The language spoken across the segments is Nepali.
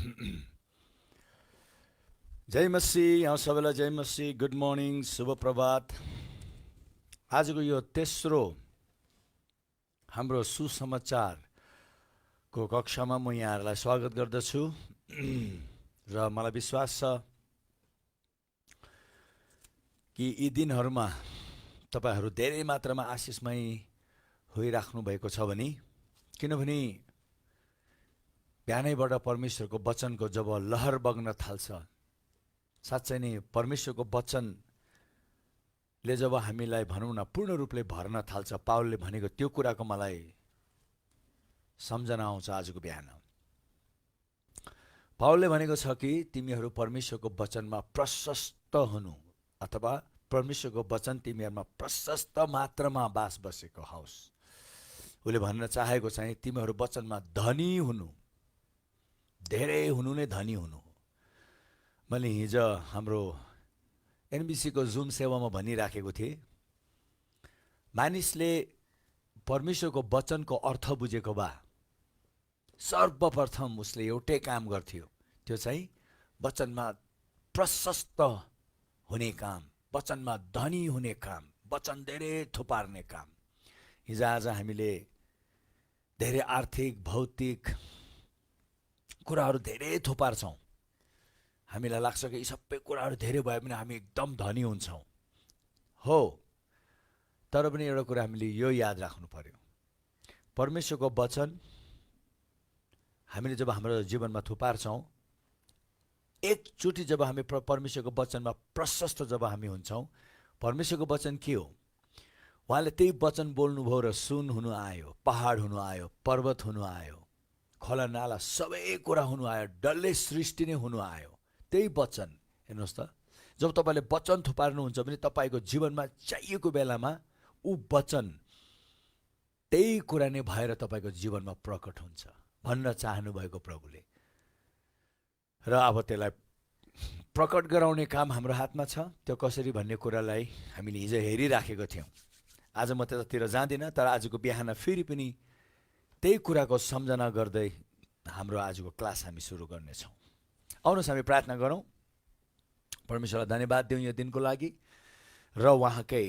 जय मसीह, यहाँ सबैलाई जय मसीह। गुड मर्निङ, शुभ प्रभात। आजको यो तेस्रो हाम्रो सुसमाचारको कक्षामा म यहाँहरूलाई स्वागत गर्दछु। र मलाई विश्वास छ कि यी दिनहरूमा तपाईहरू धेरै मात्रामा आशिषमय होइराख्नु भएको छ भने, किनभने बिहानैबाट परमेश्वरको वचनको जब लहर बग्न थाल्छ, साँच्चै नै परमेश्वरको वचनले जब हामीलाई भनौँ न पूर्ण रूपले भर्न थाल्छ, पावलले भनेको त्यो कुराको मलाई सम्झना आउँछ आजको बिहान। पावलले भनेको छ कि तिमीहरू परमेश्वरको वचनमा प्रशस्त हुनु, अथवा परमेश्वरको वचन तिमीहरूमा प्रशस्त मात्रामा बास बसेको होस्। उसले भन्न चाहेको चाहिँ तिमीहरू वचनमा धनी हुनु, धेरै हुनु नै धनी हुनु। मैले हिजो हाम्रो एनबिसीको जुम सेवामा भनिराखेको थिएँ, मानिसले परमेश्वरको वचनको अर्थ बुझेको भए सर्वप्रथम उसले एउटै काम गर्थ्यो, त्यो चाहिँ वचनमा प्रशस्त हुने काम, वचनमा धनी हुने काम, वचन धेरै थुपार्ने काम। हिजो आज हामीले धेरै आर्थिक भौतिक कुराहरू धेरै थुपार्छौँ। हामीलाई लाग्छ कि यी सबै कुराहरू धेरै भयो भने हामी एकदम धनी हुन्छौँ। हो, तर पनि एउटा कुरा हामीले यो याद राख्नु पर्यो, परमेश्वरको वचन हामीले जब हाम्रो जीवनमा थुपार्छौँ, एकचोटि जब हामी परमेश्वरको वचनमा प्रशस्त जब हामी हुन्छौँ, परमेश्वरको वचन के हो? उहाँले त्यही वचन बोल्नुभयो र सुन हुनु आयो, पहाड हुनु आयो, पर्वत हुनु आयो, खोला नाला सबै कुरा हुनु आयो, डल्लै सृष्टि नै हुनु आयो। त्यही वचन हेर्नुहोस् त, जब तपाईँले वचन थुपार्नुहुन्छ भने तपाईँको जीवनमा चाहिएको बेलामा ऊ वचन त्यही कुरा नै भएर तपाईँको जीवनमा प्रकट हुन्छ भन्न चाहनुभएको प्रभुले। र अब त्यसलाई प्रकट गराउने काम हाम्रो हातमा छ। त्यो कसरी भन्ने कुरालाई हामीले हिजो हेरिराखेको थियौँ। आज म त्यतातिर जाँदिनँ, तर आजको बिहान फेरि पनि त्यही कुराको सम्झना गर्दै हाम्रो आजको क्लास हामी सुरु गर्नेछौँ। आउनुहोस् हामी प्रार्थना गरौँ, परमेश्वरलाई धन्यवाद दिउँ यो दिनको लागि, र उहाँकै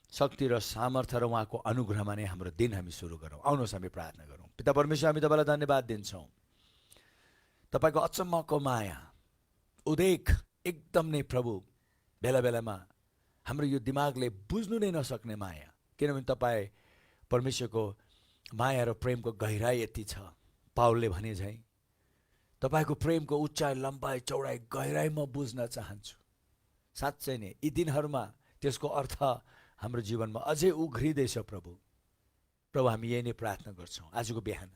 शक्ति र सामर्थ्य र उहाँको अनुग्रहमा नै हाम्रो दिन हामी सुरु गरौँ। आउनुहोस् हामी प्रार्थना गरौँ। पिता परमेश्वर, हामी तपाईँलाई धन्यवाद दिन्छौँ। तपाईँको अचम्मको माया, उदेक एकदम नै प्रभु, बेला बेलामा हाम्रो यो दिमागले बुझ्नु नै नसक्ने माया, किनभने तपाईँ परमेश्वरको माया र प्रेमको गहिराई यति छ। पावलले भने झैँ तपाईँको प्रेमको उचाइ, लम्बाइ, चौडाइ, गहिराइ म बुझ्न चाहन्छु। साँच्चै नै यी दिनहरूमा त्यसको अर्थ हाम्रो जीवनमा अझै उघ्रिँदैछ प्रभु। प्रभु, हामी यही नै प्रार्थना गर्छौँ आजको बिहान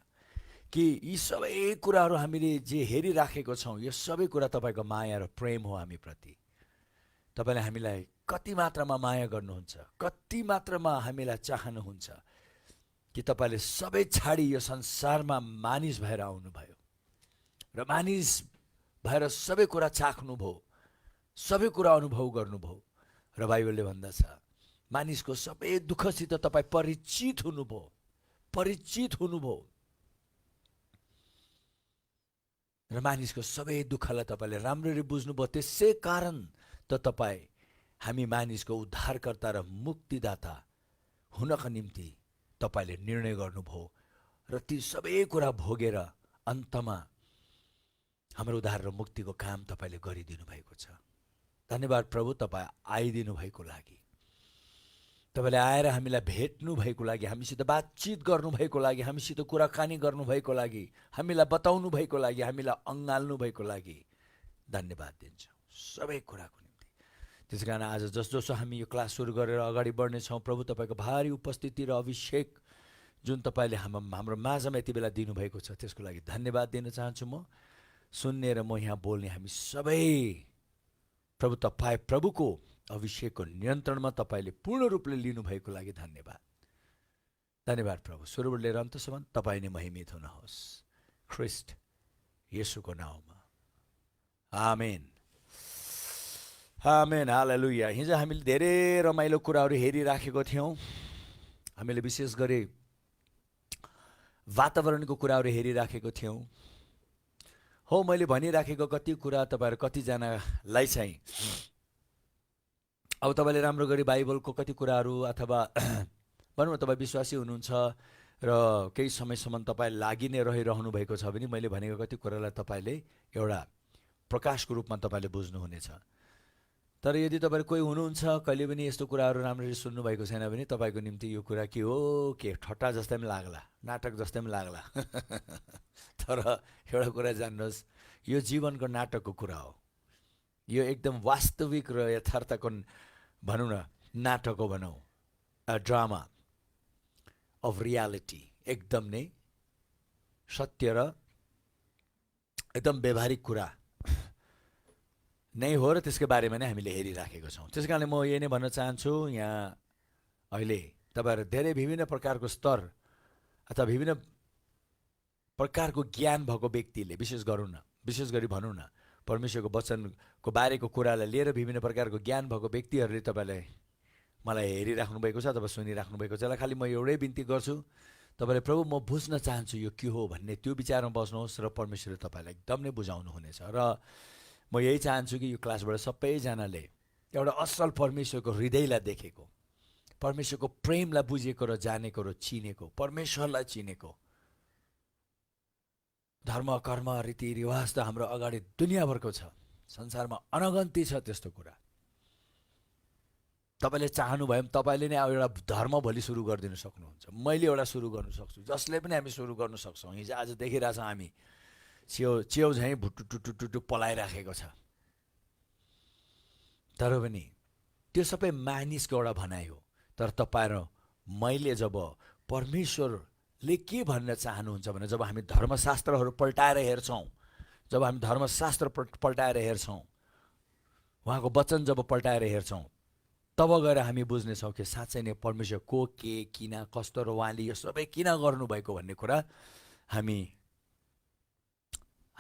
कि यी सबै कुराहरू हामीले जे हेरिराखेको छौँ, यो सबै कुरा तपाईँको माया र प्रेम हो हामीप्रति। तपाईँले हामीलाई कति मात्रामा माया गर्नुहुन्छ, कति मात्रामा हामीलाई चाहनुहुन्छ कि तपाईँले सबै छाडी यो संसारमा मानिस भएर आउनुभयो र मानिस भएर सबै कुरा चाख्नुभयो, सबै कुरा अनुभव गर्नुभयो। र बाइबलले भन्दछ मानिसको सबै दुःखसित तपाईँ परिचित हुनुभयो, परिचित हुनुभयो, र मानिसको सबै दुःखलाई तपाईँले राम्ररी बुझ्नुभयो। त्यसै कारण त तपाईँ हामी मानिसको उद्धारकर्ता र मुक्तिदाता हुनका निम्ति तपाईँले निर्णय गर्नुभयो, र ती सबै कुरा भोगेर अन्तमा हाम्रो उद्धार र मुक्तिको काम तपाईँले गरिदिनु भएको छ। धन्यवाद प्रभु, तपाईँ आइदिनु भएको लागि, तपाईँले आएर हामीलाई भेट्नु भएको लागि, हामीसित बातचित गर्नुभएको लागि, हामीसित कुराकानी गर्नुभएको लागि, हामीलाई बताउनु भएको लागि, हामीलाई अँगाल्नु भएको लागि धन्यवाद दिन्छौँ सबै कुराको निम्ति। त्यस कारण आज जसो हामी यो क्लास सुरु गरेर अगाडि बढ्नेछौँ प्रभु, तपाईँको भारी उपस्थिति र अभिषेक जुन तपाईँले हाम्रो माझमा यति बेला दिनुभएको छ, त्यसको लागि धन्यवाद दिन चाहन्छु। म सुन्ने र म यहाँ बोल्ने हामी सबै प्रभु, तपाईँ प्रभुको अभिषेकको नियन्त्रणमा तपाईँले पूर्ण रूपले लिनुभएको लागि धन्यवाद। धन्यवाद प्रभु, सुरुबाट लिएर अन्तसम्म तपाईँ नै महिमित हुनुहोस्, ख्रिस्ट येशूको नाउँमा, आमेन, आमेन, हालेलुया। हिजो हामीले धेरै रमाइलो कुराहरू हेरिराखेको थियौँ। हामीले विशेष गरी वातावरणको कुराहरू हेरिराखेको थियौँ। हो मैले भनिराखेको कति कुरा तपाईँहरू कतिजनालाई चाहिँ अब तपाईँले राम्रो गरी बाइबलको कति कुराहरू अथवा भनौँ न तपाईँ विश्वासी हुनुहुन्छ र केही समयसम्म तपाईँ लागि नै रहिरहनु भएको छ भने मैले भनेको कति कुरालाई तपाईँले एउटा प्रकाशको रूपमा तपाईँले बुझ्नुहुनेछ। तर यदि तपाईँ कोही हुनुहुन्छ कहिले पनि यस्तो कुराहरू राम्ररी सुन्नुभएको छैन भने तपाईँको निम्ति यो कुरा के हो, के ठट्टा जस्तै पनि लाग्ला, नाटक जस्तै पनि लाग्ला। तर एउटा कुरा जान्नुहोस्, यो जीवनको नाटकको कुरा हो। यो एकदम वास्तविक र यथार्थको भनौँ न नाटक हो भनौँ, अ ड्रामा अफ रियालिटी, एकदम नै सत्य र एकदम व्यवहारिक कुरा नै हो र त्यसको बारेमा नै हामीले हेरिराखेको छौँ। त्यस कारणले म यही नै भन्न चाहन्छु, यहाँ अहिले तपाईँहरू धेरै विभिन्न प्रकारको स्तर अथवा विभिन्न प्रकारको ज्ञान भएको व्यक्तिले विशेष गरी भनौँ न परमेश्वरको वचनको बारेको कुरालाई लिएर विभिन्न प्रकारको ज्ञान भएको व्यक्तिहरूले तपाईँलाई मलाई हेरिराख्नु भएको छ अथवा सुनिराख्नु भएको छ। खालि म एउटै बिन्ती गर्छु, तपाईँले प्रभु म बुझ्न चाहन्छु यो के हो भन्ने त्यो विचारमा बस्नुहोस् र परमेश्वरले तपाईँलाई एकदम नै बुझाउनु हुनेछ। र म यही चाहन्छु कि यो क्लासबाट सबैजनाले एउटा असल परमेश्वरको हृदयलाई देखेको, परमेश्वरको प्रेमलाई बुझेको र जानेको र चिनेको, परमेश्वरलाई चिनेको। धर्म कर्म रीतिरिवाज त हाम्रो अगाडि दुनियाँभरको छ, संसारमा अनगन्ती छ त्यस्तो कुरा। तपाईँले चाहनुभयो भने तपाईँले नै अब एउटा धर्म भोलि सुरु गरिदिनु सक्नुहुन्छ, मैले एउटा सुरु गर्नु सक्छु, जसले पनि हामी सुरु गर्नु सक्छौँ। हिजो आज देखिरहेछौँ हामी च्याउ झैँ भुटुटुटुटु पलाइराखेको छ। तर पनि त्यो सबै मानिसको एउटा भनाइ हो। तर तपाईँ र मैले जब परमेश्वरले के भन्न चाहनुहुन्छ भने जब हामी धर्मशास्त्रहरू पल्टाएर हेर्छौँ, जब हामी धर्मशास्त्र पल्टाएर हेर्छौँ, उहाँको वचन जब पल्टाएर हेर्छौँ, तब गएर हामी बुझ्नेछौँ कि साँच्चै नै परमेश्वर को के किन कस्तो र उहाँले यो सबै किन गर्नुभएको भन्ने कुरा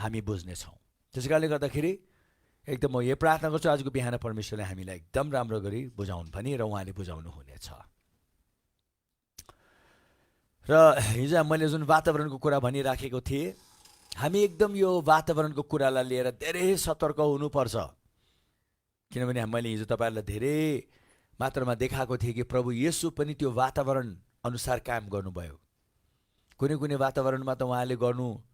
हामी बुझ्नेछौँ। त्यसै कारणले गर्दाखेरि एकदम म यो प्रार्थना गर्छु आजको बिहान परमेश्वरले हामीलाई एकदम राम्रो गरी बुझाउनु पनि र उहाँले बुझाउनु हुनेछ। र हिजो मैले जुन वातावरणको कुरा भनिराखेको थिएँ, हामी एकदम यो वातावरणको कुरालाई लिएर धेरै सतर्क हुनुपर्छ। किनभने मैले हिजो तपाईँहरूलाई धेरै मात्रामा देखाएको थिएँ कि प्रभु येशू पनि त्यो वातावरण अनुसार काम गर्नुभयो। कुनै कुनै वातावरणमा त उहाँले गर्नु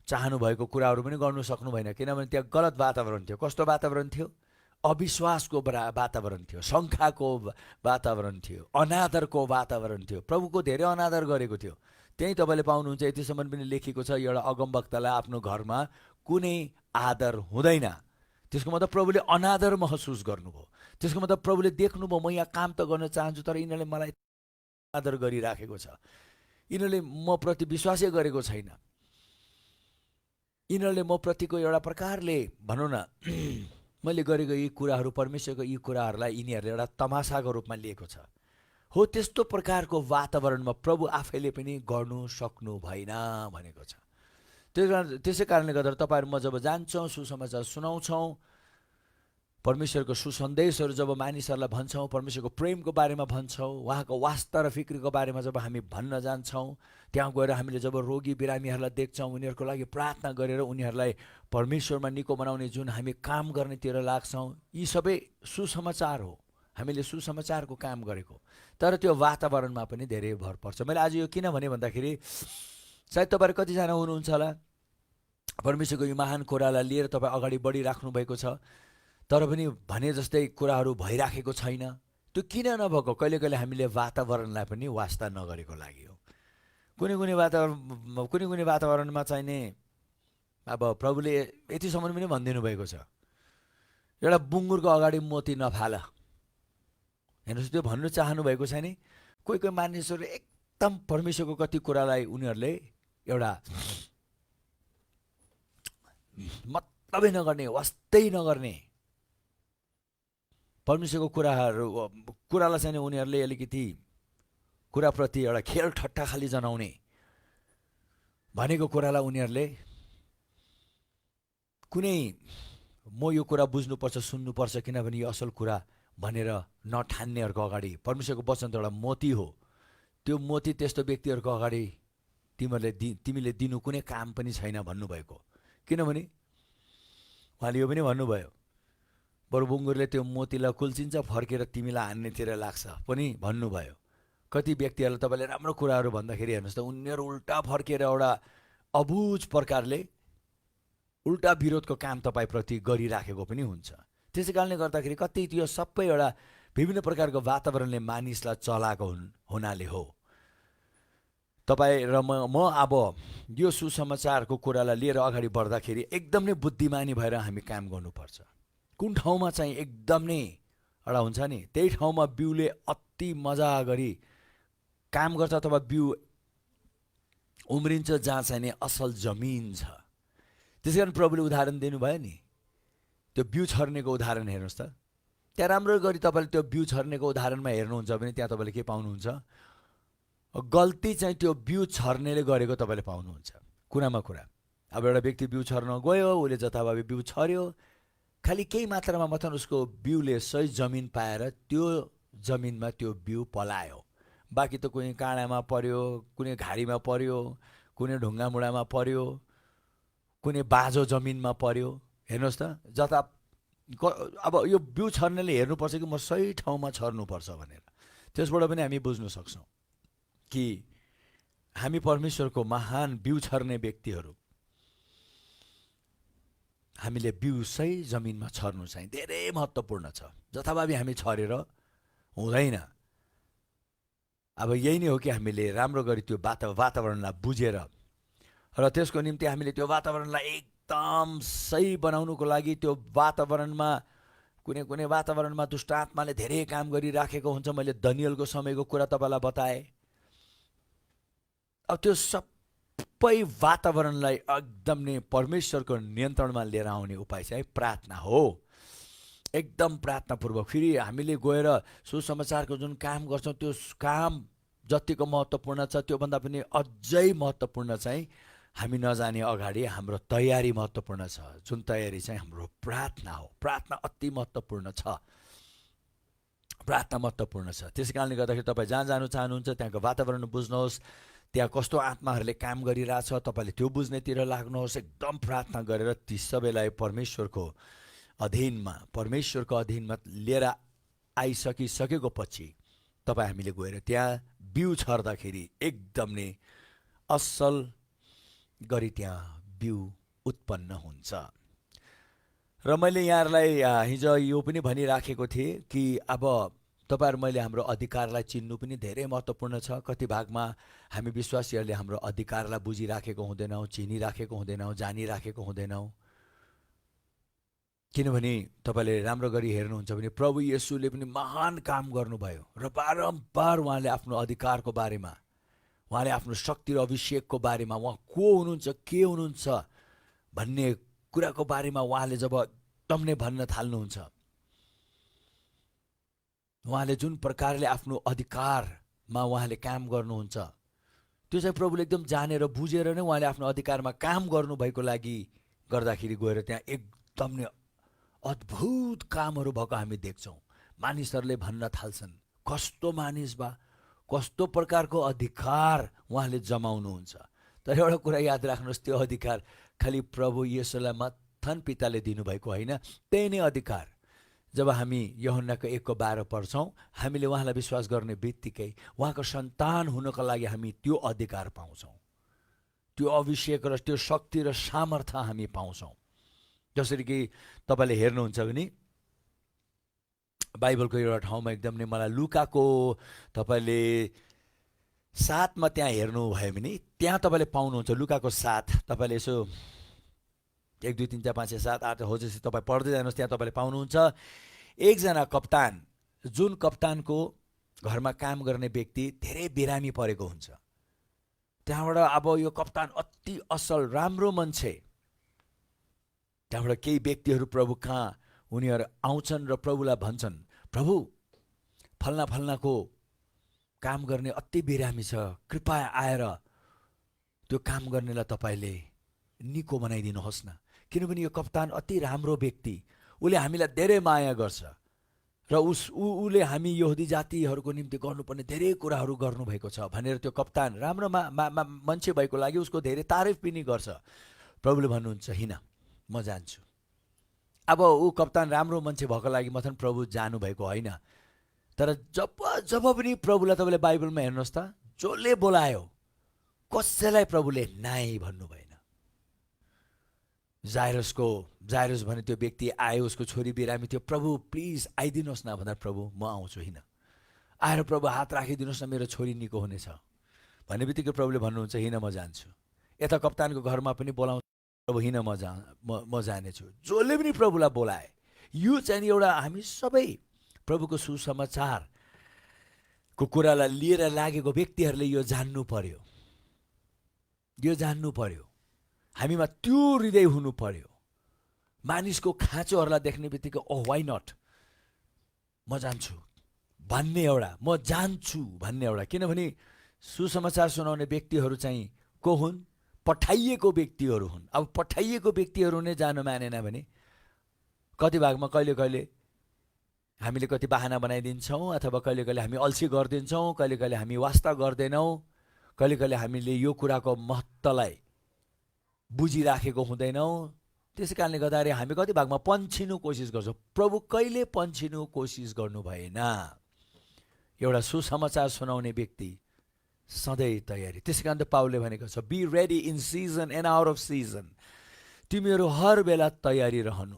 चाहनुभएको कुराहरू पनि गर्नु सक्नु भएन, किनभने त्यहाँ गलत वातावरण थियो। कस्तो वातावरण थियो? अविश्वासको वातावरण थियो, शङ्काको वातावरण थियो, अनादरको वातावरण थियो। प्रभुको धेरै अनादर गरेको थियो। त्यही तपाईँले पाउनुहुन्छ, यतिसम्म पनि लेखिएको छ एउटा अगमवक्तालाई आफ्नो घरमा कुनै आदर हुँदैन। त्यसको मतलब प्रभुले अनादर महसुस गर्नुभयो। त्यसको मतलब प्रभुले देख्नुभयो म यहाँ काम त गर्न चाहन्छु तर यिनीहरूले मलाई आदर गरिराखेको छ, यिनीहरूले म प्रति विश्वासै गरेको छैन, यिनीहरूले म प्रतिको एउटा प्रकारले भनौँ न मैले गरेको यी कुराहरू, परमेश्वरको यी कुराहरूलाई यिनीहरूले एउटा तमासाको रूपमा लिएको छ। हो त्यस्तो प्रकारको वातावरणमा प्रभु आफैले पनि गर्नु सक्नु भएन भनेको छ। त्यसै कारणले गर्दा तपाईँहरू म जब जान्छौँ, सुसमाचार सुनाउँछौँ, परमेश्वरको सुसन्देशहरू जब मानिसहरूलाई भन्छौँ, परमेश्वरको प्रेमको बारेमा भन्छौँ, उहाँको वास्ता र फिक्रीको बारेमा जब हामी भन्न जान्छौँ, त्यहाँ गएर हामीले जब रोगी बिरामीहरूलाई देख्छौँ, उनीहरूको लागि प्रार्थना गरेर उनीहरूलाई परमेश्वरमा निको बनाउने जुन हामी काम गर्नेतिर लाग्छौँ, यी सबै सुसमाचार हो। हामीले सुसमाचारको काम गरेको। तर त्यो वातावरणमा पनि धेरै भर पर्छ। मैले आज यो किन भने भन्दाखेरि सायद तपाईँहरू कतिजना हुनुहुन्छ होला परमेश्वरको यो महान कुरालाई लिएर तपाईँ अगाडि बढिराख्नु भएको छ, तर पनि भने जस्तै कुराहरू भइराखेको छैन। त्यो किन नभएको? कहिले कहिले हामीले वातावरणलाई पनि वास्ता नगरेको लागि हो। कुनै कुनै वातावरणमा चाहिने अब प्रभुले यतिसम्म पनि भनिदिनु भएको छ, एउटा बुङ्गुरको अगाडि मोती नफाल। हेर्नुहोस्, त्यो भन्नु चाहनु भएको छ नि। कोही कोही मानिसहरू एकदम परमेश्वरको कति कुरालाई उनीहरूले एउटा मतलबै नगर्ने, वास्तै नगर्ने, परमेश्वरको कुरालाई चाहिँ उनीहरूले अलिकति कुराप्रति एउटा खेल ठट्टा खाली जनाउने भनेको कुरालाई उनीहरूले कुनै म यो कुरा बुझ्नुपर्छ, सुन्नुपर्छ, किनभने यो असल कुरा भनेर नठान्नेहरूको अगाडि परमेश्वरको वचन त एउटा मोती हो। त्यो मोती त्यस्तो व्यक्तिहरूको अगाडि तिमीले दिनु कुनै काम पनि छैन भन्नुभएको। किनभने उहाँले यो पनि भन्नुभयो, बरु बुङ्गुरले त्यो मोतीलाई कुल्चिन्छ, फर्केर तिमीलाई हान्नेतिर लाग्छ पनि भन्नुभयो। कति व्यक्तिहरूलाई तपाईँले राम्रो कुराहरू भन्दाखेरि हेर्नुहोस् त, उनीहरू उल्टा फर्केर एउटा अबुझ प्रकारले उल्टा विरोधको काम तपाईँप्रति गरिराखेको पनि हुन्छ। त्यसै कारणले गर्दाखेरि कति त्यो सबै एउटा विभिन्न प्रकारको वातावरणले मानिसलाई चलाएको हुनाले हो। तपाईँ र म अब यो सुसमाचारको कुरालाई लिएर अगाडि बढ्दाखेरि एकदम नै बुद्धिमानी भएर हामी काम गर्नुपर्छ। कुन ठाउँमा चाहिँ एकदम नै एउटा हुन्छ नि, त्यही ठाउँमा बिउले अति मजा गरी काम गर्छ अथवा बिउ उम्रिन्छ जहाँ चाहिँ नि असल जमिन छ। त्यसै कारण प्रभुले उदाहरण दिनुभयो नि, त्यो बिउ छर्नेको उदाहरण हेर्नुहोस् त। त्यहाँ राम्रो गरी तपाईँले त्यो बिउ छर्नेको उदाहरणमा हेर्नुहुन्छ भने त्यहाँ तपाईँले के पाउनुहुन्छ? गल्ती चाहिँ त्यो बिउ छर्नेले गरेको तपाईँले पाउनुहुन्छ। कुरामा कुरा, अब एउटा व्यक्ति बिउ छर्न गयो, उसले जथाभावी बिउ छर्यो, खालि केही मात्रामा मात्र उसको बिउले सही जमिन पाएर त्यो जमिनमा त्यो बिउ पलायो। बाँकी त कुनै काँडामा पर्यो, कुनै घारीमा पर्यो, कुनै ढुङ्गा मुढामा पर्यो, कुनै बाँझो जमिनमा पर्यो। हेर्नुहोस् त, जता अब यो बिउ छर्नेले हेर्नुपर्छ कि म सही ठाउँमा छर्नुपर्छ भनेर। त्यसबाट पनि हामी बुझ्न सक्छौँ कि हामी परमेश्वरको महान बिउ छर्ने व्यक्तिहरू, हामीले बिउ सही जमिनमा छर्नु चाहिँ धेरै महत्त्वपूर्ण छ। जथाभावी हामी छरेर हुँदैन। अब यही नै हो कि हामीले राम्रो गरी त्यो वातावरणलाई बुझेर र त्यसको निम्ति हामीले त्यो वातावरणलाई एकदम सही बनाउनुको लागि त्यो वातावरणमा कुनै वातावरणमा दुष्ट आत्माले धेरै काम गरिराखेको हुन्छ। मैले दानिएलको समयको कुरा तपाईँलाई बताएँ। अब त्यो सबै वातावरणलाई एकदम नै परमेश्वरको नियन्त्रणमा लिएर आउने उपाय चाहिँ प्रार्थना हो। एकदम प्रार्थनापूर्वक फेरि हामीले गएर सुसमाचारको जुन काम गर्छौँ त्यो काम जतिको महत्त्वपूर्ण छ त्योभन्दा पनि अझै महत्त्वपूर्ण चाहिँ हामी नजाने अगाडि हाम्रो तयारी महत्त्वपूर्ण छ। जुन तयारी चाहिँ हाम्रो प्रार्थना हो। प्रार्थना अति महत्त्वपूर्ण छ। प्रार्थना महत्त्वपूर्ण छ। त्यसै कारणले गर्दाखेरि तपाईँ जहाँ जानु चाहनुहुन्छ त्यहाँको वातावरण बुझ्नुहोस्, त्यहाँ कस्तो आत्माहरूले काम गरिरहेछ तपाईँले त्यो बुझ्नेतिर लाग्नुहोस्। एकदम प्रार्थना गरेर ती सबैलाई परमेश्वरको अधीनमा लिएर आइसकेको पछि तपाईँ हामीले गएर त्यहाँ बिउ छर्दाखेरि एकदम नै असल गरी त्यहाँ बिउ उत्पन्न हुन्छ। र मैले यहाँहरूलाई हिजो यो पनि भनिराखेको थिएँ कि अब तपाईँहरू मैले हाम्रो अधिकारलाई चिन्नु पनि धेरै महत्त्वपूर्ण छ। कति भागमा हामी विश्वासीहरूले हाम्रो अधिकारलाई बुझिराखेको हुँदैनौँ, चिनिराखेको हुँदैनौँ, जानिराखेको हुँदैनौँ। किनभने तपाईँले राम्रो गरी हेर्नुहुन्छ भने प्रभु येशूले पनि महान काम गर्नुभयो र बारम्बार उहाँले आफ्नो अधिकारको बारेमा, उहाँले आफ्नो शक्ति र अभिषेकको बारेमा, उहाँ को हुनुहुन्छ, के हुनुहुन्छ भन्ने कुराको बारेमा उहाँले जब एकदम नै भन्न थाल्नुहुन्छ, उहाँले जुन प्रकारले आफ्नो अधिकारमा उहाँले काम गर्नुहुन्छ त्यो चाहिँ प्रभुले एकदम जानेर बुझेर नै उहाँले आफ्नो अधिकारमा काम गर्नुभएको लागि गर्दाखेरि गएर त्यहाँ एकदम नै अद्भुत कामहरू भएको हामी देख्छौँ। मानिसहरूले भन्न थाल्छन्, कस्तो मानिस बा, कस्तो प्रकारको अधिकार उहाँले जमाउनुहुन्छ। तर एउटा कुरा याद राख्नुहोस्, त्यो अधिकार खालि प्रभु येशूलाई मात्र पिताले दिनुभएको होइन। त्यही नै अधिकार जब हामी यूहन्नाको 1:12 पढ्छौँ, हामीले उहाँलाई विश्वास गर्ने बित्तिकै उहाँको सन्तान हुनको लागि हामी त्यो अधिकार पाउँछौँ। त्यो अभिषेक र त्यो शक्ति र सामर्थ्य हामी पाउँछौँ। जसरी कि तपाईँले हेर्नुहुन्छ भने बाइबलको एउटा ठाउँमा एकदम नै मलाई लुकाको तपाईँले 7 त्यहाँ हेर्नुभयो भने त्यहाँ तपाईँले पाउनुहुन्छ। लुकाको 7 तपाईँले यसो 1 2 3 4 5 6 7 8 हो जसरी तपाईँ पढ्दै जानुहोस्, त्यहाँ तपाईँले पाउनुहुन्छ एकजना कप्तान, जुन कप्तानको घरमा काम गर्ने व्यक्ति धेरै बिरामी परेको हुन्छ। त्यहाँबाट अब यो कप्तान अति असल राम्रो मान्छे, त्यहाँबाट केही व्यक्तिहरू प्रभु कहाँ उनीहरू आउँछन् र प्रभुलाई भन्छन्, प्रभु फल्नाको काम गर्ने अति बिरामी छ, कृपया आएर त्यो काम गर्नेलाई तपाईँले निको बनाइदिनुहोस् न। किनभने यो कप्तान अति राम्रो व्यक्ति, उसले हामीलाई धेरै माया गर्छ र उसले हामी यहुदी जातिहरूको निम्ति गर्नुपर्ने धेरै कुराहरू गर्नुभएको छ भनेर त्यो कप्तान राम्रो मान्छे भएको लागि उसको धेरै तारिफ पनि गर्छ। प्रभुले भन्नुहुन्छ हिँड, म जान्छु। अब ऊ कप्तान राम्रो मान्छे भएको लागि मात्र प्रभु जानुभएको होइन, तर जब पनि प्रभुलाई तपाईँले बाइबलमा हेर्नुहोस् त, जसले बोलायो कसैलाई प्रभुले नाइ भन्नु भएन। जायरस भने त्यो व्यक्ति आयो, उसको छोरी बिरामी थियो, प्रभु प्लिज आइदिनुहोस् न भन्दा प्रभु म आउँछु हिँड, आएर प्रभु हात राखिदिनुहोस् न मेरो छोरी निको हुनेछ भन्ने बित्तिकै प्रभुले भन्नुहुन्छ हिँड म जान्छु। यता कप्तानको घरमा पनि बोलाउँछ, प्रभु हिँड म जानेछु। जसले पनि प्रभुलाई बोलाए, यो चाहिँ एउटा हामी सबै प्रभुको सुसमाचारको कुरालाई लिएर लागेको व्यक्तिहरूले यो जान्नु पर्यो, यो जान्नु पर्यो। हामीमा त्यो हृदय हुनु पर्यो। मानिसको खाँचोहरूलाई देख्ने बित्तिकै ओ वाइ नट, म जान्छु भन्ने एउटा, म जान्छु भन्ने एउटा। किनभने सुसमाचार सुनाउने व्यक्तिहरू चाहिँ को हुन्? पठाइएको व्यक्तिहरू हुन्। अब पठाइएको व्यक्तिहरू नै जानु मानेन भने कति भागमा कहिले कहिले हामीले कति बाहना बनाइदिन्छौँ, अथवा कहिले कहिले हामी अल्छी गरिदिन्छौँ, कहिले कहिले हामी वास्ता गर्दैनौँ, कहिले कहिले हामीले यो कुराको महत्त्वलाई बुझिराखेको हुँदैनौँ। त्यसै कारणले गर्दाखेरि हामी कति भागमा पन्छिनु कोसिस गर्छौँ। प्रभु कहिले पन्छिनु कोसिस गर्नु भएन। एउटा सुसमाचार सुनाउने व्यक्ति सधैँ तयारी। त्यसै कारण त पावलले भनेको छ be ready in season and out of season. तिमीहरू हर बेला तयारी रहनु।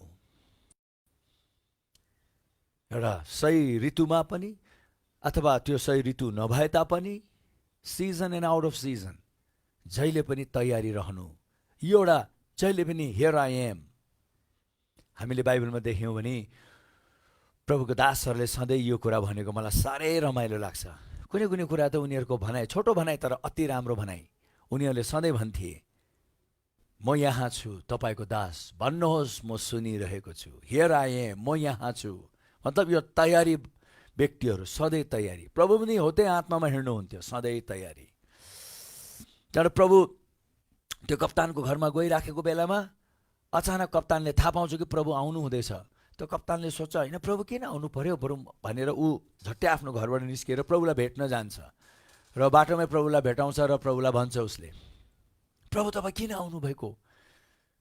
एउटा सही ऋतुमा पनि अथवा त्यो सही ऋतु नभए तापनि season and out of season जहिले पनि तयारी रहनु। यो एउटा जहिले पनि हियर आई एम। हामीले बाइबलमा देख्यौँ भने प्रभुको दासहरूले सधैँ यो कुरा भनेको मलाई साह्रै रमाइलो लाग्छ। कुनै कुनै कुरा त उनीहरूको भनाइ, छोटो भनाइ तर अति राम्रो भनाइ। उनीहरूले सधैँ भन्थे म यहाँ छु तपाईँको दास, भन्नुहोस् म सुनिरहेको छु, हियर आई एम, म यहाँ छु। मतलब यो तयारी व्यक्तिहरू सधैँ तयारी। प्रभु पनि होते आत्मामा हिँड्नुहुन्थ्यो, सधैँ तयारी। तर प्रभु त्यो कप्तानको घरमा गइराखेको बेलामा अचानक कप्तानले थाहा पाउँछ कि प्रभु आउनु हुँदैछ। त्यो कप्तानले सोच्छ होइन प्रभु किन आउनु पर्यो बरु भनेर ऊ झट्टै आफ्नो घरबाट निस्किएर प्रभुलाई भेट्न जान्छ र बाटोमै प्रभुलाई भेटाउँछ र प्रभुलाई भन्छ उसले, प्रभु तपाईँ किन आउनुभएको?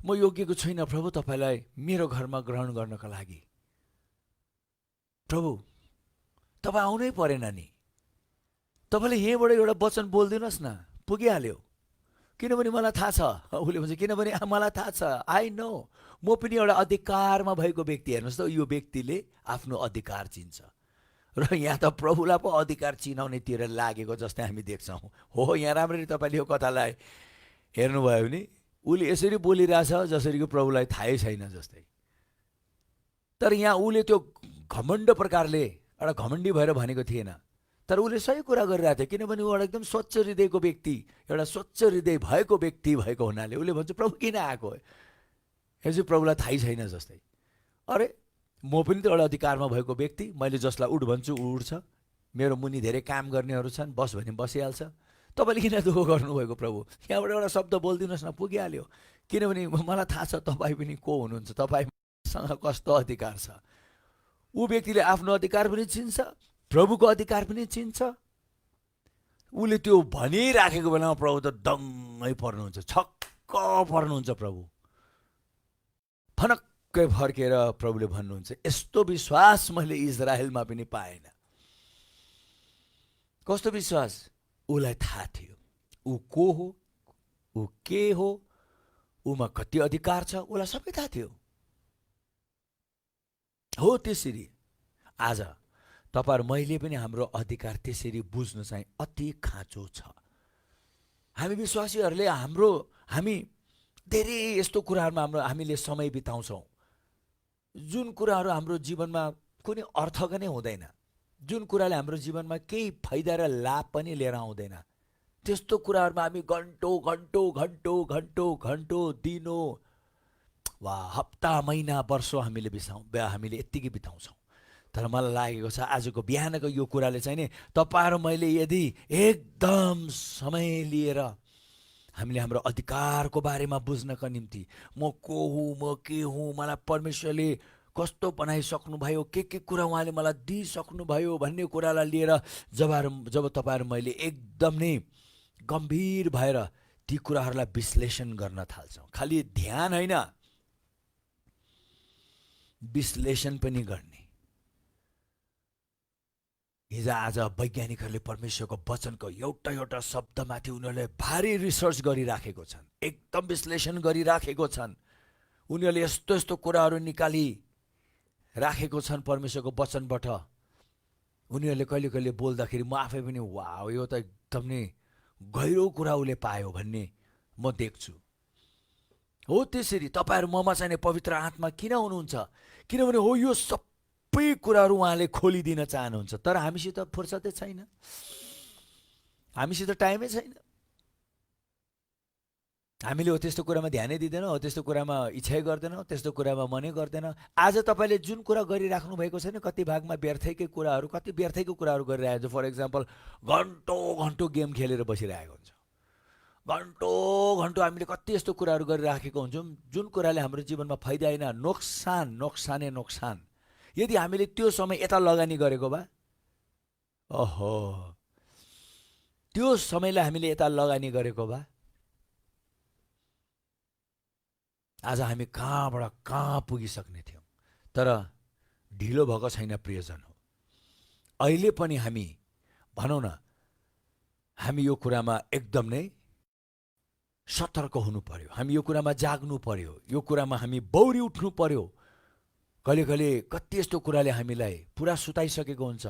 म योग्यको छुइनँ प्रभु तपाईँलाई मेरो घरमा ग्रहण गर्नका लागि। प्रभु तपाईँ आउनै परेन नि, तपाईँले यहीँबाट एउटा वचन बोलिदिनुहोस् न, पुगिहाल्यो। किनभने मलाई थाहा छ, उसले भन्छ किनभने मलाई थाहा छ, आई नो, म पनि एउटा अधिकारमा भएको व्यक्ति। हेर्नुहोस् त यो व्यक्तिले आफ्नो अधिकार चिन्छ र यहाँ त प्रभुलाई पो अधिकार चिनाउनेतिर लागेको जस्तै हामी देख्छौँ। हो यहाँ राम्ररी तपाईँले यो कथालाई हेर्नुभयो भने उसले यसरी बोलिरहेछ जसरी कि प्रभुलाई थाहै छैन जस्तै। तर यहाँ उसले त्यो घमण्ड प्रकारले एउटा घमण्डी भएर भनेको थिएन, तर उसले सही कुरा गरिरहेको थियो। किनभने ऊ एउटा एकदम स्वच्छ हृदयको व्यक्ति, एउटा स्वच्छ हृदय भएको व्यक्ति भएको हुनाले उसले भन्छ प्रभु किन आएको? यसो प्रभुलाई थाहै छैन जस्तै। अरे म पनि त एउटा अधिकारमा भएको व्यक्ति, मैले जसलाई उठ भन्छु ऊ उठ्छ, मेरो मुनि धेरै काम गर्नेहरू छन्, बस भने बसिहाल्छ। तपाईँले किन दुःख गर्नुभएको प्रभु? यहाँबाट एउटा शब्द बोलिदिनुहोस् न, पुगिहाल्यो। किनभने मलाई थाहा छ तपाईँ पनि को हुनुहुन्छ, तपाईँसँग कस्तो अधिकार छ। ऊ व्यक्तिले आफ्नो अधिकार पनि चिन्छ, प्रभुको अधिकार पनि चिन्छ। उसले त्यो भनिराखेको बेलामा प्रभु त दङ्गै पर्नुहुन्छ, छक्क पर्नुहुन्छ। प्रभु फनक्कै फर्केर प्रभुले भन्नुहुन्छ यस्तो विश्वास मैले इजरायलमा पनि पाएन। कस्तो विश्वास? उसलाई थाहा थियो ऊ को हो, ऊ के हो, ऊमा कति अधिकार छ, उसलाई सबै थाहा थियो। हो त्यसरी आज तपाईहरु मैले पनि हाम्रो अधिकार त्यसरी बुझ्न चाहिँ अति खाँचो छ। हामी विश्वासीहरूले हामी धेरै यस्तो कुराहरुमा हामीले समय बिताउँछौं जुन कुराहरु हाम्रो जीवनमा कुनै अर्थका नै हुँदैन, जुन कुराले हाम्रो जीवनमा केही फाइदा र लाभ पनि लिएर आउँदैन। त्यस्तो कुराहरुमा हामी घण्टौं घण्टौं घण्टौं घण्टौं घण्टौं दिनौ वा हप्ता महिना वर्षौं हामीले यतिकै बिताउँछौं। तर मलाई लागेको छ आजको बिहानको यो कुराले चाहिँ नि तपाईहरु मैले यदि एकदम समय लिएर हामीले हाम्रो अधिकारको बारेमा बुझ्नका निम्ति म को हुँ, म के हुँ, मलाई परमेश्वरले कस्तो बनाइसक्नु भयो, के कुरा उहाँले मलाई दिइसक्नु भयो भन्ने कुरालाई लिएर जब तपाईहरु मैले एकदम नै गम्भीर भएर ती कुराहरूलाई विश्लेषण गर्न थाल्छौँ। खालि ध्यान होइन, विश्लेषण पनि गर्ने। हिजो आज वैज्ञानिकहरूले परमेश्वरको वचनको एउटा एउटा शब्दमाथि उनीहरूले भारी रिसर्च गरिराखेको छन्, एकदम विश्लेषण गरिराखेको छन्। उनीहरूले यस्तो यस्तो कुराहरू निकाली राखेको छन् परमेश्वरको वचनबाट। उनीहरूले कहिले कहिले बोल्दाखेरि म आफै पनि वाह, यो त एकदम नै गहिरो कुरा उसले पायो भन्ने म देख्छु। हो त्यसरी तपाईँहरू ममा चाहिने पवित्र आत्मा किन हुनुहुन्छ? किनभने हो यो सबै कुराहरू उहाँले खोलिदिन चाहनुहुन्छ। तर हामीसित फुर्सदै छैन, हामीसित टाइमै छैन। हामीले हो त्यस्तो कुरामा ध्यानै दिँदैनौँ, हो त्यस्तो कुरामा इच्छै गर्दैनौँ, त्यस्तो कुरामा मनै गर्दैन। आज तपाईँले जुन कुरा गरिराख्नु भएको छैन, कति भागमा व्यर्थैकै कुराहरू, कति व्यर्थैको कुराहरू गरिरहेको छ। फर इक्जाम्पल घन्टौँ घन्टौँ गेम खेलेर बसिरहेको हुन्छ, घन्टौँ घन्टौँ हामीले कति यस्तो कुराहरू गरिराखेको हुन्छौँ जुन कुराले हाम्रो जीवनमा फाइदा होइन, नोक्सान, नोक्सानै नोक्सान। यदि हामीले त्यो समय यता लगानी गरेको भए, ओहो, त्यो समयलाई हामीले यता लगानी गरेको भए आज हामी कहाँबाट कहाँ पुगिसक्ने थियौँ। तर ढिलो भएको छैन प्रियजन हो। अहिले पनि हामी भनौँ न, हामी यो कुरामा एकदम नै सतर्क हुनु पर्यो, हामी यो कुरामा जाग्नु पर्यो, यो कुरामा हामी बौरी उठ्नु पर्यो। कहिले कहिले कति यस्तो कुराले हामीलाई पुरा सुताइसकेको हुन्छ,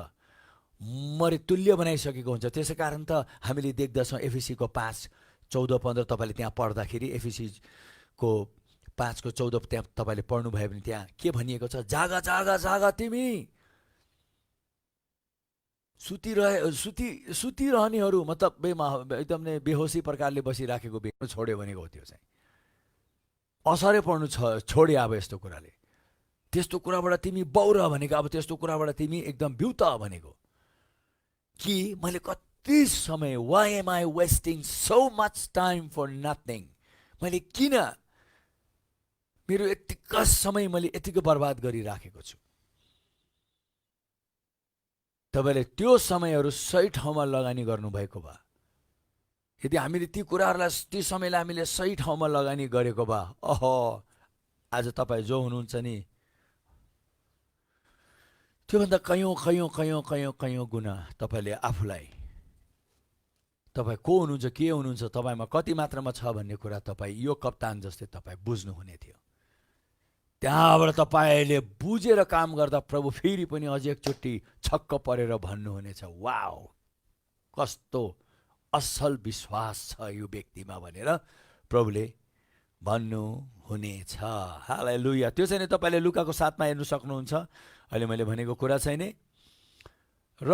मृत्युल्य बनाइसकेको हुन्छ। त्यसै कारण त हामीले देख्दछौँ एफिसीको 5:14-15 तपाईँले त्यहाँ पढ्दाखेरि, एफिसीको 5:14 त्यहाँ तपाईँले पढ्नुभयो भने त्यहाँ के भनिएको छ? जागा जागा जागा, तिमी सुतिरहनेहरू, मतलब एकदम नै बेहोसी प्रकारले बसिराखेको बेहोस छोड्यो भनेको हो। त्यो चाहिँ असरै पर्नु छोड्यो। अब यस्तो कुराले, त्यस्तो कुराबाट तिमी बौर भनेको, अब त्यस्तो कुराबाट तिमी एकदम बिउत भनेको कि मैले कति समय, why am I wasting so much time for nothing, मैले किन मेरो यतिका समय मैले यतिको बर्बाद गरिराखेको छु। तपाईँले त्यो समयहरू सही ठाउँमा लगानी गर्नुभएको भए, यदि हामीले ती कुराहरूलाई, ती समयलाई हामीले सही ठाउँमा लगानी गरेको भए, अहो, आज तपाईँ जो हुनुहुन्छ नि, त्योभन्दा कयौँ कयौँ कयौँ कयौँ कयौँ गुणा तपाईँले आफूलाई, तपाईँ को हुनुहुन्छ, के हुनुहुन्छ, तपाईँमा कति मात्रामा छ भन्ने कुरा तपाईँ यो कप्तान जस्तै तपाईँ बुझ्नुहुने थियो। त्यहाँबाट तपाईँले बुझेर काम गर्दा प्रभु फेरि पनि अझ एकचोटि छक्क परेर भन्नुहुनेछ, वाउ, कस्तो असल विश्वास छ यो व्यक्तिमा भनेर प्रभुले भन्नुहुनेछ। हालेलुया। त्यो चाहिँ नि तपाईँले लुकाको 7मा हेर्नु सक्नुहुन्छ। अहिले मैले भनेको कुरा चाहिँ नि, र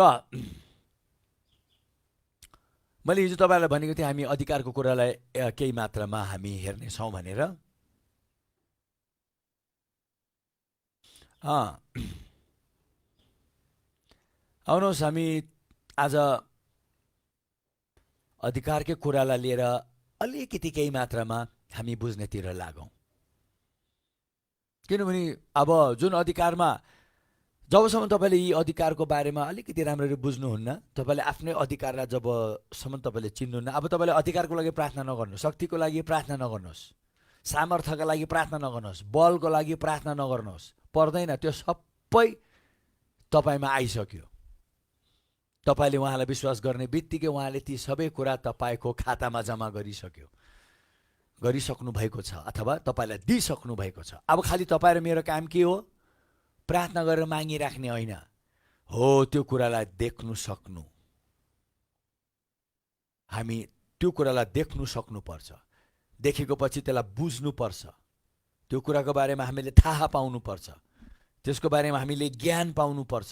मैले हिजो तपाईँलाई भनेको थिएँ हामी अधिकारको कुरालाई केही मात्रामा हामी हेर्नेछौँ भनेर। आउनुहोस् हामी आज अधिकारकै कुरालाई लिएर अलिकति केही मात्रामा हामी बुझ्नेतिर लागौँ। किनभने अब जुन अधिकारमा, जबसम्म तपाईँले यी अधिकारको बारेमा अलिकति राम्ररी बुझ्नुहुन्न, तपाईँले आफ्नै अधिकारलाई जबसम्म तपाईँले चिन्नुहुन्न, अब तपाईँले अधिकारको लागि प्रार्थना नगर्नुहोस्, शक्तिको लागि प्रार्थना नगर्नुहोस्, सामर्थ्यका लागि प्रार्थना नगर्नुहोस्, बलको लागि प्रार्थना नगर्नुहोस्, पर्दैन। त्यो सबै तपाईँमा आइसक्यो। तपाईँले उहाँलाई विश्वास गर्ने बित्तिकै उहाँले ती सबै कुरा तपाईँको खातामा जम्मा गरिसक्नु भएको छ, अथवा तपाईँलाई दिइसक्नु भएको छ। अब खालि तपाईँ र मेरो काम के हो? प्रार्थना गरेर मागिराख्ने होइन, हो त्यो कुरालाई देख्नु सक्नु। हामी त्यो कुरालाई देख्नु सक्नुपर्छ, देखेको पछि त्यसलाई बुझ्नुपर्छ, त्यो कुराको बारेमा हामीले थाहा पाउनुपर्छ, त्यसको बारेमा हामीले ज्ञान पाउनुपर्छ।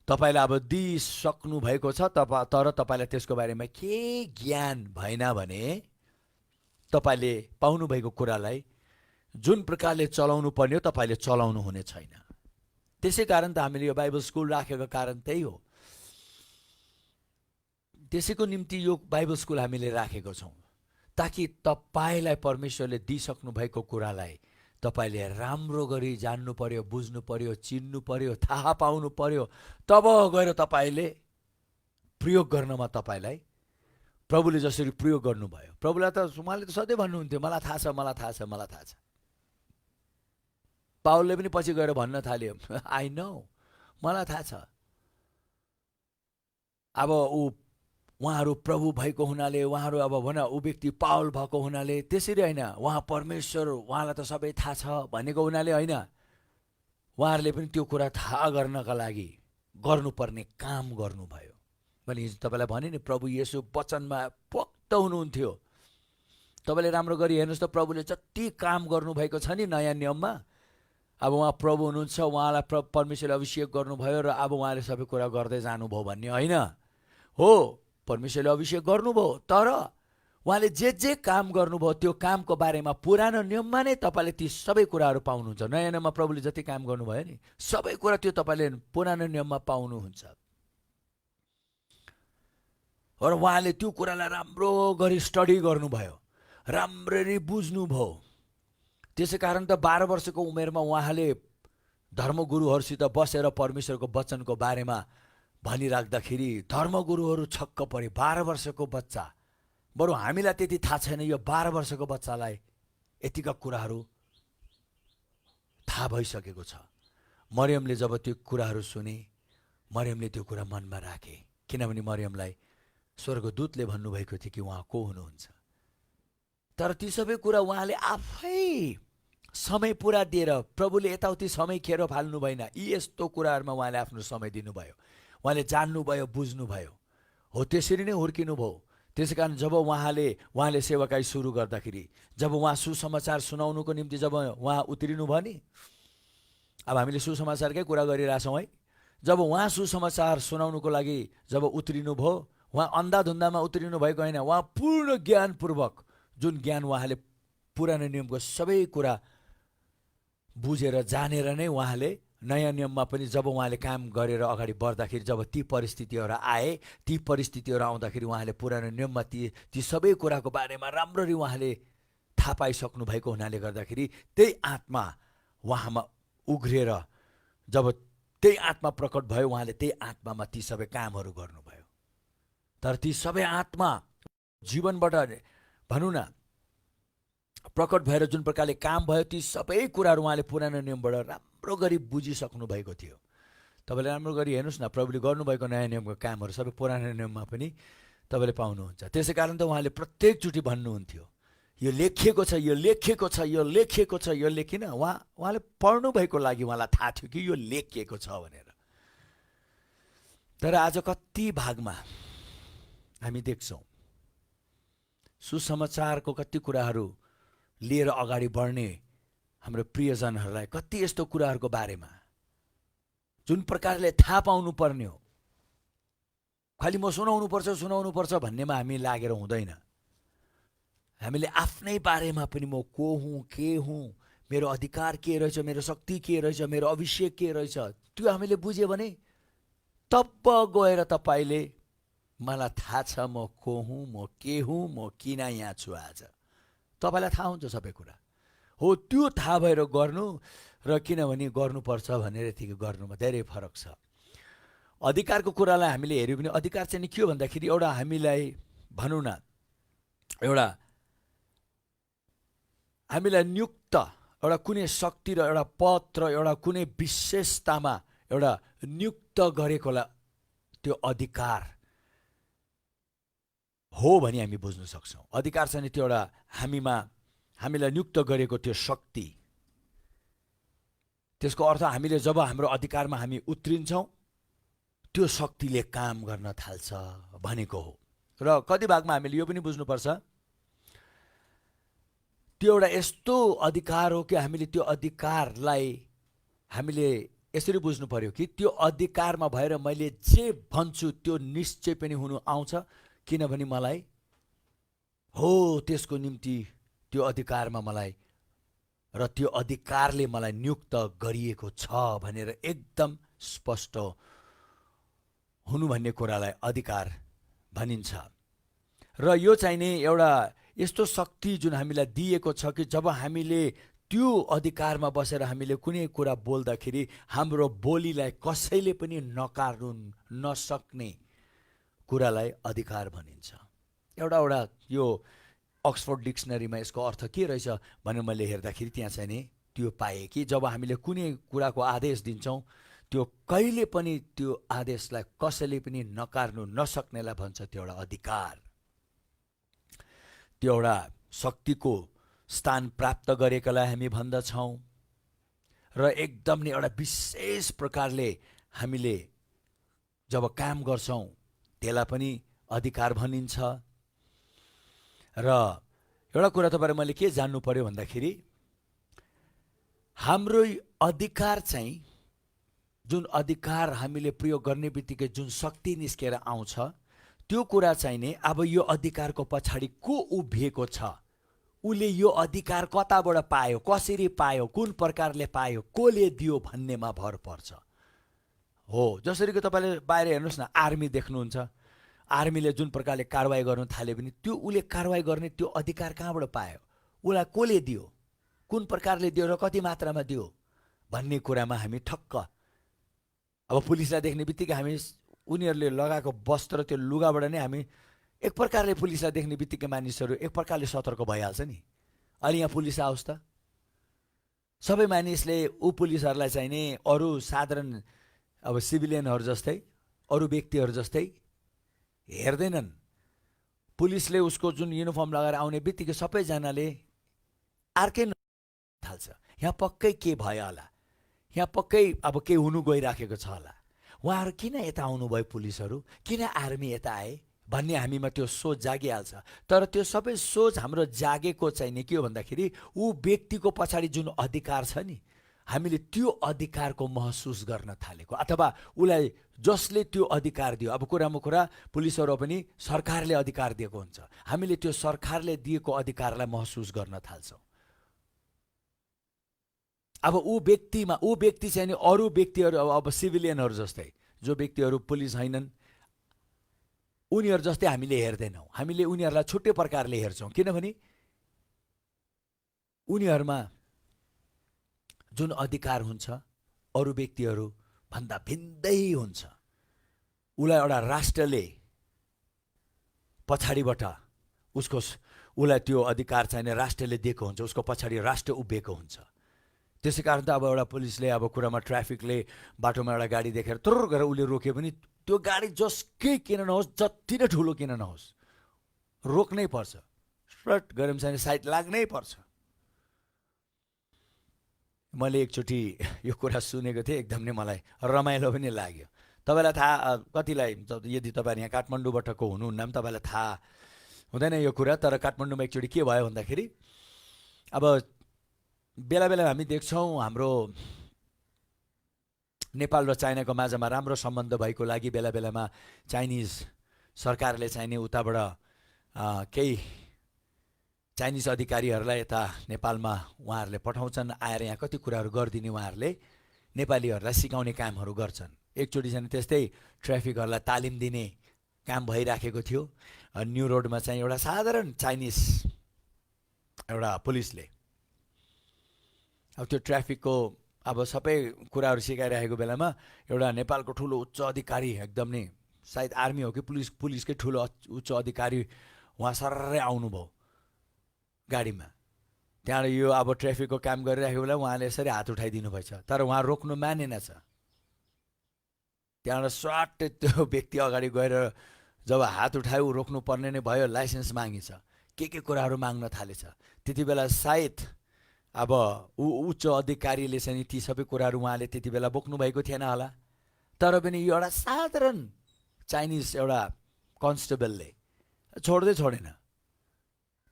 तपाईँलाई अब दिइसक्नु भएको छ, तर तपाईँलाई त्यसको बारेमा के ज्ञान भएन भने तपाईँले पाउनुभएको कुरालाई जुन प्रकारले चलाउनु पर्ने हो तपाईँले चलाउनु हुने छैन। त्यसै कारण त हामीले यो बाइबल स्कुल राखेको कारण त्यही हो। त्यसैको निम्ति यो बाइबल स्कुल हामीले राखेको छौँ, ताकि तपाईँलाई परमेश्वरले दिइसक्नु भएको कुरालाई तपाईँले राम्रो गरी जान्नु पर्यो, बुझ्नु पर्यो, चिन्नु पर्यो, थाहा पाउनु पर्यो। तब गएर तपाईँले प्रयोग गर्नमा तपाईँलाई प्रभुले जसरी प्रयोग गर्नुभयो। प्रभुलाई त उहाँले त सधैँ भन्नुहुन्थ्यो, मलाई थाहा छ, मलाई थाहा छ, मलाई थाहा छ। पावलले पनि पछि गएर भन्न थाल्यो, आई नो, मलाई थाहा छ। अब उहाँहरू प्रभु भएको हुनाले, उहाँहरू अब भन ऊ व्यक्ति पावल भएको हुनाले, त्यसरी होइन, उहाँ परमेश्वर, उहाँलाई त सबै थाहा छ भनेको हुनाले होइन, उहाँहरूले पनि त्यो कुरा थाहा गर्नका लागि गर्नुपर्ने काम गर्नुभयो। मैले हिजो तपाईँलाई भने नि, प्रभु येशू वचनमा पोक्त हुनुहुन्थ्यो। तपाईँले राम्रो गरी हेर्नुहोस् त, प्रभुले जति काम गर्नुभएको छ नि नयाँ नियममा, अब उहाँ प्रभु हुनुहुन्छ, उहाँलाई परमेश्वरले अभिषेक गर्नुभयो र अब उहाँले सबै कुरा गर्दै जानुभयो भन्ने होइन हो। परमेश्वरले अभिषेक गर्नुभयो, तर उहाँले जे जे काम गर्नुभयो त्यो कामको बारेमा पुरानो नियममा नै तपाईँले ती सबै कुराहरू पाउनुहुन्छ। नयाँ नियममा प्रभुले जति काम गर्नुभयो नि सबै कुरा त्यो तपाईँले पुरानो नियममा पाउनुहुन्छ। र उहाँले त्यो कुरालाई राम्रो गरी स्टडी गर्नुभयो, राम्ररी बुझ्नुभयो। त्यसै कारण त 12 वर्षको उमेरमा उहाँले धर्मगुरुहरूसित बसेर परमेश्वरको वचनको बारेमा भनिराख्दाखेरि धर्मगुरुहरू छक्क परे। 12 वर्षको बच्चा, बरु हामीलाई त्यति थाहा छैन, यो 12 वर्षको बच्चालाई यतिका कुराहरू थाहा भइसकेको छ। मरियमले जब त्यो कुराहरू सुने, मरियमले त्यो कुरा मनमा राखे, किनभने मरियमलाई स्वर्गदूतले भन्नुभएको थियो कि उहाँ को हुनुहुन्छ। तर ती सबै कुरा उहाँले आफै समय पुरा दिएर, प्रभुले यताउति समय खेर फाल्नु भएन। यी यस्तो कुराहरूमा उहाँले आफ्नो समय दिनुभयो, उहाँले जान्नुभयो, बुझ्नुभयो। हो त्यसरी नै हुर्किनुभयो। त्यसै कारण जब उहाँले सेवाकाई सुरु गर्दाखेरि, जब उहाँ सुसमाचार सुनाउनुको निम्ति जब उहाँ उत्रिनु भयो नि, अब हामीले सुसमाचारकै कुरा गरिरहेछौँ है। जब उहाँ सुसमाचार सुनाउनुको लागि जब उत्रिनु भयो, उहाँ अन्धाधुन्दामा उत्रिनु भएको होइन, उहाँ पूर्ण ज्ञानपूर्वक, जुन ज्ञान उहाँले पुरानो नियमको सबै कुरा बुझेर जानेर नै उहाँले नयाँ नियममा पनि जब उहाँले काम गरेर अगाडि बढ्दाखेरि, जब ती परिस्थितिहरू आए, ती परिस्थितिहरू आउँदाखेरि उहाँले पुरानो नियममा ती सबै कुराको बारेमा राम्ररी उहाँले थाहा पाइसक्नु भएको हुनाले गर्दाखेरि त्यही आत्मा उहाँमा उघ्रिएर, जब त्यही आत्मा प्रकट भयो, उहाँले त्यही आत्मामा ती सबै कामहरू गर्नुभयो। तर ती सबै आत्मा जीवनबाट भनौँ न प्रकट भएर जुन प्रकारले काम भयो, ती सबै कुराहरू उहाँले पुरानो नियमबाट राम्रो गरी बुझिसक्नु भएको थियो। तपाईँले राम्रो गरी हेर्नुहोस् न, प्रभुले गर्नुभएको नयाँ नियमको कामहरू सबै पुरानो नियममा पनि तपाईँले पाउनुहुन्छ। त्यसै कारण त उहाँले प्रत्येकचोटि भन्नुहुन्थ्यो, यो लेखिएको छ, यो लेखिएको छ, यो लेखिएको छ, यो लेखिन। उहाँले पढ्नु भएको लागि उहाँलाई थाहा थियो कि यो लेखिएको छ भनेर। तर आज कति भागमा हामी देख्छौँ सुसमाचारको कति कुराहरू लिएर अगाडि बढ्ने हाम्रो प्रियजनहरूलाई कति यस्तो कुराहरूको बारेमा जुन प्रकारले थाहा पाउनु पर्ने हो, खालि म सुनाउनु पर्छ भन्नेमा हामी लागेर हुँदैन। हामीले आफ्नै बारेमा पनि म को हुँ, के हुँ, मेरो अधिकार के रहेछ, मेरो शक्ति के रहेछ, मेरो अभिषेक के रहेछ, त्यो हामीले बुझ्यो भने तब गएर तपाईँले मलाई थाहा छ म को हुँ, म के हुँ, म किन यहाँ छु आज, तपाईँलाई थाहा हुन्छ सबै कुरा हो। त्यो थाहा भएर गर्नु र किनभने गर्नुपर्छ भनेर यतिकै गर्नुमा धेरै फरक छ। अधिकारको कुरालाई हामीले हेऱ्यो भने अधिकार चाहिँ के हो भन्दाखेरि, एउटा हामीलाई भनौँ न, एउटा हामीलाई नियुक्त एउटा कुनै शक्ति र एउटा पद र एउटा कुनै विशेषतामा एउटा नियुक्त गरेकोलाई त्यो अधिकार हो भने हामी बुझ्न सक्छौँ। अधिकार चाहिँ त्यो एउटा हामीलाई नियुक्त गरेको त्यो शक्ति, त्यसको अर्थ हामीले जब हाम्रो अधिकारमा हामी उत्रिन्छौँ त्यो शक्तिले काम गर्न थाल्छ भनेको हो। र कति भागमा हामीले यो पनि बुझ्नुपर्छ, त्यो एउटा यस्तो अधिकार हो कि हामीले त्यो अधिकारलाई हामीले यसरी बुझ्नु पर्यो कि त्यो अधिकारमा भएर मैले जे भन्छु त्यो निश्चय पनि हुनु आउँछ, किनभने मलाई हो त्यसको निम्ति त्यो अधिकारमा मलाई र त्यो अधिकारले मलाई नियुक्त गरिएको छ भनेर एकदम स्पष्ट हुनु भन्ने कुरालाई अधिकार भनिन्छ। र यो चाहिँ नि एउटा यस्तो शक्ति जुन हामीलाई दिएको छ कि जब हामीले त्यो अधिकारमा बसेर हामीले कुनै कुरा बोल्दाखेरि हाम्रो बोलीलाई कसैले पनि नकार्नु नसक्ने कुरालाई अधिकार भनिन्छ। एउटा यो अक्सफोर्ड डिक्सनरीमा यसको अर्थ के रहेछ भनेर मैले हेर्दाखेरि त्यहाँ चाहिँ नि त्यो पाएँ कि जब हामीले कुनै कुराको आदेश दिन्छौँ त्यो कहिले पनि त्यो आदेशलाई कसैले पनि नकार्नु नसक्नेलाई भन्छ त्यो एउटा अधिकार, त्यो एउटा शक्तिको स्थान प्राप्त गरेकोलाई हामी भन्दछौँ। र एकदम नै एउटा विशेष प्रकारले हामीले जब काम गर्छौँ त्यसलाई पनि अधिकार भनिन्छ। र एउटा कुरा तपाईहरु मैले के जान्नु पर्यो भन्दाखेरि हाम्रो अधिकार चाहिँ, जुन अधिकार हामीले प्रयोग गर्ने बित्तिकै जुन शक्ति निस्केर आउँछ त्यो कुरा चाहिँ नि अब यो अधिकारको पछाडि को उभिएको छ, उले यो अधिकार कताबाट पायो, कसरी पायो, कुन प्रकारले पायो, कोले दियो भन्नेमा भर पर्छ। हो, जसरी कि तपाईले बाहिर हेर्नुस् न, आर्मी देख्नुहुन्छ, आर्मीले जुन प्रकारले कारबाही गर्न थाले पनि त्यो उले कारबाही गर्ने त्यो अधिकार कहाँबाट पायो, उलाई कोले दियो, कुन प्रकारले दियो र कति मात्रामा दियो भन्ने कुरामा हामी ठक्क, अब पुलिसलाई देख्ने बित्तिकै हामी उनीहरूले लगाएको वस्त्र त्यो लुगाबाट नै हामी एक प्रकारले पुलिसलाई देख्ने बित्तिकै मानिसहरू एक प्रकारले सतर्क भइहाल्छ नि। अहिले यहाँ पुलिस आओस् त, सबै मानिसले ऊ पुलिसहरूलाई चाहिँ नि अरू साधारण अब सिभिलियनहरू जस्तै अरू व्यक्तिहरू जस्तै हेर्दैनन्। पुलिसले उसको जुन युनिफर्म लगाएर आउने बित्तिकै सबैजनाले अर्कै थाल्छ, यहाँ पक्कै के भयो होला, यहाँ पक्कै अब के हुनु गइराखेको छ होला, उहाँहरू किन यता आउनुभयो, पुलिसहरू किन आर्मी यता आए भन्ने हामीमा त्यो सोच जागिहाल्छ। तर त्यो सबै सोच हाम्रो जागेको चाहिँ नि के हो भन्दाखेरि ऊ व्यक्तिको पछाडि जुन अधिकार छ नि, हामीले त्यो अधिकारको महसुस गर्न थालेको, अथवा उसलाई जसले त्यो अधिकार दियो, अब कुरामा कुरा पुलिसहरू पनि सरकारले अधिकार दिएको हुन्छ, हामीले त्यो सरकारले दिएको अधिकारलाई महसुस गर्न थाल्छौँ। अब ऊ व्यक्ति चाहिँ नि अरू व्यक्तिहरू अब सिभिलियनहरू जस्तै जो व्यक्तिहरू पुलिस होइनन् उनीहरू जस्तै हामीले हेर्दैनौँ, हामीले उनीहरूलाई छुट्टै प्रकारले हेर्छौँ, किनभने उनीहरूमा जुन अधिकार हुन्छ अरू व्यक्तिहरू भन्दा भिन्दै हुन्छ। उसलाई एउटा राष्ट्रले पछाडिबाट उसलाई त्यो अधिकार चाहिने राष्ट्रले दिएको हुन्छ, उसको पछाडि राष्ट्र उभिएको हुन्छ। त्यसै कारण त अब एउटा पुलिसले अब कुरामा ट्राफिकले बाटोमा एउटा गाडी देखेर तुरुर गरेर उसले रोक्यो पनि त्यो गाडी जसकै किन नहोस्, जति नै ठुलो किन नहोस्, रोक्नै पर्छ, सर्ट गरम छैन साइड लाग्नै पर्छ। मैले एकचोटि यो कुरा सुनेको थिएँ, एकदम नै मलाई रमाइलो पनि लाग्यो। तपाईँलाई थाहा, कतिलाई यदि तपाईँहरू यहाँ काठमाडौँबाटको हुनुहुन्न पनि तपाईँलाई थाहा हुँदैन यो कुरा, तर काठमाडौँमा एकचोटि के भयो भन्दाखेरि अब बेला बेला हामी देख्छौँ हाम्रो नेपाल र चाइनाको माझमा राम्रो सम्बन्ध भएको लागि बेला बेलामा चाइनिज सरकारले चाहिने उताबाट केही चाइनिज अधिकारीहरूलाई यता नेपालमा उहाँहरूले पठाउँछन्, आएर यहाँ कति कुराहरू गरिदिने उहाँहरूले नेपालीहरूलाई सिकाउने कामहरू गर्छन्। एकचोटि चाहिँ त्यस्तै ट्राफिकहरूलाई तालिम दिने काम भइराखेको थियो। न्यू रोडमा चाहिँ एउटा साधारण चाइनिज एउटा पुलिसले अब त्यो ट्राफिकको अब सबै कुराहरू सिकाइरहेको बेलामा एउटा नेपालको ठुलो उच्च अधिकारी, एकदम नै सायद आर्मी हो कि पुलिसकै ठुलो उच्च अधिकारी उहाँ सररै आउनुभयो गाडीमा। त्यहाँबाट यो अब ट्राफिकको काम गरिरहेको बेला उहाँले यसरी हात उठाइदिनु भएछ, तर उहाँ रोक्नु मानेन छ। त्यहाँबाट स्वाट त्यो व्यक्ति अगाडि गएर जब हात उठायो रोक्नु पर्ने नै भयो, लाइसेन्स मागिन्छ, के कुराहरू माग्न थालेछ। त्यति बेला सायद अब उच्च अधिकारीले चाहिँ ती सबै कुराहरू उहाँले त्यति बेला बोक्नु भएको थिएन होला, तर पनि यो एउटा साधारण चाइनिज एउटा कन्स्टेबलले छोड्दै छोडेन।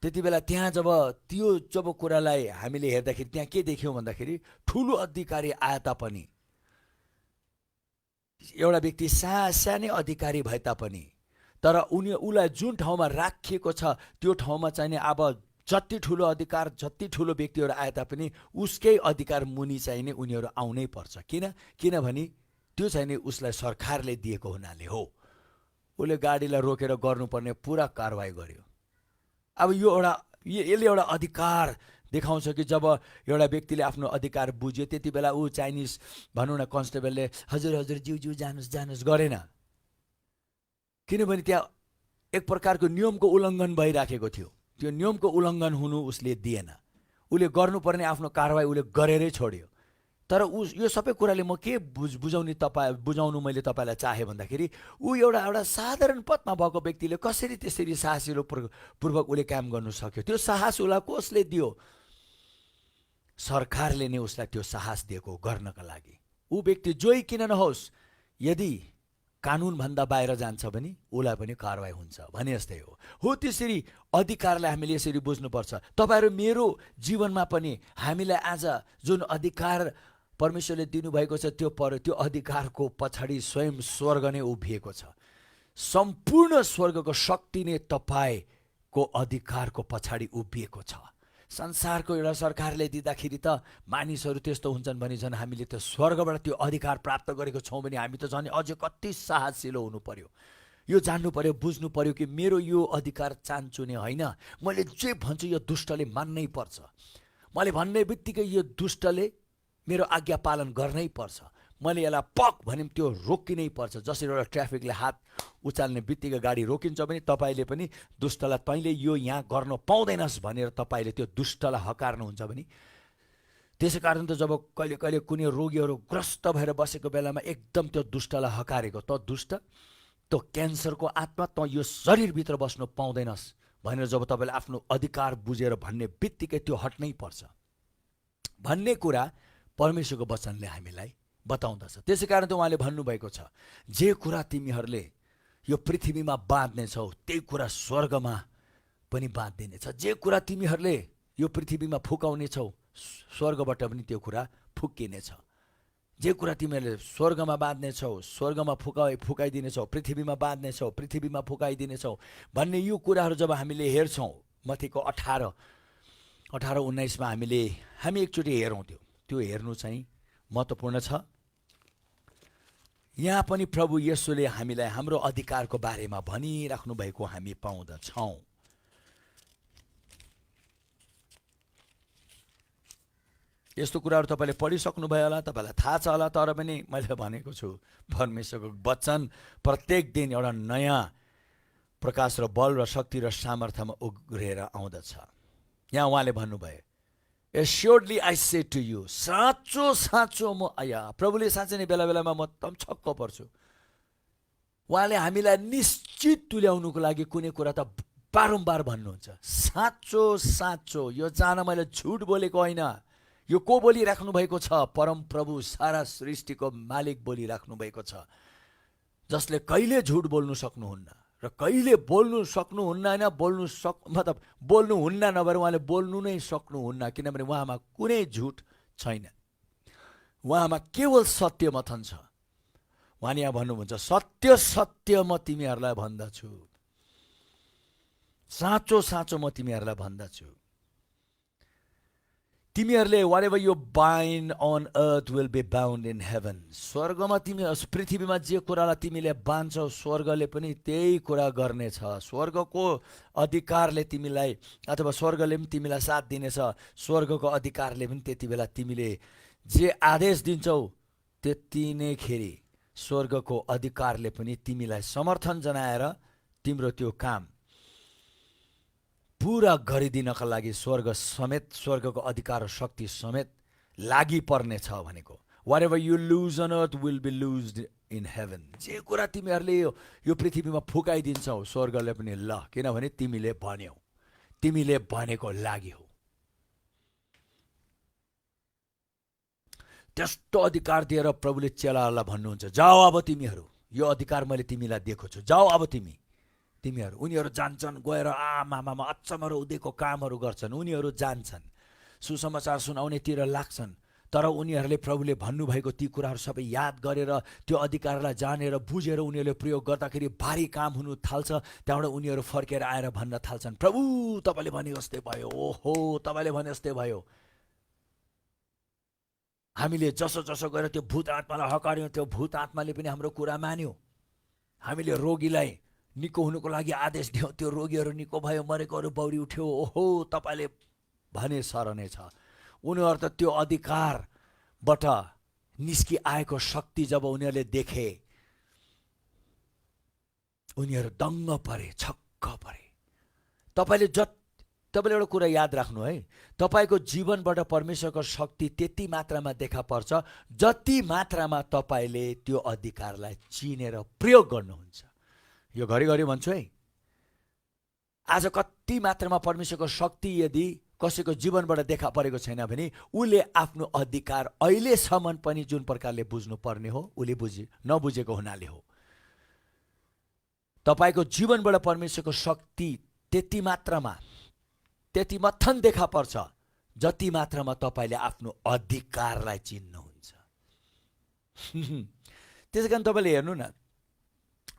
त्यति बेला त्यहाँ जब कुरालाई हामीले हेर्दाखेरि त्यहाँ के देख्यौँ भन्दाखेरि ठुलो अधिकारी आए तापनि, एउटा व्यक्ति सानै अधिकारी भए तापनि, तर उसलाई जुन ठाउँमा राखिएको छ त्यो ठाउँमा चाहिँ नि अब जति ठुलो अधिकार, जति ठुलो व्यक्तिहरू आए तापनि उसकै अधिकार मुनि चाहिँ नि उनीहरू आउनै पर्छ। किनभने त्यो चाहिँ नि उसलाई सरकारले दिएको हुनाले हो। उसले गाडीलाई रोकेर गर्नुपर्ने पुरा कारवाही गर्यो। अब यसले एउटा अधिकार देखाउँछ कि जब एउटा व्यक्तिले आफ्नो अधिकार बुझ्यो त्यति बेला ऊ चाइनिज भनौँ न कन्स्टेबलले हजुर ज्यू जानुहोस् गरेन, किनभने त्यहाँ एक प्रकारको नियमको उल्लङ्घन भइराखेको थियो। त्यो नियमको उल्लङ्घन हुनु उसले दिएन। उसले गर्नुपर्ने आफ्नो कारवाही उसले गरेरै छोड्यो। तर यो सबै कुराले म के बुझाउनु मैले तपाईँलाई चाहेँ भन्दाखेरि ऊ एउटा साधारण पदमा भएको व्यक्तिले कसरी त्यसरी साहसिलो पूर्वक उसले काम गर्नु सक्यो? त्यो साहस उसलाई कसले दियो? सरकारले नै उसलाई त्यो साहस दिएको गर्नका लागि। ऊ व्यक्ति जोई किन नहोस्, यदि कानुनभन्दा बाहिर जान्छ भने उसलाई पनि कारवाही हुन्छ भने जस्तै हो। त्यसरी अधिकारलाई हामीले यसरी बुझ्नुपर्छ। तपाईँहरू मेरो जीवनमा पनि हामीलाई आज जुन अधिकार परमेश्वरले दिनुभएको छ त्यो अधिकारको पछाडि स्वयं स्वर्ग नै उभिएको छ। सम्पूर्ण स्वर्गको शक्ति नै तपाईँको अधिकारको पछाडि उभिएको छ। संसारको एउटा सरकारले दिँदाखेरि त मानिसहरू त्यस्तो हुन्छन् भने झन् हामीले त स्वर्गबाट त्यो अधिकार प्राप्त गरेको छौँ भने हामी त झन् अझै कति साहसिलो हुनु पर्यो। यो जान्नु पर्यो, बुझ्नु पर्यो कि मेरो यो अधिकार चान्चुने होइन। मैले जे भन्छु यो दुष्टले मान्नै पर्छ। मैले भन्ने बित्तिकै यो दुष्टले मेरो आज्ञा पालन गर्नै पर्छ। मैले यसलाई पक भने त्यो रोकिनै पर्छ। जसरी एउटा ट्राफिकले हात उचाल्ने बित्तिकै गाडी रोकिन्छ भने तपाईँले पनि दुष्टलाई तैँले यो यहाँ गर्न पाउँदैनस् भनेर तपाईँले त्यो दुष्टलाई हकार्नुहुन्छ भने, त्यसै कारण त जब कहिले कहिले कुनै रोगीहरू ग्रस्त भएर बसेको बेलामा एकदम त्यो दुष्टलाई हकारेको, त दुष्ट त क्यान्सरको आत्मा त यो शरीरभित्र बस्नु पाउँदैनस् भनेर जब तपाईँले आफ्नो अधिकार बुझेर भन्ने बित्तिकै त्यो हट्नै पर्छ भन्ने कुरा परमेश्वरको वचनले हामीलाई बताउँदछ। त्यसै कारण त उहाँले भन्नुभएको छ, जे कुरा तिमीहरूले यो पृथ्वीमा बाँध्नेछौ त्यही कुरा स्वर्गमा पनि बाँधिनेछ। जे कुरा तिमीहरूले यो पृथ्वीमा फुकाउनेछौ स्वर्गबाट पनि त्यो कुरा फुक्किनेछ। जे कुरा तिमीहरूले स्वर्गमा बाँध्नेछौ स्वर्गमा फुकाइदिनेछौ, पृथ्वीमा बाँध्नेछौ पृथ्वीमा फुकाइदिनेछौ भन्ने यो कुराहरू जब हामीले हेर्छौँ मत्तीको 18-19 हामी एकचोटि हेरौँ। त्यो हेर्नु चाहिँ महत्त्वपूर्ण छ। यहाँ पनि प्रभु येशूले हामीलाई हाम्रो अधिकारको बारेमा भनिराख्नु भएको हामी पाउँदछौँ। यस्तो कुराहरू तपाईँले पढिसक्नुभयो होला, तपाईँलाई थाहा छ होला। तर पनि मैले भनेको छु परमेश्वरको वचन प्रत्येक दिन एउटा नयाँ प्रकाश र बल र शक्ति र सामर्थ्यमा उग्रेर आउँदछ। यहाँ उहाँले भन्नुभयो, एस्योर्डली आई से टु यु, साँचो साँचो म प्रभुले साँच्चै नै बेला बेलामा म एकदम छक्क पर्छु। उहाँले हामीलाई निश्चित तुल्याउनुको लागि कुनै कुरा त बारम्बार भन्नुहुन्छ। साँचो साँचो, यो जान मैले झुट बोलेको होइन। यो को बोलिराख्नु भएको छ? परम प्रभु सारा सृष्टिको मालिक बोलिराख्नु भएको छ, जसले कहिले झुट बोल्नु सक्नुहुन्न र कहिले बोल्नु सक्नुहुन्न। होइन मतलब बोल्नुहुन्न नभएर उहाँले बोल्नु नै सक्नुहुन्न, किनभने उहाँमा कुनै झुट छैन। उहाँमा केवल सत्य मथन छ। उहाँले यहाँ भन्नुहुन्छ, सत्य सत्य म तिमीहरूलाई भन्दछु, साँचो साँचो म तिमीहरूलाई भन्दछु, तिमीहरूले whatever you bind on earth will be bound in heaven. स्वर्गमा तिमी पृथ्वीमा जे कुरालाई तिमीले बाँध्छौ स्वर्गले पनि त्यही कुरा गर्नेछ। स्वर्गको अधिकारले तिमीलाई अथवा स्वर्गले पनि तिमीलाई साथ दिनेछ। स्वर्गको अधिकारले पनि त्यति बेला तिमीले जे आदेश दिन्छौ त्यति नै खेरि स्वर्गको अधिकारले पनि तिमीलाई समर्थन जनाएर तिम्रो त्यो काम पूरा गरिदिनका लागि स्वर्ग समेत, स्वर्गको अधिकार र शक्ति समेत लागि पर्ने छ भनेको। whatever you lose on earth will be loosed in heaven. जे कुरा तिमीहरूले यो पृथ्वीमा फुकाइदिन्छौ स्वर्गले पनि ल, किनभने तिमीले भन्यौ, तिमीले भनेको लागि हो। त्यस्तो अधिकार दिएर प्रभुले चेलाहरूलाई भन्नुहुन्छ, जाऊ अब तिमीहरू, यो अधिकार मैले तिमीलाई दिएको छु, जाऊ अब तिमीहरू। उनीहरू जान्छन्, गएर आमामा अचम्म र उदेको कामहरू गर्छन्। उनीहरू जान्छन्, सुसमाचार सुनाउनेतिर लाग्छन्। तर उनीहरूले प्रभुले भन्नुभएको ती कुराहरू सबै याद गरेर त्यो अधिकारलाई जानेर बुझेर उनीहरूले प्रयोग गर्दाखेरि भारी काम हुनु थाल्छ। त्यहाँबाट उनीहरू फर्केर आएर भन्न थाल्छन्, प्रभु तपाईँले भने जस्तै भयो, ओहो तपाईँले भने जस्तै भयो। हामीले जसो जसो गरेर त्यो भूत आत्मालाई हकार्यौँ, त्यो भूत आत्माले पनि हाम्रो कुरा मान्यो। हामीले रोगीलाई निको हुनुको लागि आदेश दियौँ, त्यो रोगीहरू निको भयो, मरेकोहरू बौरी उठ्यो। ओहो तपाईँले भने सरने छ। उनीहरू त त्यो अधिकारबाट निस्कि आएको शक्ति जब उनीहरूले देखे, उनीहरू दङ्ग परे, छक्क परे। तपाईँले एउटा कुरा याद राख्नु है, तपाईँको जीवनबाट परमेश्वरको शक्ति त्यति मात्रामा देखा पर्छ जति मात्रामा तपाईँले त्यो अधिकारलाई चिनेर प्रयोग गर्नुहुन्छ। यो घरिघरि भन्छु है, आज कति मात्रामा परमेश्वरको शक्ति यदि कसैको जीवनबाट देखा परेको छैन भने उसले आफ्नो अधिकार अहिलेसम्म पनि जुन प्रकारले बुझ्नुपर्ने हो उसले नबुझेको हुनाले हो। तपाईँको जीवनबाट परमेश्वरको शक्ति त्यति मात्रामा त्यति मथन देखा पर्छ जति मात्रामा तपाईँले आफ्नो अधिकारलाई चिन्नुहुन्छ। त्यसै कारण तपाईँले हेर्नु न,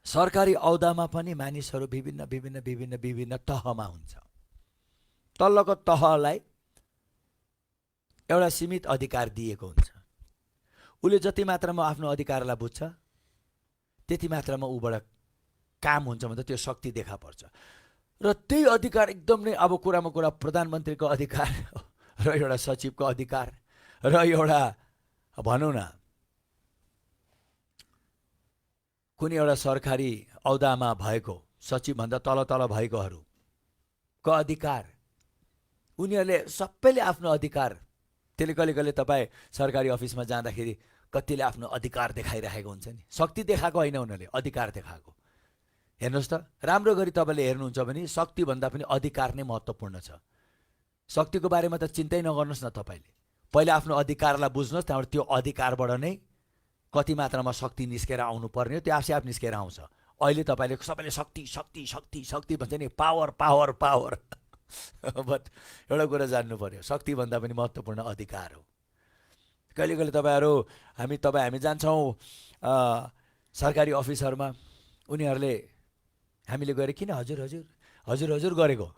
सरकारी औदामा पनि मानिसहरू विभिन्न विभिन्न विभिन्न विभिन्न तहमा हुन्छ। तल्लोको तहलाई एउटा सीमित अधिकार दिएको हुन्छ। उसले जति मात्रामा आफ्नो अधिकारलाई बुझ्छ त्यति मात्रामा ऊबाट काम हुन्छ भने त्यो शक्ति देखा पर्छ। र त्यही अधिकार एकदम नै अब कुरामा कुरा प्रधानमन्त्रीको अधिकार र एउटा सचिवको अधिकार र एउटा भनौँ न कुनै एउटा सरकारी औदामा भएको सचिवभन्दा तल तल भएकोहरूको अधिकार, उनीहरूले सबैले आफ्नो अधिकार, त्यसले कहिले कहिले तपाईँ सरकारी अफिसमा जाँदाखेरि कतिले आफ्नो अधिकार देखाइरहेको हुन्छ नि। शक्ति देखाएको होइन, उनीहरूले अधिकार देखाएको। हेर्नुहोस् त, राम्रो गरी तपाईँले हेर्नुहुन्छ भने शक्तिभन्दा पनि अधिकार नै महत्त्वपूर्ण छ। शक्तिको बारेमा त चिन्तै नगर्नुहोस् न, तपाईँले पहिला आफ्नो अधिकारलाई बुझ्नुहोस्, त्यहाँबाट त्यो अधिकारबाट नै कति मात्रामा शक्ति निस्केर आउनुपर्ने हो त्यो आफै आफ निस्केर आउँछ। अहिले तपाईँले सबैले शक्ति शक्ति शक्ति शक्ति भन्छ नि, पावर पावर पावर बट एउटा कुरा जान्नु पर्यो, शक्तिभन्दा पनि महत्त्वपूर्ण अधिकार हो। कहिले कहिले हामी जान्छौँ सरकारी अफिसहरूमा, उनीहरूले हामीले गएर किन हजुर हजुर हजुर हजुर गरेको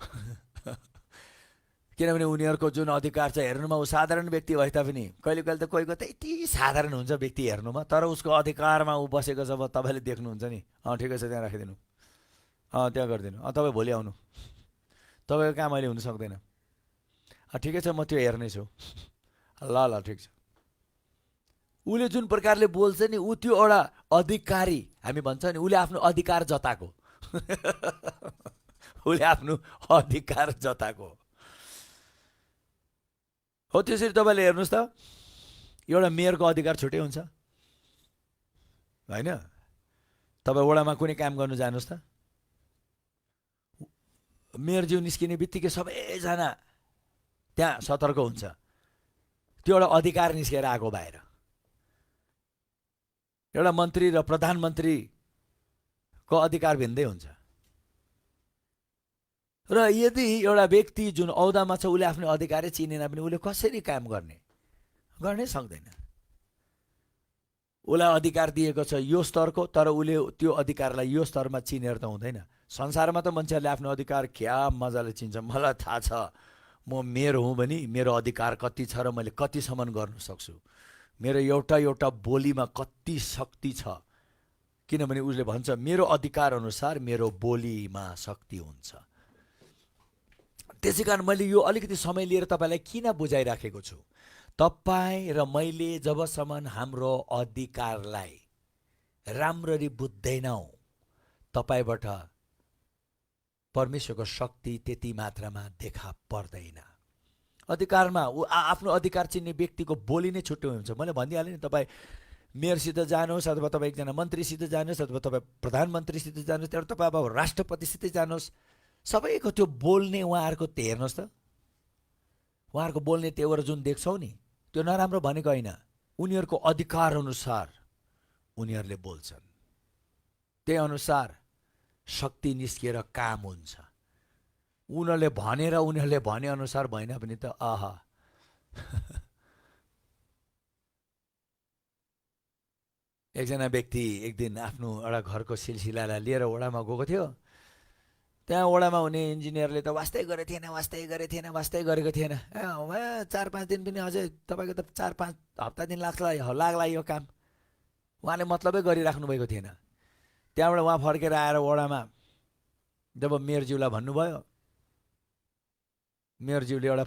किनभने उनीहरूको जुन अधिकार छ हेर्नुमा ऊ साधारण व्यक्ति भए तापनि कहिले कहिले त कोहीको त यति साधारण हुन्छ व्यक्ति हेर्नुमा, तर उसको अधिकारमा ऊ बसेको जब तपाईँले देख्नुहुन्छ नि, ठिकै छ त्यहाँ राखिदिनु, त्यहाँ गरिदिनु, तपाईँ भोलि आउनु, तपाईँको काम अहिले हुन सक्दैन, ठिकै छ म त्यो हेर्नेछु, ल ल ठिक छ। उसले जुन प्रकारले बोल्छ नि, ऊ त्यो एउटा अधिकारी हामी भन्छ नि, उसले आफ्नो अधिकार जताएको उसले आफ्नो अधिकार जताएको हो। त्यसरी तपाईँले हेर्नुहोस् त, एउटा मेयरको अधिकार छुट्टै हुन्छ होइन। तपाईँ वडामा कुनै काम गर्नु जानुहोस् त, मेयरज्यू निस्किने बित्तिकै सबैजना त्यहाँ सतर्क हुन्छ, त्यो एउटा अधिकार निस्केर आएको बाहिर। एउटा मन्त्री र प्रधानमन्त्रीको अधिकार भिन्दै हुन्छ। र यदि एउटा व्यक्ति जुन औदामा छ उसले आफ्नो अधिकारै चिनेन भने उसले कसरी काम गर्नै सक्दैन। उसलाई अधिकार दिएको छ यो स्तरको, तर उसले त्यो अधिकारलाई यो स्तरमा चिनेर त हुँदैन। संसारमा त मान्छेहरूले आफ्नो अधिकार क्या मजाले चिन्छ। मलाई थाहा छ म मेयर हुँ भने मेरो अधिकार कति छ र मैले कतिसम्म गर्न सक्छु, मेरो एउटा बोलीमा कति शक्ति छ, किनभने उसले भन्छ मेरो अधिकार अनुसार मेरो बोलीमा शक्ति हुन्छ। त्यसै कारण मैले यो अलिकति समय लिएर तपाईँलाई किन बुझाइराखेको छु, तपाईँ र मैले जबसम्म हाम्रो अधिकारलाई राम्ररी बुझ्दैनौँ तपाईँबाट परमेश्वरको शक्ति त्यति मात्रामा देखा पर्दैन। अधिकारमा आफ्नो अधिकार चिन्ने व्यक्तिको बोली नै छुट्टै हुन्छ। मैले भनिहालेँ नि, तपाईँ मेयरसित जानुहोस् अथवा तपाईँ एकजना मन्त्रीसित जानुहोस् अथवा तपाईँ प्रधानमन्त्रीसित जानुहोस्, त्यहाँबाट तपाईँ अब राष्ट्रपतिसित जानुहोस्, सबैको त्यो बोल्ने उहाँहरूको हेर्नुहोस् त, उहाँहरूको बोल्ने तेवर जुन देख्छौ नि, त्यो नराम्रो भनेको होइन, उनीहरूको अधिकार अनुसार उनीहरूले बोल्छन्, त्यही अनुसार शक्ति निस्किएर काम हुन्छ। उनीहरूले भने अनुसार भएन भने त एकजना व्यक्ति एक दिन आफ्नो एउटा घरको सिलसिलालाई लिएर वडामा गएको थियो। त्यहाँ वडामा हुने इन्जिनियरले त वास्तै गरेको थिएन। 4-5 दिन पनि अझै तपाईँको त 4-5 हप्ता दिन लाग्ला यो काम, उहाँले मतलबै गरिराख्नु भएको थिएन। त्यहाँबाट उहाँ फर्केर आएर वडामा जब मेयरज्यूलाई भन्नुभयो, मेयरज्यूले एउटा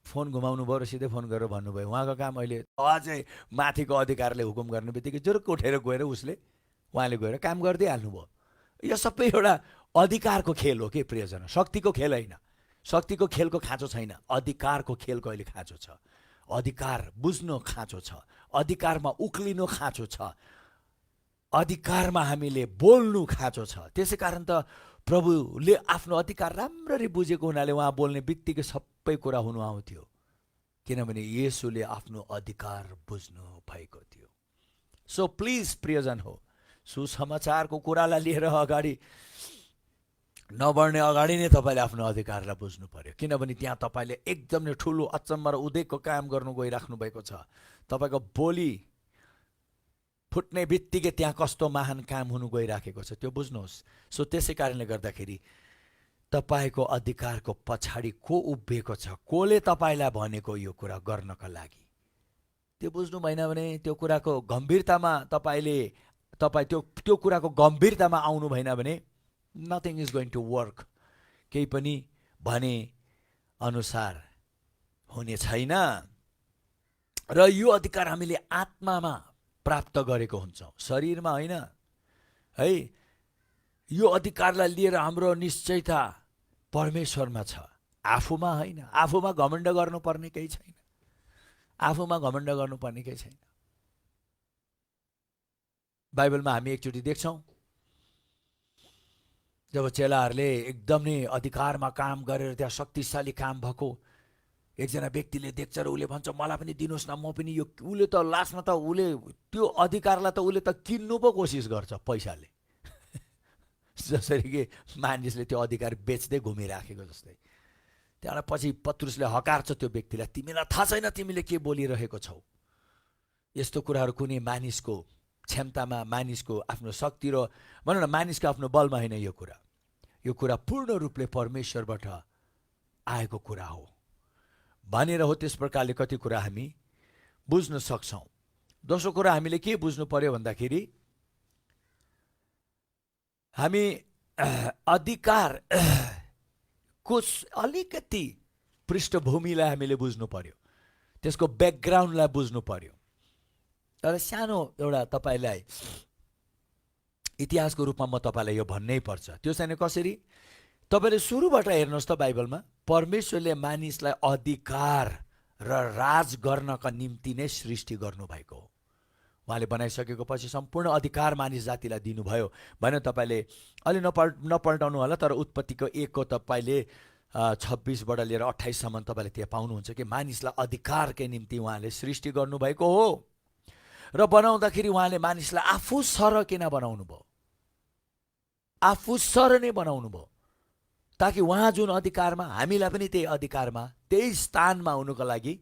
फोन घुमाउनु भयो र सिधै फोन गरेर भन्नुभयो उहाँको काम अहिले अझै माथिको अधिकारले हुकुम गर्ने बित्तिकै जुरुक्क उठेर गएर उहाँले गएर काम गर्दै हाल्नुभयो। यो सबै एउटा अधिकारको खेल हो के प्रियजन, शक्तिको खेल होइन। शक्तिको खेलको खाँचो छैन, अधिकारको खेलको अहिले खाँचो छ। अधिकार बुझ्नु खाँचो छ, अधिकारमा उक्लिनु खाँचो छ, अधिकारमा हामीले बोल्नु खाँचो छ। त्यसै कारण त प्रभुले आफ्नो अधिकार राम्ररी बुझेको हुनाले उहाँ बोल्ने बित्तिकै सबै कुरा हुनु आउँथ्यो, किनभने येशूले आफ्नो अधिकार बुझ्नु भएको थियो। सो प्लिज प्रियजन हो, सुसमाचारको कुरालाई लिएर अगाडि नबढ्ने अगाडि नै तपाईँले आफ्नो अधिकारलाई बुझ्नु पर्यो, किनभने त्यहाँ तपाईँले एकदम नै ठुलो अचम्म र उदेकको काम गर्नु गइराख्नु भएको छ। तपाईँको बोली फुट्ने बित्तिकै त्यहाँ कस्तो महान काम हुनु गइराखेको छ त्यो बुझ्नुहोस्। सो त्यसै कारणले गर्दाखेरि तपाईँको अधिकारको पछाडि को उभिएको छ, कोले तपाईँलाई भनेको यो कुरा गर्नका लागि, त्यो बुझ्नु भएन भने त्यो कुराको गम्भीरतामा तपाईँ त्यो कुराको गम्भीरतामा आउनु भएन भने nothing is going to work. केही पनि भने अनुसार हुने छैन। र यो अधिकार हामीले आत्मामा प्राप्त गरेको हुन्छौँ, शरीरमा होइन है। यो अधिकारलाई लिएर हाम्रो निश्चयता परमेश्वरमा छ, आफूमा होइन। आफूमा घमण्ड गर्नुपर्ने केही छैन, आफूमा घमण्ड गर्नुपर्ने केही छैन। बाइबलमा हामी एकचोटि देख्छौँ जब चेलाहरूले एकदम नै अधिकारमा काम गरेर त्यहाँ शक्तिशाली काम भएको एकजना व्यक्तिले देख्छ र उसले भन्छ मलाई पनि दिनुहोस् न, म पनि यो। उसले त लास्टमा त उसले त्यो अधिकारलाई त उसले त किन्नु पो कोसिस गर्छ पैसाले जसरी कि मानिसले त्यो अधिकार बेच्दै घुमिराखेको जस्तै। त्यहाँबाट पछि पत्रुसले हकार्छ त्यो व्यक्तिलाई, तिमीलाई थाहा छैन तिमीले के बोलिरहेको छौ। यस्तो कुराहरू कुनै मानिसको क्षमतामा, मानिसको आफ्नो शक्ति र भनौँ न मानिसको आफ्नो बलमा होइन। यो कुरा पूर्ण रूपले परमेश्वरबाट आएको कुरा हो भनेर हो। त्यस प्रकारले कति कुरा हामी बुझ्न सक्छौँ। दोस्रो कुरा हामीले के बुझ्नु पर्यो भन्दाखेरि हामी अधिकार को अलिकति पृष्ठभूमिलाई हामीले बुझ्नु पर्यो, त्यसको ब्याकग्राउन्डलाई बुझ्नु पर्यो। तर सानो एउटा तपाईँलाई इतिहासको रूपमा म तपाईँलाई यो भन्नै पर्छ। त्यो चाहिँ कसरी, तपाईँले सुरुबाट हेर्नुहोस् त बाइबलमा परमेश्वरले मानिसलाई अधिकार र राज गर्नका निम्ति नै सृष्टि गर्नुभएको हो। उहाँले बनाइसकेको पछि सम्पूर्ण अधिकार मानिस जातिलाई दिनुभयो भने तपाईँले अलि नपल्टाउनु होला, तर उत्पत्तिको 1 को तपाईँले 26बाट लिएर 28सम्म तपाईँले त्यहाँ पाउनुहुन्छ कि मानिसलाई अधिकारकै निम्ति उहाँले सृष्टि गर्नुभएको हो। र बनाउँदाखेरि उहाँले मानिसलाई आफू सर किन बनाउनु भयो, आफू सर नै बनाउनु भयो, ताकि उहाँ जुन अधिकारमा हामीलाई पनि त्यही अधिकारमा त्यही स्थानमा हुनुको लागि,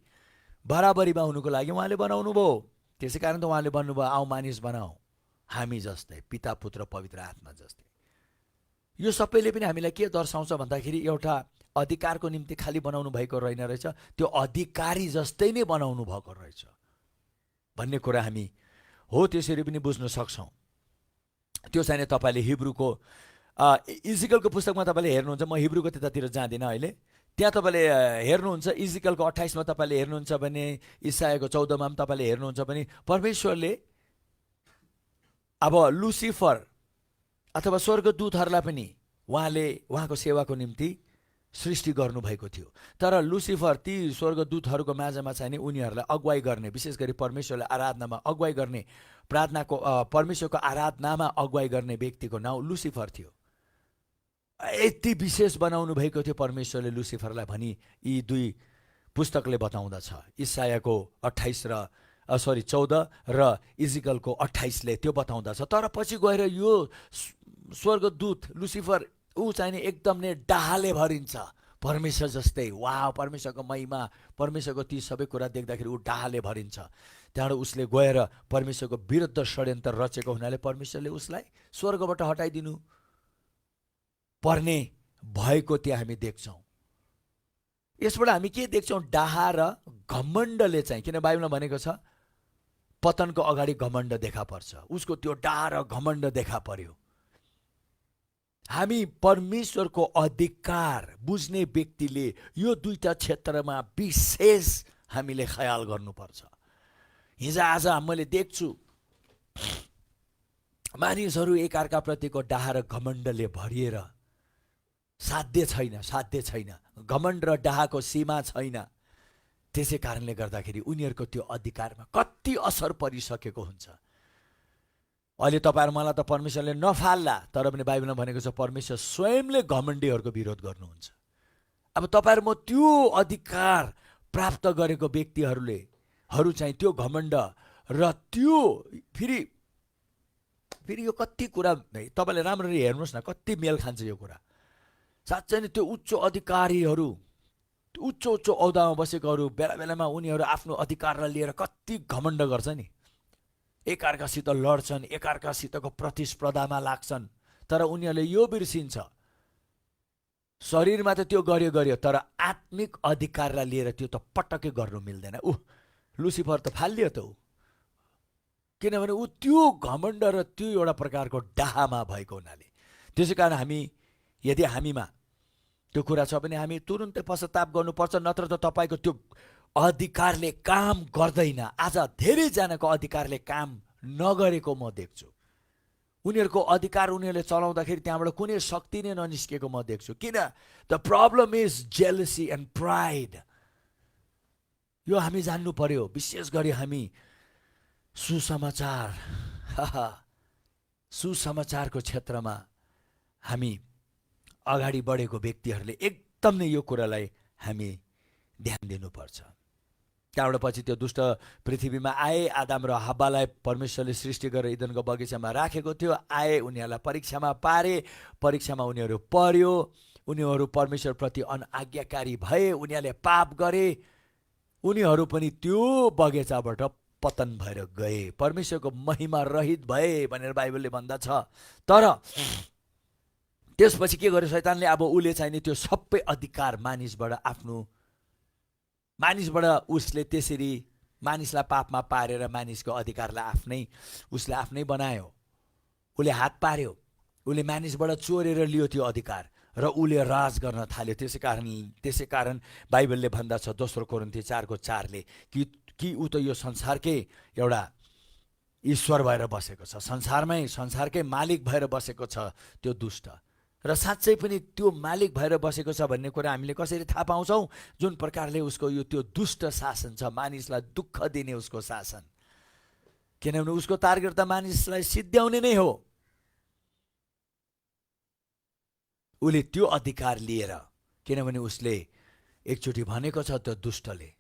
बराबरीमा हुनुको लागि उहाँले बनाउनु भयो। त्यसै कारण त उहाँले भन्नुभयो आऊ मानिस बनाऊ हामी जस्तै, पिता पुत्र पवित्र आत्मा जस्तै। यो सबैले पनि हामीलाई के दर्शाउँछ भन्दाखेरि एउटा अधिकारको निम्ति खालि बनाउनु भएको रहेन रहेछ, त्यो अधिकारी जस्तै नै बनाउनु भएको रहेछ भन्ने कुरा हामी हो त्यसरी पनि बुझ्न सक्छौँ। त्यो चाहिँ तपाईँले हिब्रूको इजिकलको पुस्तकमा तपाईँले हेर्नुहुन्छ, म हिब्रूको त्यतातिर जाँदिनँ अहिले। त्यहाँ तपाईँले हेर्नुहुन्छ इजिकलको 28मा तपाईँले हेर्नुहुन्छ भने, इसायाको 14मा पनि तपाईँले हेर्नुहुन्छ भने परमेश्वरले अब लुसिफर अथवा स्वर्गदूतहरूलाई पनि उहाँले उहाँको सेवाको निम्ति सृष्टि गर्नुभएको थियो। तर लुसिफर ती स्वर्गदूतहरूको माझमा चाहिँ नि उनीहरूलाई अगुवाई गर्ने, विशेष गरी परमेश्वरलाई आराधनामा अगुवाई गर्ने, प्रार्थनाको परमेश्वरको आराधनामा अगुवाई गर्ने व्यक्तिको नाउँ लुसिफर थियो। यति विशेष बनाउनु भएको थियो परमेश्वरले लुसिफरलाई भनी यी दुई पुस्तकले बताउँदछ। इसायाको 14 र इजिकलको 28ले त्यो बताउँदछ। तर पछि गएर यो स्वर्गदूत लुसिफर ऊ चाहिँ नि एकदम नै डाहाले भरिन्छ परमेश्वर जस्तै। वाह, परमेश्वरको महिमा, परमेश्वरको ती सबै कुरा देख्दाखेरि ऊ डाहाले भरिन्छ। त्यहाँबाट उसले गएर परमेश्वरको विरुद्ध षड्यन्त्र रचेको हुनाले परमेश्वरले उसलाई स्वर्गबाट हटाइदिनु पर्ने भएको त्यहाँ हामी देख्छौँ। यसबाट हामी के देख्छौँ, डाहा र घमण्डले चाहिँ, किन बाइबलमा भनेको छ पतनको अगाडि घमण्ड देखा पर्छ, उसको त्यो डाहा र घमण्ड देखा पर्यो। हामी परमेश्वरको अधिकार बुझ्ने व्यक्तिले यो दुईटा क्षेत्रमा विशेष हामीले ख्याल गर्नुपर्छ। हिजोआज मैले देख्छु मानिसहरू एकअर्काप्रतिको डाहा र घमण्डले भरिएर साध्य छैन। घमण्ड र डाहाको सीमा छैन। त्यसै कारणले गर्दाखेरि उनीहरूको त्यो अधिकारमा कति असर परिसकेको हुन्छ। अहिले तपाईँहरू मलाई त परमेश्वरले नफाल्ला, तर पनि बाइबलमा भनेको छ परमेश्वर स्वयंले घमण्डीहरूको विरोध गर्नुहुन्छ। अब तपाईँहरू म त्यो अधिकार प्राप्त गरेको व्यक्तिहरू चाहिँ त्यो घमण्ड र त्यो फेरि यो कति कुरा तपाईँले राम्ररी हेर्नुहोस् न, कति मेल खान्छ यो कुरा। साँच्चै नै त्यो उच्च अधिकारीहरू, उच्च औदामा बसेकोहरू बेला बेलामा उनीहरू आफ्नो अधिकारलाई लिएर कति घमण्ड गर्छ नि। एकअर्कासित लड्छन्, एकअर्कासितको प्रतिस्पर्धामा लाग्छन्, तर उनीहरूले यो बिर्सिन्छ शरीरमा त त्यो गर्यो, तर आत्मिक अधिकारलाई लिएर त्यो त पटक्कै गर्नु मिल्दैन। लुसिफर त फालियो त किनभने त्यो घमण्ड र त्यो एउटा प्रकारको डाहामा भएको हुनाले। त्यसै कारण यदि हामीमा त्यो कुरा छ भने हामी तुरुन्तै पश्चाताप गर्नुपर्छ, नत्र त तपाईँको त्यो अधिकारले काम गर्दैन। आज धेरैजनाको अधिकारले काम नगरेको म देख्छु। उनीहरूको अधिकार उनीहरूले चलाउँदाखेरि त्यहाँबाट कुनै शक्ति नै ननिस्केको म देख्छु। किन? The problem is jealousy and pride. यो हामी जान्नु पर्यो। विशेष गरी हामी सुसमाचारको क्षेत्रमा हामी अगाडि बढेको व्यक्तिहरूले एकदम नै यो कुरालाई हामी ध्यान दिनुपर्छ। त्यहाँबाट पछि त्यो दुष्ट पृथ्वीमा आए, आदम र हव्वालाई परमेश्वरले सृष्टि गरेर इदनको बगैँचामा राखेको थियो। आए, उनीहरूलाई परीक्षामा पारे, परीक्षामा उनीहरू पर्यो, उनीहरू परमेश्वरप्रति अनआज्ञाकारी भए, उनीहरूले पाप गरे, उनीहरू पनि त्यो बगैँचाबाट पतन भएर गए, परमेश्वरको महिमा रहित भए भनेर बाइबलले भन्दछ। तर त्यसपछि के गर्यो शैतानले? अब उसले चाहिने त्यो सबै अधिकार मानिसबाट उसले त्यसरी मानिसलाई पापमा पारेर मानिसको अधिकारलाई उसले आफ्नै बनायो। उसले हात पार्यो, उसले मानिसबाट चोरेर लियो त्यो अधिकार र उसले राज गर्न थाल्यो। त्यसै कारण बाइबलले भन्दछ दोस्रो कोरिन्थी 4:4 कि ऊ त यो संसारकै एउटा ईश्वर भएर बसेको छ, संसारकै मालिक भएर बसेको छ त्यो दुष्ट। र साँच्चै पनि त्यो मालिक भएर बसेको छ भन्ने कुरा हामीले कसरी थाहा पाउँछौँ? जुन प्रकारले उसको त्यो दुष्ट शासन छ, मानिसलाई दुःख दिने उसको शासन। किनभने उसको टार्गेट त मानिसलाई सिद्ध्याउने नै हो। उसले त्यो अधिकार लिएर, किनभने उसले एकचोटि भनेको छ त्यो दुष्टले,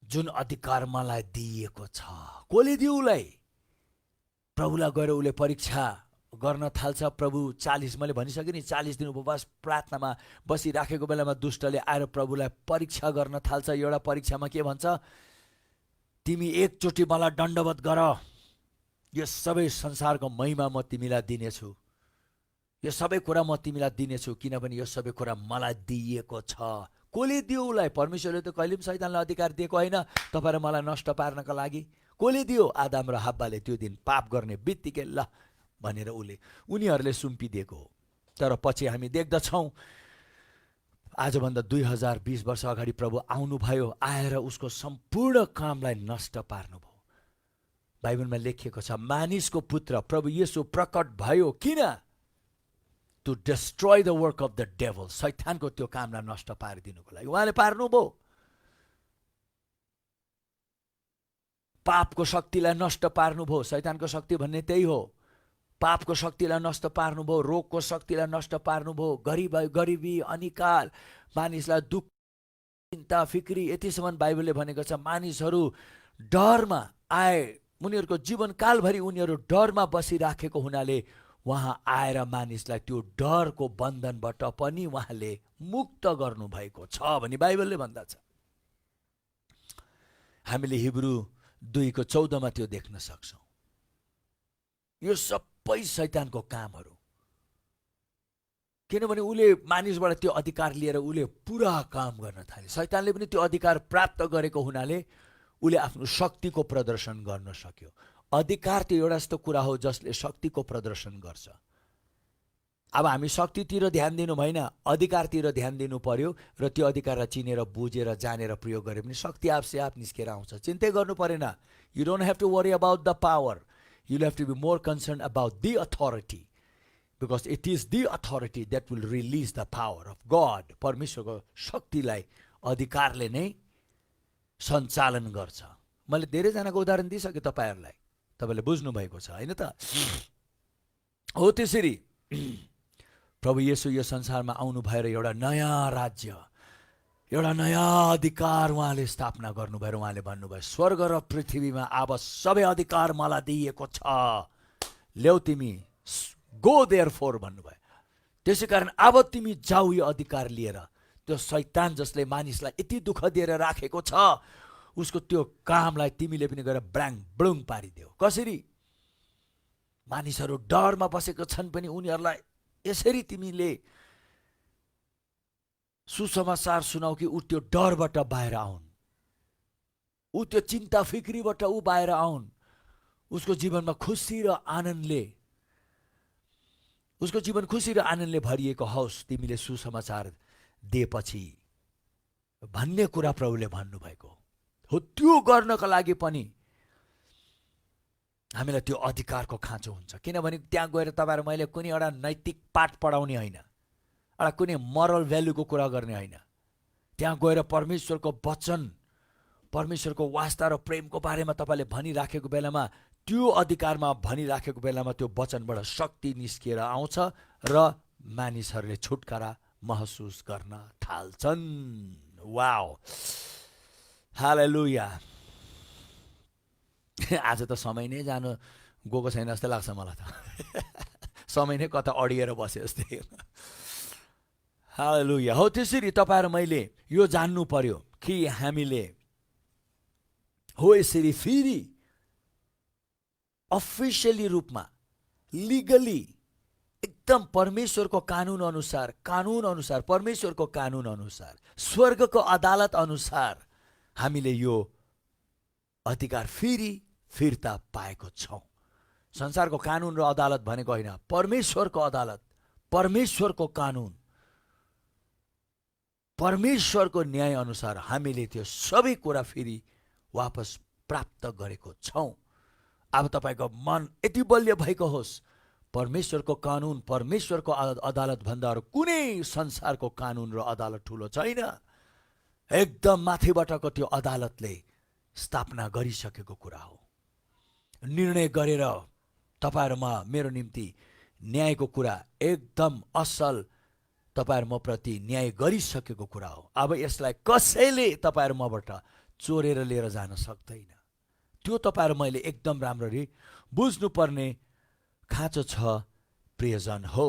जुन अधिकार मलाई दिएको छ। कसले दियो उसलाई? प्रभुलाई गएर उसले परीक्षा गर्न थाल्छ। प्रभु 40, मैले भनिसकेँ नि, 40 दिन उपवास प्रार्थनामा बसिराखेको बेलामा दुष्टले आएर प्रभुलाई परीक्षा गर्न थाल्छ। एउटा परीक्षामा के भन्छ? तिमी एकचोटि मलाई दण्डवत गर, यो सबै संसारको महिमा म तिमीलाई दिनेछु, यो सबै कुरा म तिमीलाई दिनेछु, किनभने यो सबै कुरा मलाई दिएको छ। कसले दियो उसलाई? परमेश्वरले त कहिले पनि शैतानलाई अधिकार दिएको होइन तपाईँ र मलाई नष्ट पार्नका लागि। कसले दियो? आदम र हव्वाले त्यो दिन पाप गर्ने बित्तिकै ल भनेर उनीहरूले सुम्पिदिएको हो। तर पछि हामी देख्दछौँ आजभन्दा 2020 वर्ष अगाडि प्रभु आउनुभयो, आएर उसको सम्पूर्ण कामलाई नष्ट पार्नुभयो। बाइबलमा लेखिएको छ मानिसको पुत्र प्रभु येशू प्रकट भयो किन? To destroy the work of the devil. शैतानको त्यो कामलाई नष्ट पारिदिनुको लागि उहाँले पार्नुभयो। पापको शक्तिलाई नष्ट पार्नुभयो। शैतानको शक्ति भन्ने त्यही हो। पापको शक्तिलाई नष्ट पार्नुभयो, रोगको शक्तिलाई नष्ट पार्नुभयो, गरिबी, अनिकाल, मानिसलाई दुःख, चिन्ता, फिक्री, यतिसम्म बाइबलले भनेको छ मानिसहरू डरमा आए। उनीहरूको जीवनकालभरि उनीहरू डरमा बसिराखेको हुनाले उहाँ आएर मानिसलाई त्यो डरको बन्धनबाट पनि उहाँले मुक्त गर्नुभएको छ भनी बाइबलले भन्दछ। हामीले हिब्रू 2:14 त्यो देख्न सक्छौँ। यो सबै शैतानको कामहरू, किनभने उसले मानिसबाट त्यो अधिकार लिएर उसले पुरा काम गर्न थाले। शैतानले पनि त्यो अधिकार प्राप्त गरेको हुनाले उसले आफ्नो शक्तिको प्रदर्शन गर्न सक्यो। अधिकार त्यो एउटा यस्तो कुरा हो जसले शक्तिको प्रदर्शन गर्छ। अब हामी शक्तितिर ध्यान दिनु भएन, अधिकारतिर ध्यान दिनु पर्यो र त्यो अधिकारलाई चिनेर बुझेर जानेर प्रयोग गरे पनि शक्ति आपसे आप निस्केर आउँछ। चिन्तै गर्नु परेन। You don't have to worry about the power, you have to be more concern about the authority. Because it is the authority that will release the power of God. परमेश्वरको शक्तिलाई, अधिकारले नै सञ्चालन गर्छ। मैले धेरैजनाको उदाहरण दिइसकेँ तपाईँहरूलाई, तपाईँले बुझ्नुभएको छ होइन त? हो त्यसरी प्रभु येशू यो संसारमा आउनु भएर एउटा नयाँ राज्य, एउटा नयाँ अधिकार उहाँले स्थापना गर्नुभयो। उहाँले भन्नुभयो स्वर्ग र पृथ्वीमा अब सबै अधिकार मलाई दिइएको छ, ल्याउ तिमी, गो देयर फोर भन्नुभयो। त्यसै कारण अब तिमी जाऊ यो अधिकार लिएर। त्यो शैतान जसले मानिसलाई यति दुःख दिएर राखेको छ, उसको त्यो कामलाई तिमीले पनि गएर ब्राङ ब्लुङ पारिदेऊ। कसरी? मानिसहरू डरमा बसेको छन् पनि उनीहरूलाई यसरी तिमीले सुसमाचार सुनाऊ कि ऊ त्यो डरबाट बाहिर आउन्, ऊ त्यो चिन्ता फिक्रीबाट ऊ बाहिर आउन्, उसको जीवनमा खुसी र आनन्दले, उसको जीवन खुसी र आनन्दले भरिएको होस् तिमीले सुसमाचार दिएपछि भन्ने कुरा प्रभुले भन्नुभएको हो। त्यो गर्नको लागि पनि हामीलाई त्यो अधिकारको खाँचो हुन्छ। किनभने त्यहाँ गएर तपाईँहरू मैले कुनै एउटा नैतिक पाठ पढाउने होइन, एउटा कुनै मोरल भ्यालुको कुरा गर्ने होइन। त्यहाँ गएर परमेश्वरको वचन, परमेश्वरको वास्ता र प्रेमको बारेमा तपाईँले भनिराखेको बेलामा, त्यो अधिकारमा भनिराखेको बेलामा त्यो वचनबाट शक्ति निस्किएर आउँछ र मानिसहरूले छुटकारा महसुस गर्न थाल्छन्। वाओ, हालेलुया। आज त समय नै जानु गएको छैन जस्तै लाग्छ मलाई त। समय नै कता अडिएर बसे जस्तै। हालेलुया। हो त्यसरी तपाईँहरू मैले यो जान्नु पर्यो कि हामीले हो यसरी फेरि अफिसियली रूपमा, लिगली, एकदम परमेश्वरको कानुन अनुसार, परमेश्वरको कानुन अनुसार, स्वर्गको अदालत अनुसार हामीले यो अधिकार फेरि फिर्ता पाएको छौँ। संसारको कानुन र अदालत भनेको होइन, परमेश्वरको अदालत, परमेश्वरको कानुन, परमेश्वरको न्याय अनुसार हामीले त्यो सबै कुरा फेरि वापस प्राप्त गरेको छौँ। अब तपाईँको मन यति बलियो भएको होस्, परमेश्वरको कानुन, परमेश्वरको अदालत भन्दा अरू कुनै संसारको कानुन र अदालत ठुलो छैन। एकदम माथिबाटको त्यो अदालतले स्थापना गरिसकेको कुरा हो। निर्णय गरेर तपाईँहरूमा मेरो निम्ति न्यायको कुरा एकदम असल तपाईँहरू म प्रति न्याय गरिसकेको कुरा हो। अब यसलाई कसैले तपाईँहरू मबाट चोरेर लिएर जान सक्दैन। त्यो तपाईँहरू मैले एकदम राम्ररी बुझ्नुपर्ने खाँचो छ प्रियजन हो।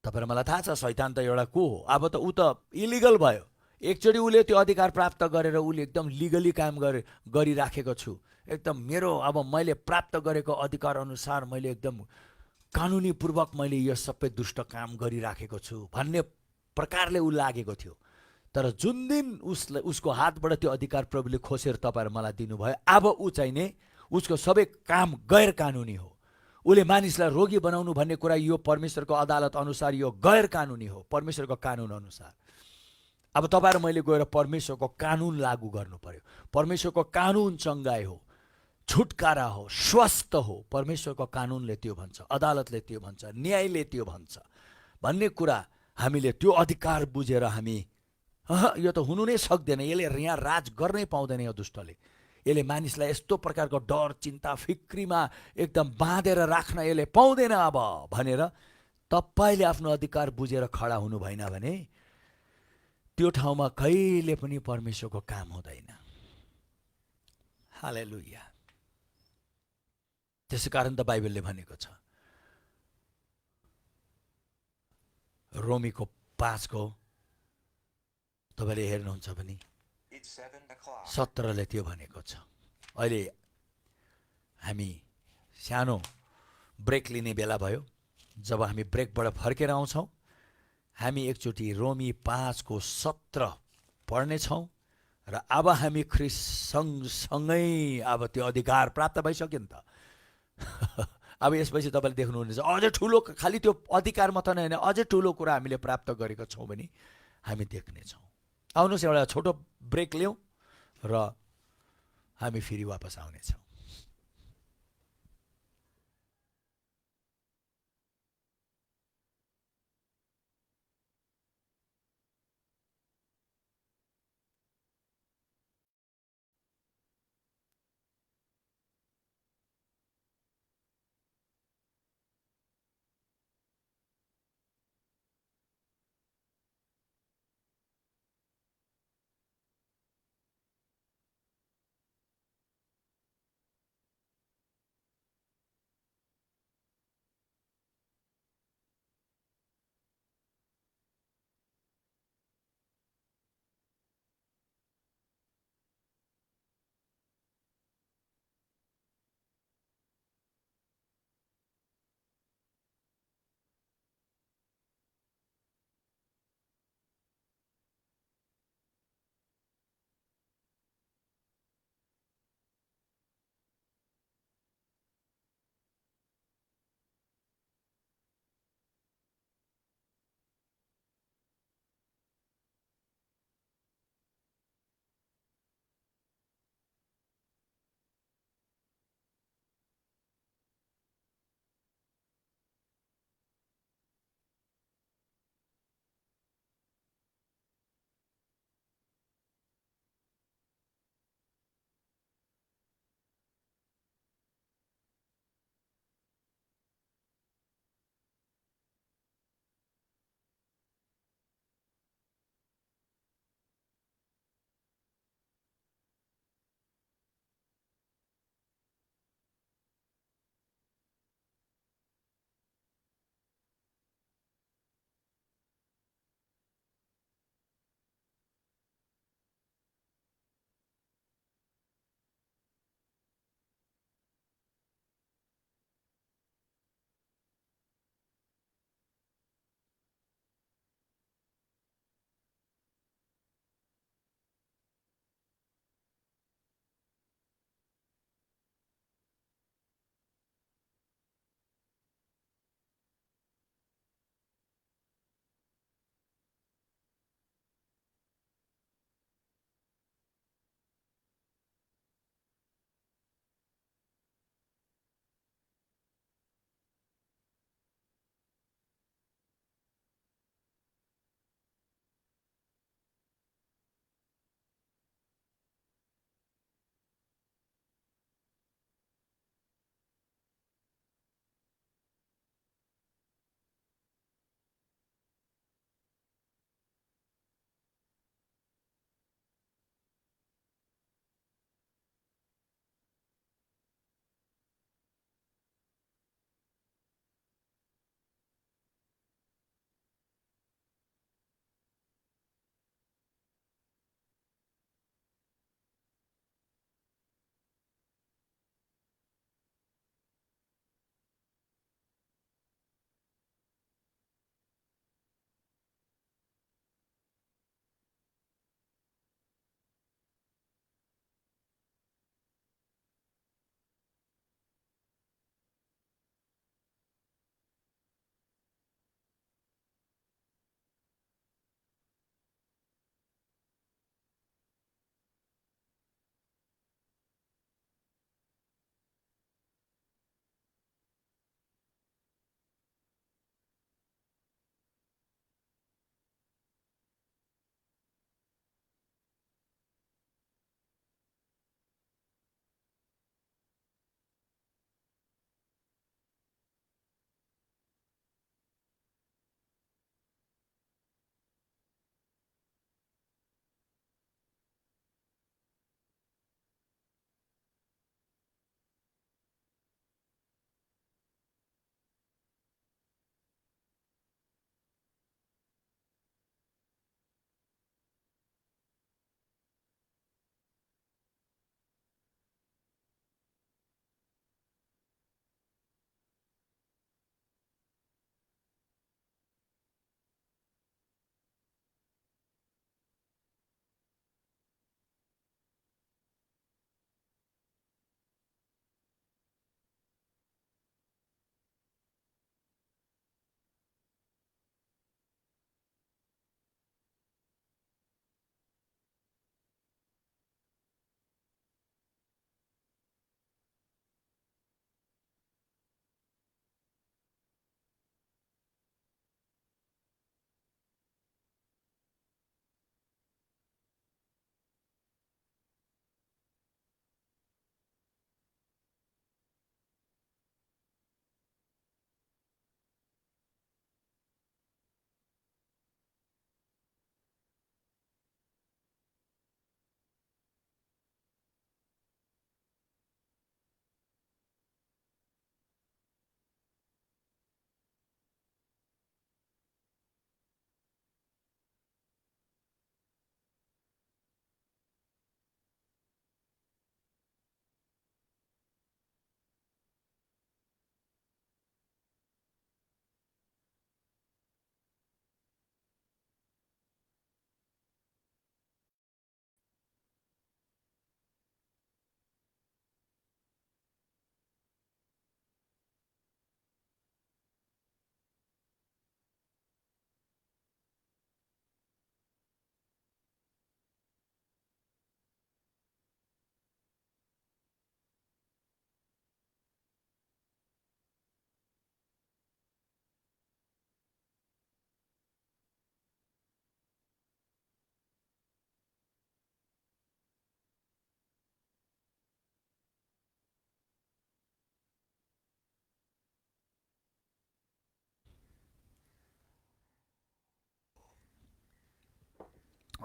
तपाईँहरू मलाई थाहा छ शैतान त एउटा को हो। अब त ऊ त इलिगल भयो। एकचोटि उसले त्यो अधिकार प्राप्त गरेर उसले एकदम लिगली काम गरिराखेको छु, एकदम मेरो अब मैले प्राप्त गरेको अधिकार अनुसार मैले एकदम कानुनी पूर्वक मैले यो सबै दुष्ट काम गरिराखेको छु भन्ने प्रकारले ऊ लागेको थियो। तर जुन दिन उसको हातबाट त्यो अधिकार प्रभुले खोसेर तपाईँहरू मलाई दिनुभयो, अब ऊ चाहिँ नै उसको सबै काम गैर कानुनी हो। उसले मानिसलाई रोगी बनाउनु भन्ने कुरा यो परमेश्वरको अदालत अनुसार यो गैर कानुनी हो, परमेश्वरको कानुन अनुसार। अब तपाईँहरू मैले गएर परमेश्वरको कानुन लागू गर्नु पर्यो। परमेश्वरको कानुन चङ्गाई हो, छुटकारा हो, स्वस्थ हो। परमेश्वरको कानुनले त्यो भन्छ, अदालतले त्यो भन्छ, न्यायले त्यो भन्छ भन्ने कुरा हामीले त्यो अधिकार बुझेर हामी यो त हुनु नै सक्दैन, यसले यहाँ राज गर्नै पाउँदैन, यो दुष्टले यसले मानिसलाई यस्तो प्रकारको डर चिन्ता फिक्रीमा एकदम बाँधेर राख्न यसले पाउँदैन अब भनेर तपाईँले आफ्नो अधिकार बुझेर खडा हुनु भएन भने त्यो ठाउँमा कहिले पनि परमेश्वरको काम हुँदैन। हालेलुया। त्यसै कारण त बाइबलले भनेको छ, रोमीको 5 तपाईँले हेर्नुहुन्छ भने 17ले त्यो भनेको छ। अहिले हामी सानो ब्रेक लिने बेला भयो। जब हामी ब्रेकबाट फर्केर आउँछौँ हामी एकचोटि रोमी 5:17 पढ्नेछौँ र अब हामी ख्रीष्ट सँगसँगै अब त्यो अधिकार प्राप्त भइसक्यो नि त। अब यसपछि तपाईँले देख्नुहुनेछ अझै ठुलो, खालि त्यो अधिकार मात्र नै होइन, अझै ठुलो कुरा हामीले प्राप्त गरेका छौँ भने हामी देख्नेछौँ। आउनुहोस् एउटा छोटो ब्रेक लिउँ र हामी फेरि वापस आउनेछौँ।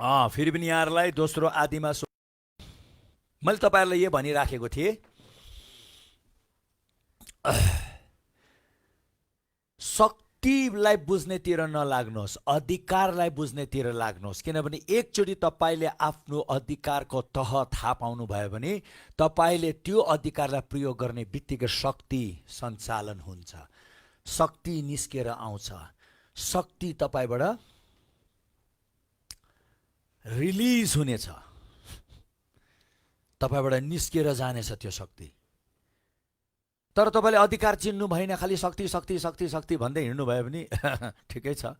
फेरि पनि यहाँहरूलाई दोस्रो आदिमा मैले तपाईँहरूलाई यो भनिराखेको थिएँ, शक्तिलाई बुझ्नेतिर नलाग्नुहोस्, अधिकारलाई बुझ्नेतिर लाग्नुहोस्। किनभने एकचोटि तपाईँले आफ्नो अधिकारको तह थाहा पाउनुभयो भने तपाईँले त्यो अधिकारलाई प्रयोग गर्ने बित्तिकै शक्ति सञ्चालन हुन्छ, शक्ति निस्केर आउँछ, शक्ति तपाईँबाट रिलिज हुनेछ, तपाईँबाट निस्केर जानेछ त्यो शक्ति। तर तपाईँले अधिकार चिन्नु भएन, खालि शक्ति शक्ति शक्ति शक्ति भन्दै हिँड्नुभयो भने ठिकै छ,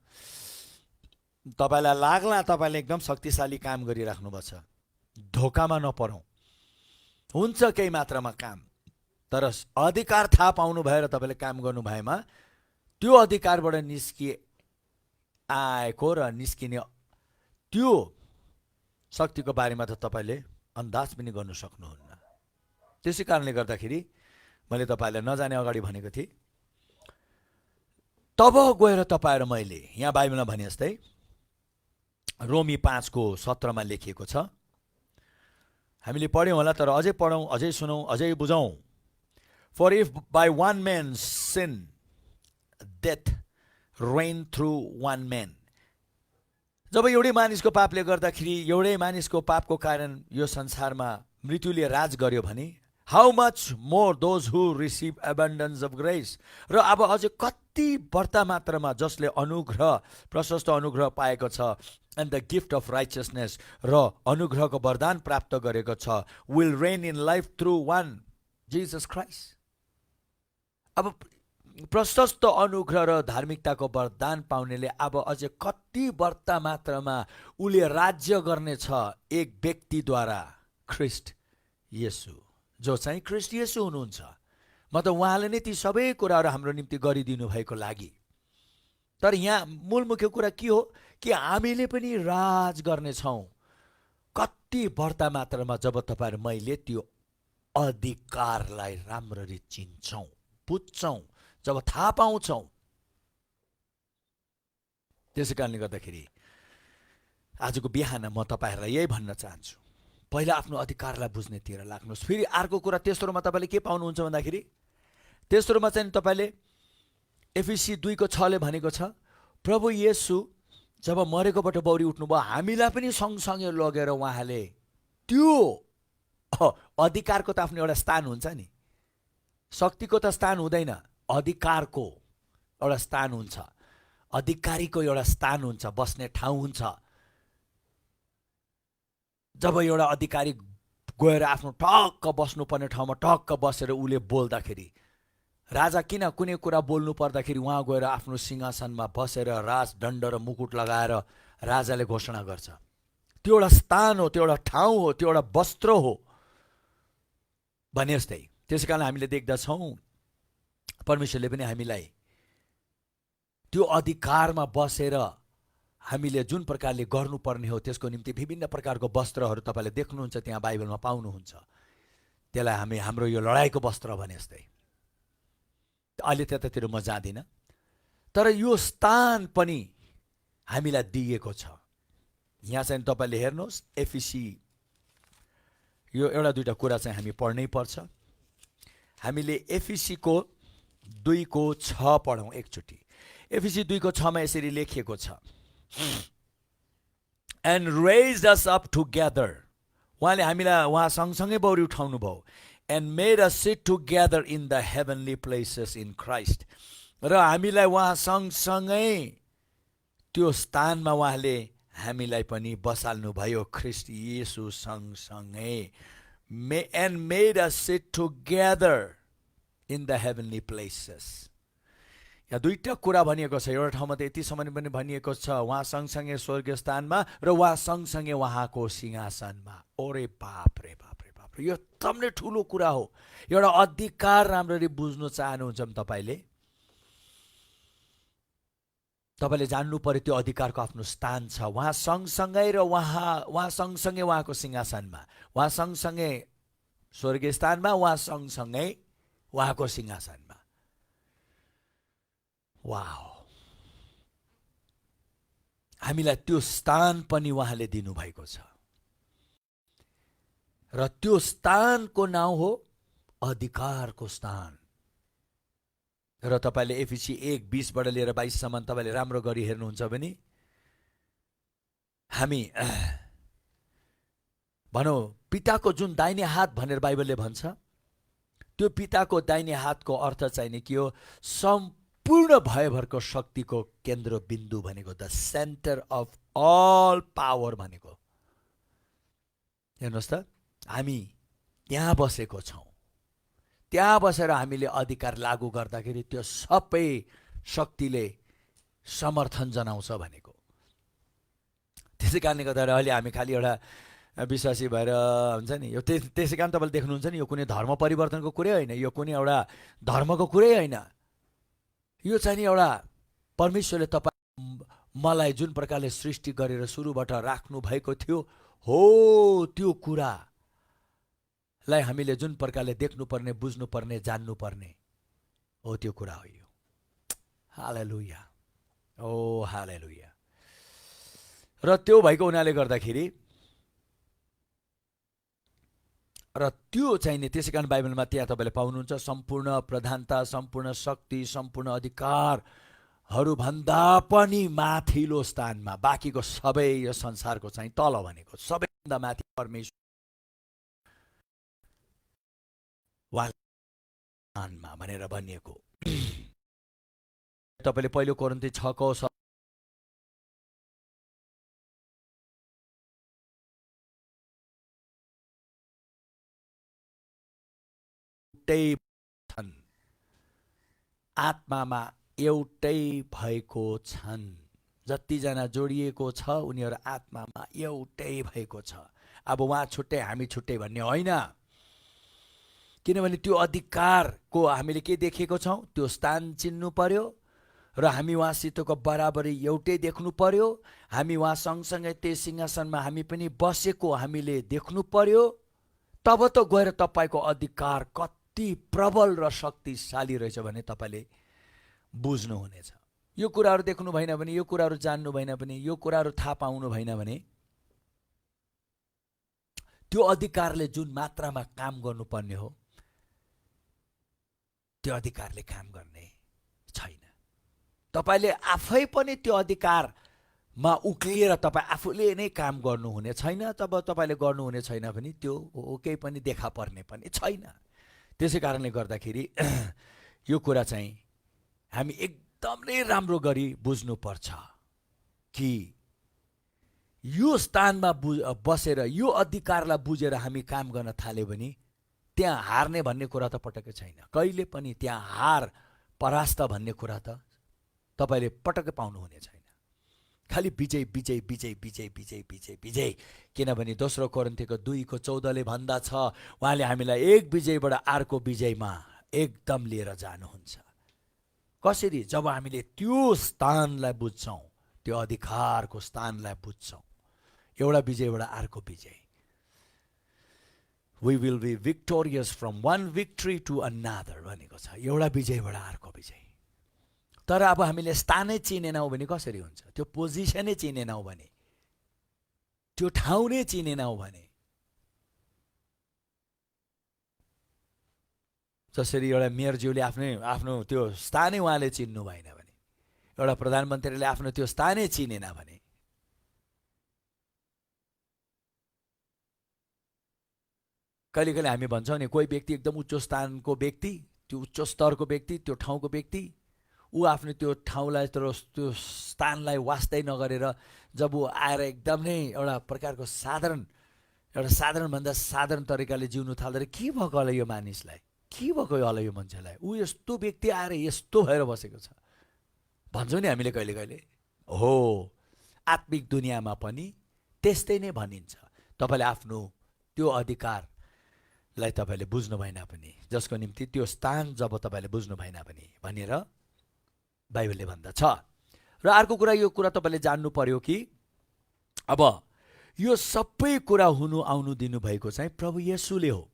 तपाईँलाई लाग्ला तपाईँले एकदम शक्तिशाली काम गरिराख्नुपर्छ। धोकामा नपरौँ, हुन्छ केही मात्रामा काम, तर अधिकार थाहा पाउनु भएर तपाईँले काम गर्नु भएमा त्यो अधिकारबाट आएको र निस्किने त्यो शक्तिको बारेमा त तपाईँले अन्दाज पनि गर्नु सक्नुहुन्न। त्यसै कारणले गर्दाखेरि मैले तपाईँलाई नजाने अगाडि भनेको थिएँ, तब गएर तपाईँ र मैले, यहाँ बाइबलमा भने जस्तै रोमी 5:17 लेखिएको छ, हामीले पढ्यौँ होला, तर अझै पढौँ, अझै सुनौँ, अझै बुझौँ। For if by one man sin death reign through one man, जब एउटै मानिसको पापले गर्दाखेरि, एउटै मानिसको पापको कारण यो संसारमा मृत्युले राज गर्यो भने how much more those who receive abundance of grace, र अब अझै कति बढ्ता मात्रामा जसले अनुग्रह, प्रशस्त अनुग्रह पाएको छ, and the gift of righteousness, र अनुग्रहको वरदान प्राप्त गरेको छ, will rain in life through one Jesus Christ. अब प्रशस्त अनुग्रह र धार्मिकताको वरदान पाउनेले अब अझै कति बढ्ता मात्रामा उसले राज्य गर्नेछ एक व्यक्तिद्वारा, ख्रिस्ट येशू, जो चाहिँ ख्रिस्ट येशू हुनुहुन्छ। मतलब उहाँले नै ती सबै कुराहरू हाम्रो निम्ति गरिदिनु भएको लागि। तर यहाँ मूल मुख्य कुरा के हो कि हामीले पनि राज गर्नेछौँ कति बढ्ता मात्रामा जब तपाईँ र मैले त्यो अधिकारलाई राम्ररी चिन्छौँ, बुझ्छौँ, जब थाहा पाउँछौँ। त्यसै कारणले गर्दाखेरि आजको बिहान म तपाईँहरूलाई यही भन्न चाहन्छु, पहिला आफ्नो अधिकारलाई बुझ्नेतिर लाग्नुहोस्। फेरि अर्को कुरा तेस्रोमा तपाईँले के पाउनुहुन्छ भन्दाखेरि, तेस्रोमा चाहिँ तपाईँले एफिसी 2:6 भनेको छ, प्रभु येशू जब मरेकोबाट बौरी उठ्नुभयो, हामीलाई पनि सँगसँगै लगेर उहाँले त्यो अधिकारको त आफ्नो एउटा स्थान हुन्छ नि, शक्तिको त स्थान हुँदैन, अधिकारको एउटा स्थान हुन्छ, अधिकारीको एउटा स्थान हुन्छ, बस्ने ठाउँ हुन्छ। जब एउटा अधिकारी गएर आफ्नो टक्क बस्नुपर्ने ठाउँमा टक्क बसेर उसले बोल्दाखेरि, राजा किन कुनै कुरा बोल्नु पर्दाखेरि उहाँ गएर आफ्नो सिंहासनमा बसेर राजदण्ड र मुकुट लगाएर राजाले घोषणा गर्छ। त्यो एउटा स्थान हो, त्यो एउटा ठाउँ हो, त्यो एउटा वस्त्र हो भने जस्तै। त्यसै कारण हामीले देख्दछौँ परमेश्वरले पनि हामीलाई त्यो अधिकारमा बसेर हामीले जुन प्रकारले गर्नुपर्ने हो त्यसको निम्ति विभिन्न प्रकारको वस्त्रहरू तपाईँले देख्नुहुन्छ, त्यहाँ बाइबलमा पाउनुहुन्छ। त्यसलाई हामी हाम्रो यो लडाइँको वस्त्र भने जस्तै। अहिले त्यतातिर म जाँदिनँ, तर यो स्थान पनि हामीलाई दिएको छ। यहाँ चाहिँ तपाईँले हेर्नुहोस्, एफिसी यो एउटा दुईवटा कुरा चाहिँ हामी पढ्नै पर्छ। हामीले एफिसीको 2:6 पढौँ एकचोटि। एफिसी 2:6 यसरी लेखिएको छ, and raised us up together, उहाँले हामीलाई उहाँ सँगसँगै बौरी उठाउनु भयो, and made us sit together in the heavenly places in Christ, र हामीलाई उहाँ सँगसँगै त्यो स्थानमा उहाँले हामीलाई पनि बसाल्नुभयो ख्रिस्ट येशू सँगसँगै। And made us sit together in the heavenly places. यहाँ दुईवटा कुरा भनिएको छ, एउटा ठाउँमा त यतिसम्म पनि भनिएको छ उहाँ सँगसँगै स्वर्गीय स्थानमा र उहाँ सँगसँगै उहाँको सिंहासनमा। ओरे बाप रे बाप रे बाप रे, यो एकदम नै ठुलो कुरा हो। एउटा अधिकार राम्ररी बुझ्नु चाहनुहुन्छ भने तपाईँले जान्नु पर्यो त्यो अधिकारको आफ्नो स्थान छ। उहाँ सँगसँगै र उहाँ सँगसँगै उहाँको सिंहासनमा, उहाँ सँगसँगै स्वर्गीय स्थानमा, उहाँ सँगसँगै उहाँको सिंहासनमा। वाह, हामीलाई त्यो स्थान पनि उहाँले दिनुभएको छ र त्यो स्थानको नाउँ हो अधिकारको स्थान। र तपाईले एफिसी 1:20बाट लिएर 22सम्म तपाईले राम्रो गरी हेर्नुहुन्छ भने हामी भनौँ पिताको जुन दाहिने हात भनेर बाइबलले भन्छ, त्यो पिताको दाहिने हातको अर्थ चाहिँ नि के हो? सम्पूर्ण भयभरको शक्तिको केन्द्रबिन्दु भनेको, the centre of all power भनेको। हेर्नुहोस् त, हामी त्यहाँ बसेको छौँ। त्यहाँ बसेर हामीले अधिकार लागू गर्दाखेरि त्यो सबै शक्तिले समर्थन जनाउँछ भनेको। त्यसै कारणले गर्दा अहिले हामी खालि एउटा विश्वासी भएर हुन्छ नि, यो त्यसै कारण तपाईँले देख्नुहुन्छ नि, यो कुनै धर्म परिवर्तनको कुरै होइन, यो कुनै एउटा धर्मको कुरै होइन। यो चाहिँ नि एउटा परमेश्वरले तपाईँ मलाई जुन प्रकारले सृष्टि गरेर सुरुबाट राख्नु भएको थियो हो, त्यो कुरालाई हामीले जुन प्रकारले देख्नुपर्ने, बुझ्नुपर्ने, जान्नुपर्ने हो, त्यो कुरा हो यो। हालेलुया, ओ हालेलुया। र त्यो भएको हुनाले गर्दाखेरि र त्यो चाहिँ नि त्यसै कारण बाइबलमा त्यहाँ तपाईँले पाउनुहुन्छ सम्पूर्ण प्रधानता, सम्पूर्ण शक्ति, सम्पूर्ण अधिकारहरूभन्दा पनि माथिल्लो स्थानमा, बाँकीको सबै यो संसारको चाहिँ तल भनेको सबैभन्दा माथि परमेश्वर वालमा भनेर भनिएको। तपाईँले पहिलो कोरिन्थी 6को छन्, आत्मामा एउटै भएको छन्। जतिजना जोडिएको छ उनीहरू आत्मामा एउटै भएको छ। अब उहाँ छुट्टै हामी छुट्टै भन्ने होइन, किनभने त्यो अधिकारको हामीले के देखेको छौँ? त्यो स्थान चिन्नु पर्यो र हामी उहाँसितको बराबरी एउटै देख्नु पर्यो। हामी उहाँ सँगसँगै त्यो सिंहासनमा हामी पनि बसेको हामीले देख्नु पर्यो। तब त गएर तपाईँको अधिकार कति प्रबल र शक्तिशाली रहेछ भने तपाईँले बुझ्नुहुनेछ। यो कुराहरू देख्नु भएन भने, यो कुराहरू जान्नु भएन भने, यो कुराहरू थाहा पाउनु भएन भने त्यो अधिकारले जुन मात्रामा काम गर्नुपर्ने हो त्यो अधिकारले काम गर्ने छैन। तपाईँले आफै पनि त्यो अधिकारमा उक्लिएर तपाईँ आफूले नै काम गर्नुहुने छैन। तब तपाईँले गर्नुहुने छैन भने त्यो केही पनि देखा पर्ने पनि छैन। त्यसै कारणले गर्दाखेरि यो कुरा चाहिँ हामी एकदमै राम्रो गरी बुझ्नुपर्छ कि यो स्थानमा बसेर यो अधिकारलाई बुझेर हामी काम गर्न थाल्यो भने त्यहाँ हार्ने भन्ने कुरा त पटक्कै छैन। कहिले पनि त्यहाँ हार परास्त भन्ने कुरा त तपाईँले पटक्कै पाउनुहुने छैन। खालि विजय विजय विजय विजय विजय विजय विजय। किनभने दोस्रो कोरिन्थीको 2:14 भन्दा छ, उहाँले हामीलाई एक विजयबाट अर्को विजयमा एकदम लिएर जानुहुन्छ। कसरी? जब हामीले त्यो स्थानलाई बुझ्छौँ, त्यो अधिकारको स्थानलाई बुझ्छौँ, एउटा विजयबाट अर्को विजय। We will be victorious from one victory to another भनेको छ, एउटा विजयबाट अर्को विजय। तर अब हामीले स्थानै चिनेनौँ भने कसरी हुन्छ? त्यो पोजिसनै चिनेनौँ भने, त्यो ठाउँ नै चिनेनौँ भने, जसरी एउटा मेयरज्यूले आफ्नो त्यो स्थानै उहाँले चिन्नु भएन भने, एउटा प्रधानमन्त्रीले आफ्नो त्यो स्थानै चिनेन भने, कहिले कहिले हामी भन्छौँ नि, कोही व्यक्ति एकदम उच्च स्थानको व्यक्ति, त्यो उच्च स्तरको व्यक्ति, त्यो ठाउँको व्यक्ति, ऊ आफ्नो त्यो ठाउँलाई त्यो स्थानलाई वास्तै नगरेर जब ऊ आएर एकदम नै एउटा प्रकारको साधारणभन्दा साधारण तरिकाले जिउनु थाल्दा के भएको होला यो मानिसलाई, के भएको होला यो मान्छेलाई, ऊ यस्तो व्यक्ति आएर यस्तो भएर बसेको छ भन्छौँ नि हामीले कहिले कहिले। हो, आत्मिक दुनियाँमा पनि त्यस्तै नै भनिन्छ। तपाईँले आफ्नो त्यो अधिकारलाई तपाईँले बुझ्नु भएन भने, जसको निम्ति त्यो स्थान जब तपाईँले बुझ्नु भएन भने भनेर बाइबलले भन्दछ। र अर्को कुरा, यो कुरा तपाईँले जान्नु पर्यो कि अब यो सबै कुरा हुनु आउनु दिनुभएको चाहिँ प्रभु येशूले हो।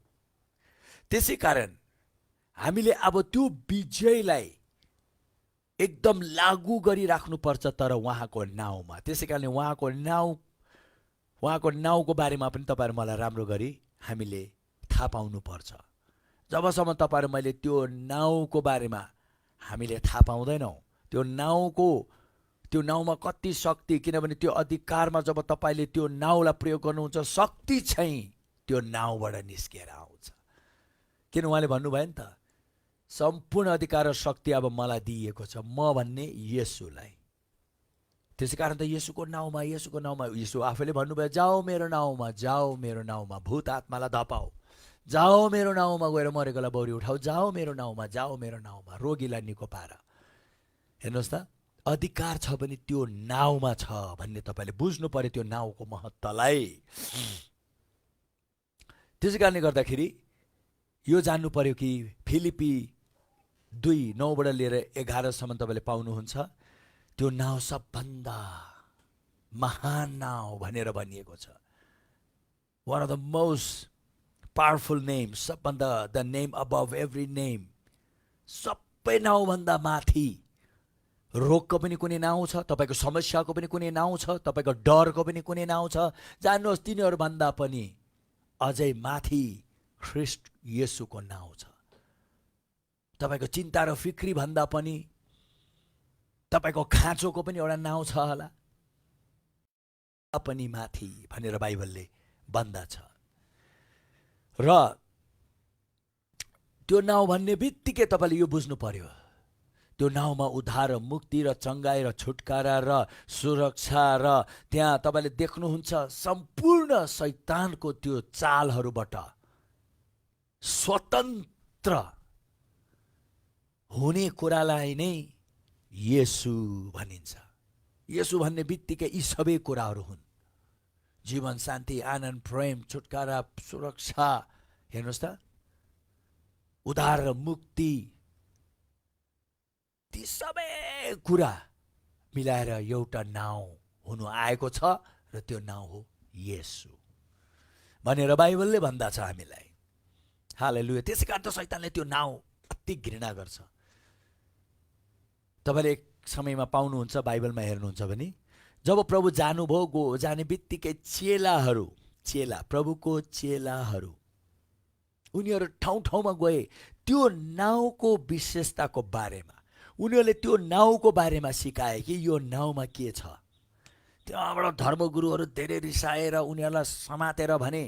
त्यसै कारण हामीले अब त्यो विजयलाई, एकदम लागू गरिराख्नुपर्छ तर उहाँको नाउँमा। त्यसै कारणले उहाँको नाउँको बारेमा पनि तपाईँहरू मलाई राम्रो गरी हामीले थाहा पाउनुपर्छ। जबसम्म तपाईँहरू मैले त्यो नाउँको बारेमा हामीले थाहा पाउँदैनौँ, त्यो नाउँमा कति शक्ति, किनभने त्यो अधिकारमा जब तपाईँले त्यो नाउँलाई प्रयोग गर्नुहुन्छ, शक्ति चाहिँ त्यो नाउँबाट निस्किएर आउँछ। किन उहाँले भन्नुभयो नि त, सम्पूर्ण अधिकार र शक्ति अब मलाई दिइएको छ, म भन्ने येशूलाई। त्यसै कारण त येशूको नाउँमा येशू आफैले भन्नुभयो, जाओ मेरो नाउँमा भूत आत्मालाई धपाऊ, जाओ मेरो नाउँमा गएर मरेकोलाई बौरी उठाऊ, जाओ मेरो नाउँमा रोगीलाई निको पार। हेर्नुहोस् त, अधिकार छ भने त्यो नाउँमा छ भन्ने तपाईँले बुझ्नु पर्यो, त्यो नाउँको महत्त्वलाई। त्यसै कारणले गर्दाखेरि यो जान्नु पर्यो कि फिलिपी 2:9बाट लिएर 11सम्म तपाईँले पाउनुहुन्छ, त्यो नाउँ सबभन्दा महान नाउँ भनेर भनिएको छ। One of the most powerful name, सबभन्दा the name above every name, सबै नाउँभन्दा माथि। रोगको पनि कुनै नाउँ छ, तपाईँको समस्याको पनि कुनै नाउँ छ, तपाईँको डरको पनि कुनै नाउँ छ। जान्नुहोस्, तिनीहरूभन्दा पनि अझै माथि ख्रीष्ट येशूको नाउँ छ। तपाईँको चिन्ता र फिक्री भन्दा पनि, तपाईँको खाँचोको पनि एउटा नाउँ छ होला, पनि माथि भनेर बाइबलले भन्दछ। र त्यो नाउँ भन्ने बित्तिकै तपाईँले यो बुझ्नु पर्यो, त्यो नाउँमा उद्धार र मुक्ति र चङ्गाई र छुटकारा र सुरक्षा र त्यहाँ तपाईँले देख्नुहुन्छ सम्पूर्ण शैतानको त्यो चालहरूबाट स्वतन्त्र हुने कुरालाई नै येशू भनिन्छ। येशू भन्ने बित्तिकै यी सबै कुराहरू हुन्, जीवन, शान्ति, आनन्द, प्रेम, छुटकारा, सुरक्षा, हेर्नुहोस् त, उद्धार र मुक्ति, ती सबै कुरा मिलाएर एउटा नाउँ हुनु आएको छ र त्यो नाउँ हो येशू भनेर बाइबलले भन्दछ हामीलाई। हालेलुया। त्यसै कारण त शैतानले त्यो नाउँ अति घृणा गर्छ। तपाईँले एक समयमा पाउनुहुन्छ, बाइबलमा हेर्नुहुन्छ भने जब प्रभु जानुभयो, जाने बित्तिकै प्रभुको चेलाहरू उनीहरू ठाउँ ठाउँमा गए त्यो नाउँको विशेषताको बारेमा, उनीहरूले त्यो नाउँको बारेमा सिकाए कि यो नाउँमा के छ। त्यहाँबाट धर्मगुरुहरू धेरै रिसाएर उनीहरूलाई समातेर भने,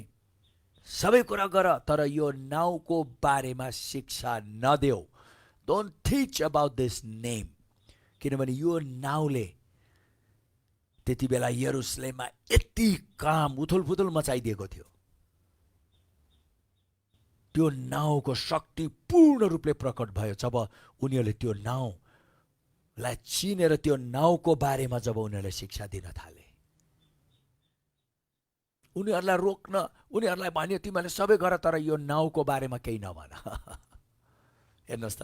सबै कुरा गर तर यो नाउँको बारेमा शिक्षा नदेऊ, don't teach about this name. किनभने यो नाउँले त्यति बेला यरुसलेममा यति काम उथुलपुथुल मचाइदिएको थियो। त्यो नाउँको शक्ति पूर्ण रूपले प्रकट भयो जब उनीहरूले त्यो नाउँलाई चिनेर त्यो नाउँको बारेमा जब उनीहरूले शिक्षा दिन थाले। उनीहरूलाई रोक्न, उनीहरूलाई भन्यो तिमीहरूले सबै गर तर यो नाउँको बारेमा केही नभन। हेर्नुहोस् त,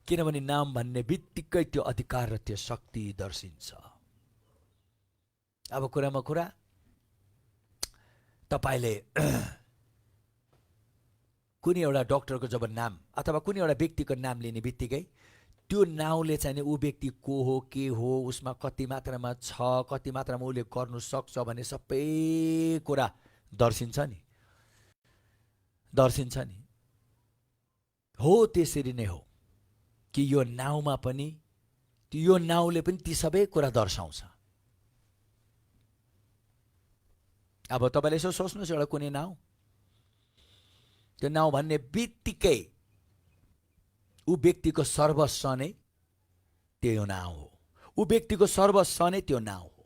किनभने नाम भन्ने बित्तिकै त्यो अधिकार र त्यो शक्ति दर्शिन्छ। अब कुरामा कुरा, तपाईँले कुनै एउटा डक्टरको जब नाम अथवा कुनै एउटा व्यक्तिको नाम लिने बित्तिकै त्यो नाउँले चाहिँ ऊ व्यक्ति को हो, के हो, उसमा कति मात्रामा छ, कति मात्रामा उसले गर्नु सक्छ भन्ने सबै कुरा दर्शिन्छ नि। हो त्यसरी नै हो कि यो नाउँमा पनि, यो नाउँले पनि ती सबै कुरा दर्शाउँछ। अब तपाईँले यसो सोच्नुहोस्, एउटा कुनै नाउँ, त्यो नाउँ भन्ने बित्तिकै ऊ व्यक्तिको सर्वस्व नै त्यो नाउँ हो, ऊ व्यक्तिको सर्वस्व नै त्यो नाउँ हो।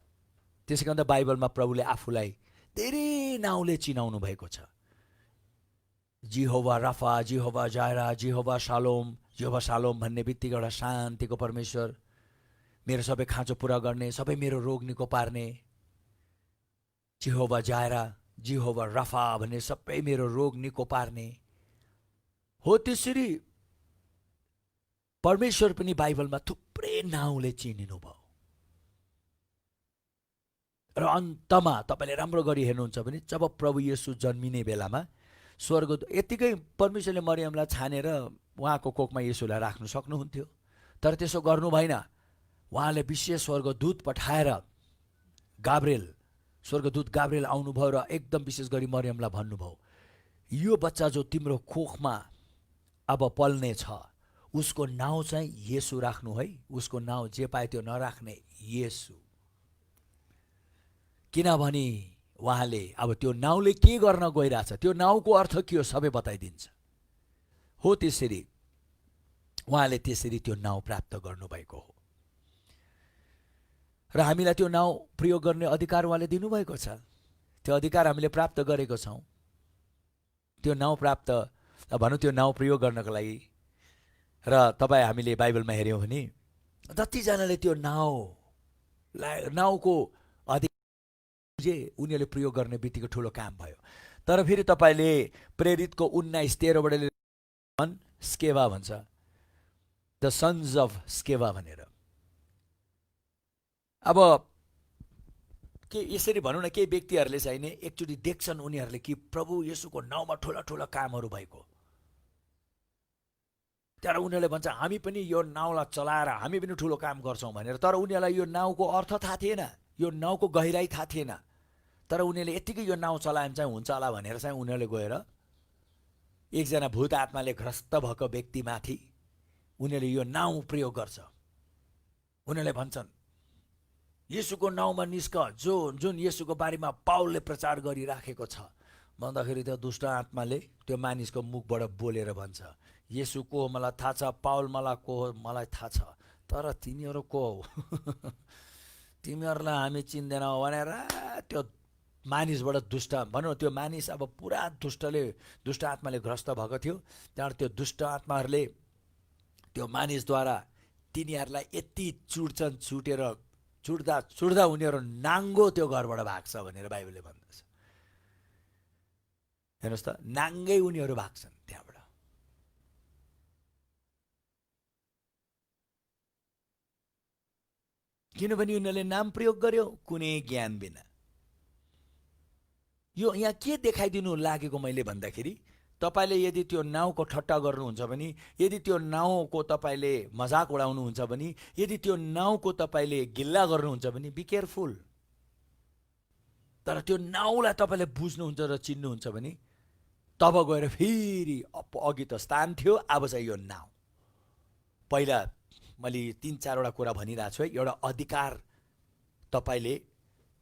त्यसै कारण त बाइबलमा प्रभुले आफूलाई धेरै नाउँले चिनाउनु भएको छ। जिहोवा राफा, जिहोवा जायरा, जिहोवा शालोम भन्ने बित्तिकै एउटा शान्तिको परमेश्वर, मेरो सबै खाँचो पुरा गर्ने, सबै मेरो रोग निको पार्ने। जिहोवा जायरा, जिहोवा राफा भन्ने सबै मेरो रोग निको पार्ने हो। त्यसरी परमेश्वर पनि बाइबलमा थुप्रै नाउँले चिनिनु भयो। र अन्तमा तपाईँले राम्रो गरी हेर्नुहुन्छ भने जब प्रभु येशू जन्मिने बेलामा स्वर्ग यतिकै परमेश्वरले मरियमलाई छानेर उहाँको कोखमा येशूलाई राख्नु सक्नुहुन्थ्यो, तर त्यसो गर्नु भएन। उहाँले विशेष स्वर्गदूत पठाएर स्वर्गदूत गाब्रिएल आउनुभयो र एकदम विशेष गरी मरियमलाई भन्नुभयो, यो बच्चा जो तिम्रो कोखमा अब पल्ने छ उसको नाउँ चाहिँ येशू राख्नु है। उसको नाउँ जे पाए त्यो नराख्ने, येशू। किनभने उहाँले अब त्यो नाउँले के गर्न गइरहेछ, त्यो नाउँको अर्थ के हो सबै बताइदिन्छ। हो त्यसरी उहाँले त्यसरी त्यो नाउँ प्राप्त गर्नुभएको हो र हामीलाई त्यो नाउँ प्रयोग गर्ने अधिकार उहाँले दिनुभएको छ। त्यो अधिकार हामीले प्राप्त गरेको छौँ। त्यो नाउँ प्राप्त भनौँ, त्यो नाउँ प्रयोग गर्नको लागि र तपाईँ हामीले बाइबलमा हेऱ्यौँ भने जतिजनाले त्यो नाउँको अधिकार उनीहरूले प्रयोग गर्ने बित्तिकै ठुलो काम भयो। तर फेरि तपाईँले प्रेरितको 19:13 स्केवा भन्छ, द सन्स अफ स्केवा भनेर। अब के यसरी भनौँ न, केही व्यक्तिहरूले चाहिँ नि एकचोटि देख्छन् उनीहरूले कि प्रभु येशूको नाउँमा ठुला ठुला कामहरू भएको, त्यहाँबाट उनीहरूले भन्छ हामी पनि यो नाउँलाई चलाएर हामी पनि ठुलो काम गर्छौँ भनेर। तर उनीहरूलाई यो नाउँको अर्थ थाहा थिएन, यो नाउँको गहिराई थाहा थिएन। तर उनीहरूले यत्तिकै यो नाउँ चलायो चाहिँ हुन्छ होला भनेर चाहिँ उनीहरूले गएर एकजना भूत आत्माले ग्रस्त भएको व्यक्तिमाथि उनीहरूले यो नाउँ प्रयोग गर्छ। उनीहरूले भन्छन् येशूको नाउँमा निस्क, जुन येशूको बारेमा पाउलले प्रचार गरिराखेको छ भन्दाखेरि त्यो दुष्ट आत्माले त्यो मानिसको मुखबाट बोलेर भन्छ, येशू को हो मलाई थाहा छ, पाउल मलाई को हो मलाई थाहा छ, तर तिमीहरू को हो तिमीहरूलाई हामी चिन्दैनौँ भनेर त्यो मानिसबाट दुष्ट भनौँ, त्यो मानिस अब पुरा दुष्ट आत्माले ग्रस्त भएको थियो। त्यहाँबाट त्यो दुष्ट आत्माहरूले त्यो मानिसद्वारा तिनीहरूलाई यति चुट्दा उनीहरू नाङ्गो त्यो घरबाट भाग्छ भनेर बाइबलले भन्दछ। हेर्नुहोस् त, नाङ्गै उनीहरू भाग्छन् त्यहाँबाट। किनभने उनीहरूले नाम प्रयोग गर्यो कुनै ज्ञान बिना। यो यहाँ के देखाइदिनु लागेको मैले भन्दाखेरि, तपाईँले यदि त्यो नाउँको ठट्टा गर्नुहुन्छ भने, यदि त्यो नाउँको तपाईँले मजाक उडाउनुहुन्छ भने, यदि त्यो नाउँको तपाईँले गिल्ला गर्नुहुन्छ भने बी केयरफुल। तर त्यो नाउँलाई तपाईँले बुझ्नुहुन्छ र चिन्नुहुन्छ भने तब गएर फेरि अघि त स्थान थियो, अब चाहिँ यो नाउँ। पहिला मैले 3-4वटा कुरा भनिरहेको छु है। एउटा अधिकार तपाईँले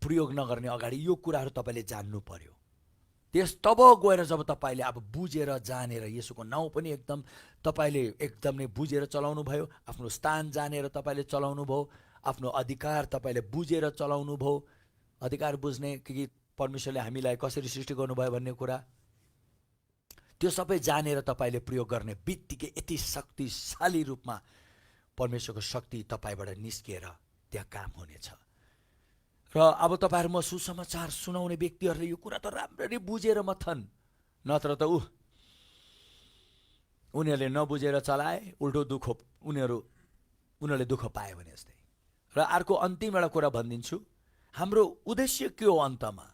प्रयोग नगर्ने अगाडि यो कुराहरू तपाईँले जान्नु पर्यो। तब गएर जब तपाईँले अब बुझेर जानेर येशूको नाउँ पनि एकदम तपाईँले एकदम नै बुझेर चलाउनु भयो, आफ्नो स्थान जानेर तपाईँले चलाउनु भयो, आफ्नो अधिकार तपाईँले बुझेर चलाउनु भयो। अधिकार बुझ्ने कि परमेश्वरले हामीलाई कसरी सृष्टि गर्नुभयो भन्ने कुरा, त्यो सबै जानेर तपाईँले प्रयोग गर्ने बित्तिकै यति शक्तिशाली रूपमा परमेश्वरको शक्ति तपाईँबाट निस्किएर त्यहाँ काम हुनेछ। र अब तपाईँहरूमा सुसमाचार सुनाउने व्यक्तिहरूले यो कुरा त राम्ररी बुझेर मथन्, नत्र त उनीहरूले नबुझेर चलाए, उल्टो उनीहरूले दुःख पाए भने जस्तै। र अर्को अन्तिम एउटा कुरा भनिदिन्छु, हाम्रो उद्देश्य के हो अन्तमा?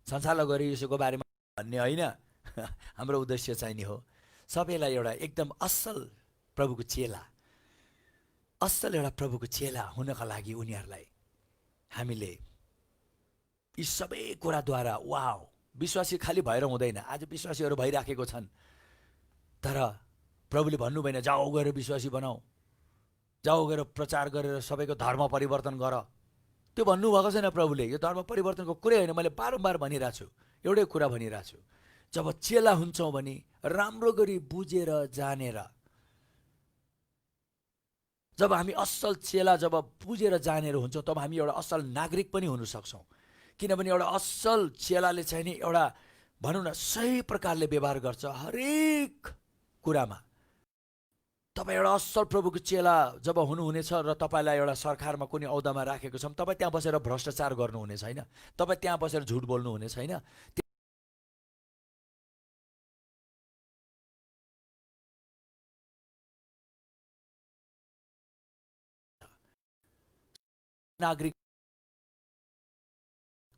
संसारलाई गएर यसोको बारेमा भन्ने होइन। हाम्रो उद्देश्य चाहिँ नि हो सबैलाई एउटा एकदम असल प्रभुको चेला हुनका लागि उनीहरूलाई हामीले यी सबै कुराद्वारा वाव, विश्वासी खाली भएर हुँदैन। आज विश्वासीहरू भइराखेको छन्, तर प्रभुले भन्नु भएन जाऊ गएर विश्वासी बनाऊ, जाऊ गएर प्रचार गरेर सबैको धर्म परिवर्तन गर। त्यो भन्नुभएको छैन प्रभुले। यो धर्म परिवर्तनको कुरै होइन। मैले बारम्बार भनिरहेको छु, एउटै कुरा भनिरहेको छु। जब चेला हुन्छौँ भने राम्रो गरी बुझेर जानेर, जब हामी असल चेला जब बुझेर जानेर हुन्छौँ तब हामी एउटा असल नागरिक पनि हुन सक्छौँ। किनभने एउटा असल चेलाले चाहिँ नि एउटा भनौँ न सही प्रकारले व्यवहार गर्छ हरेक कुरामा। तपाईँ एउटा असल प्रभुको चेला जब हुनुहुनेछ र तपाईँलाई एउटा सरकारमा कुनै औदामा राखेको छ, तपाईँ त्यहाँ बसेर भ्रष्टाचार गर्नुहुने छैन, तपाईँ त्यहाँ बसेर झुट बोल्नुहुने छैन। नागरिक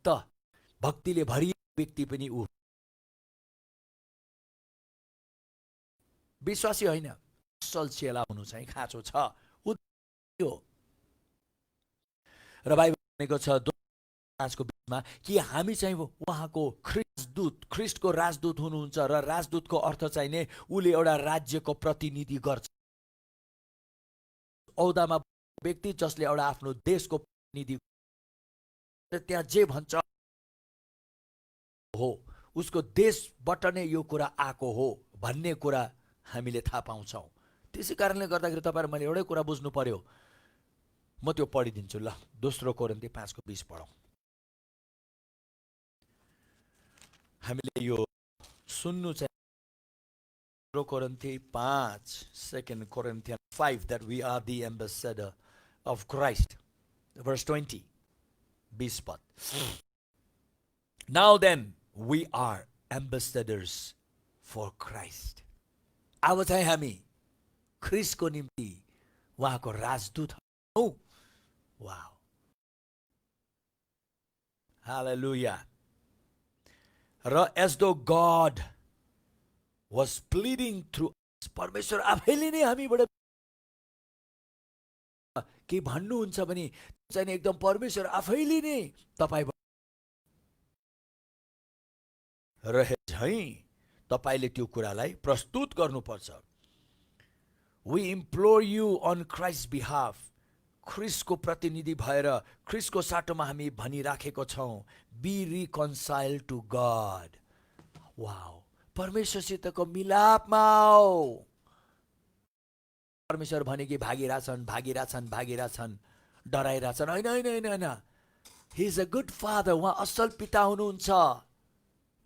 त भक्तिले भरिएको व्यक्ति पनि ऊ विश्वासी होइन। असल चेला हुनु चाहिँ खाँचो छ। उद्देश्य हो। र बाइबल भनेको छ को बिचमा कि हामी चाहिँ उहाँको ख्रिस्टको राजदूत हुनुहुन्छ र राजदूतको अर्थ चाहिँ नै उसले एउटा राज्यको प्रतिनिधि गर्छ। औदामा व्यक्ति जसले एउटा आफ्नो देशको प्रतिनिधि, त्यहाँ जे भन्छ हो उसको देशबाट नै यो कुरा आएको हो भन्ने कुरा हामीले थाहा पाउँछौँ। त्यसै कारणले गर्दाखेरि तपाईँहरू मैले एउटै कुरा बुझ्नु पर्यो। म त्यो पढिदिन्छु ल, 2 कोरिन्थी 5:20 पढौँ। हामीले यो सुन्नु चाहिँ 2 Corinthians 5, 2 Corinthians 5, that we are the ambassador of Christ. Verse 20, 20 पद। Now then, we are ambassadors for Christ. अब चाहिँ हामी ख्रिस्टको निम्ति उहाँको राजदूत हौ। वाउ, हालेलुया। र as though God was pleading through us, परमेश्वर आफैले नै हामीबाट के भन्नुहुन्छ भने चाहिँ एकदम परमेश्वर आफैले नै तपाईबाट रहे झैं तपाईले त्यो कुरालाई प्रस्तुत गर्नुपर्छ। We implore you on Christ's behalf, ख्रिस्टको प्रतिनिधि भएर ख्रिस्टको साटोमा हामी भनिराखेको छौँ, be reconciled to God. Wow, परमेश्वरसितको मिलापमा आओ। परमेश्वर भने कि भागिरहेछन्, डराइरहेछन्। होइन। He is a good father, उहाँ असल पिता हुनुहुन्छ।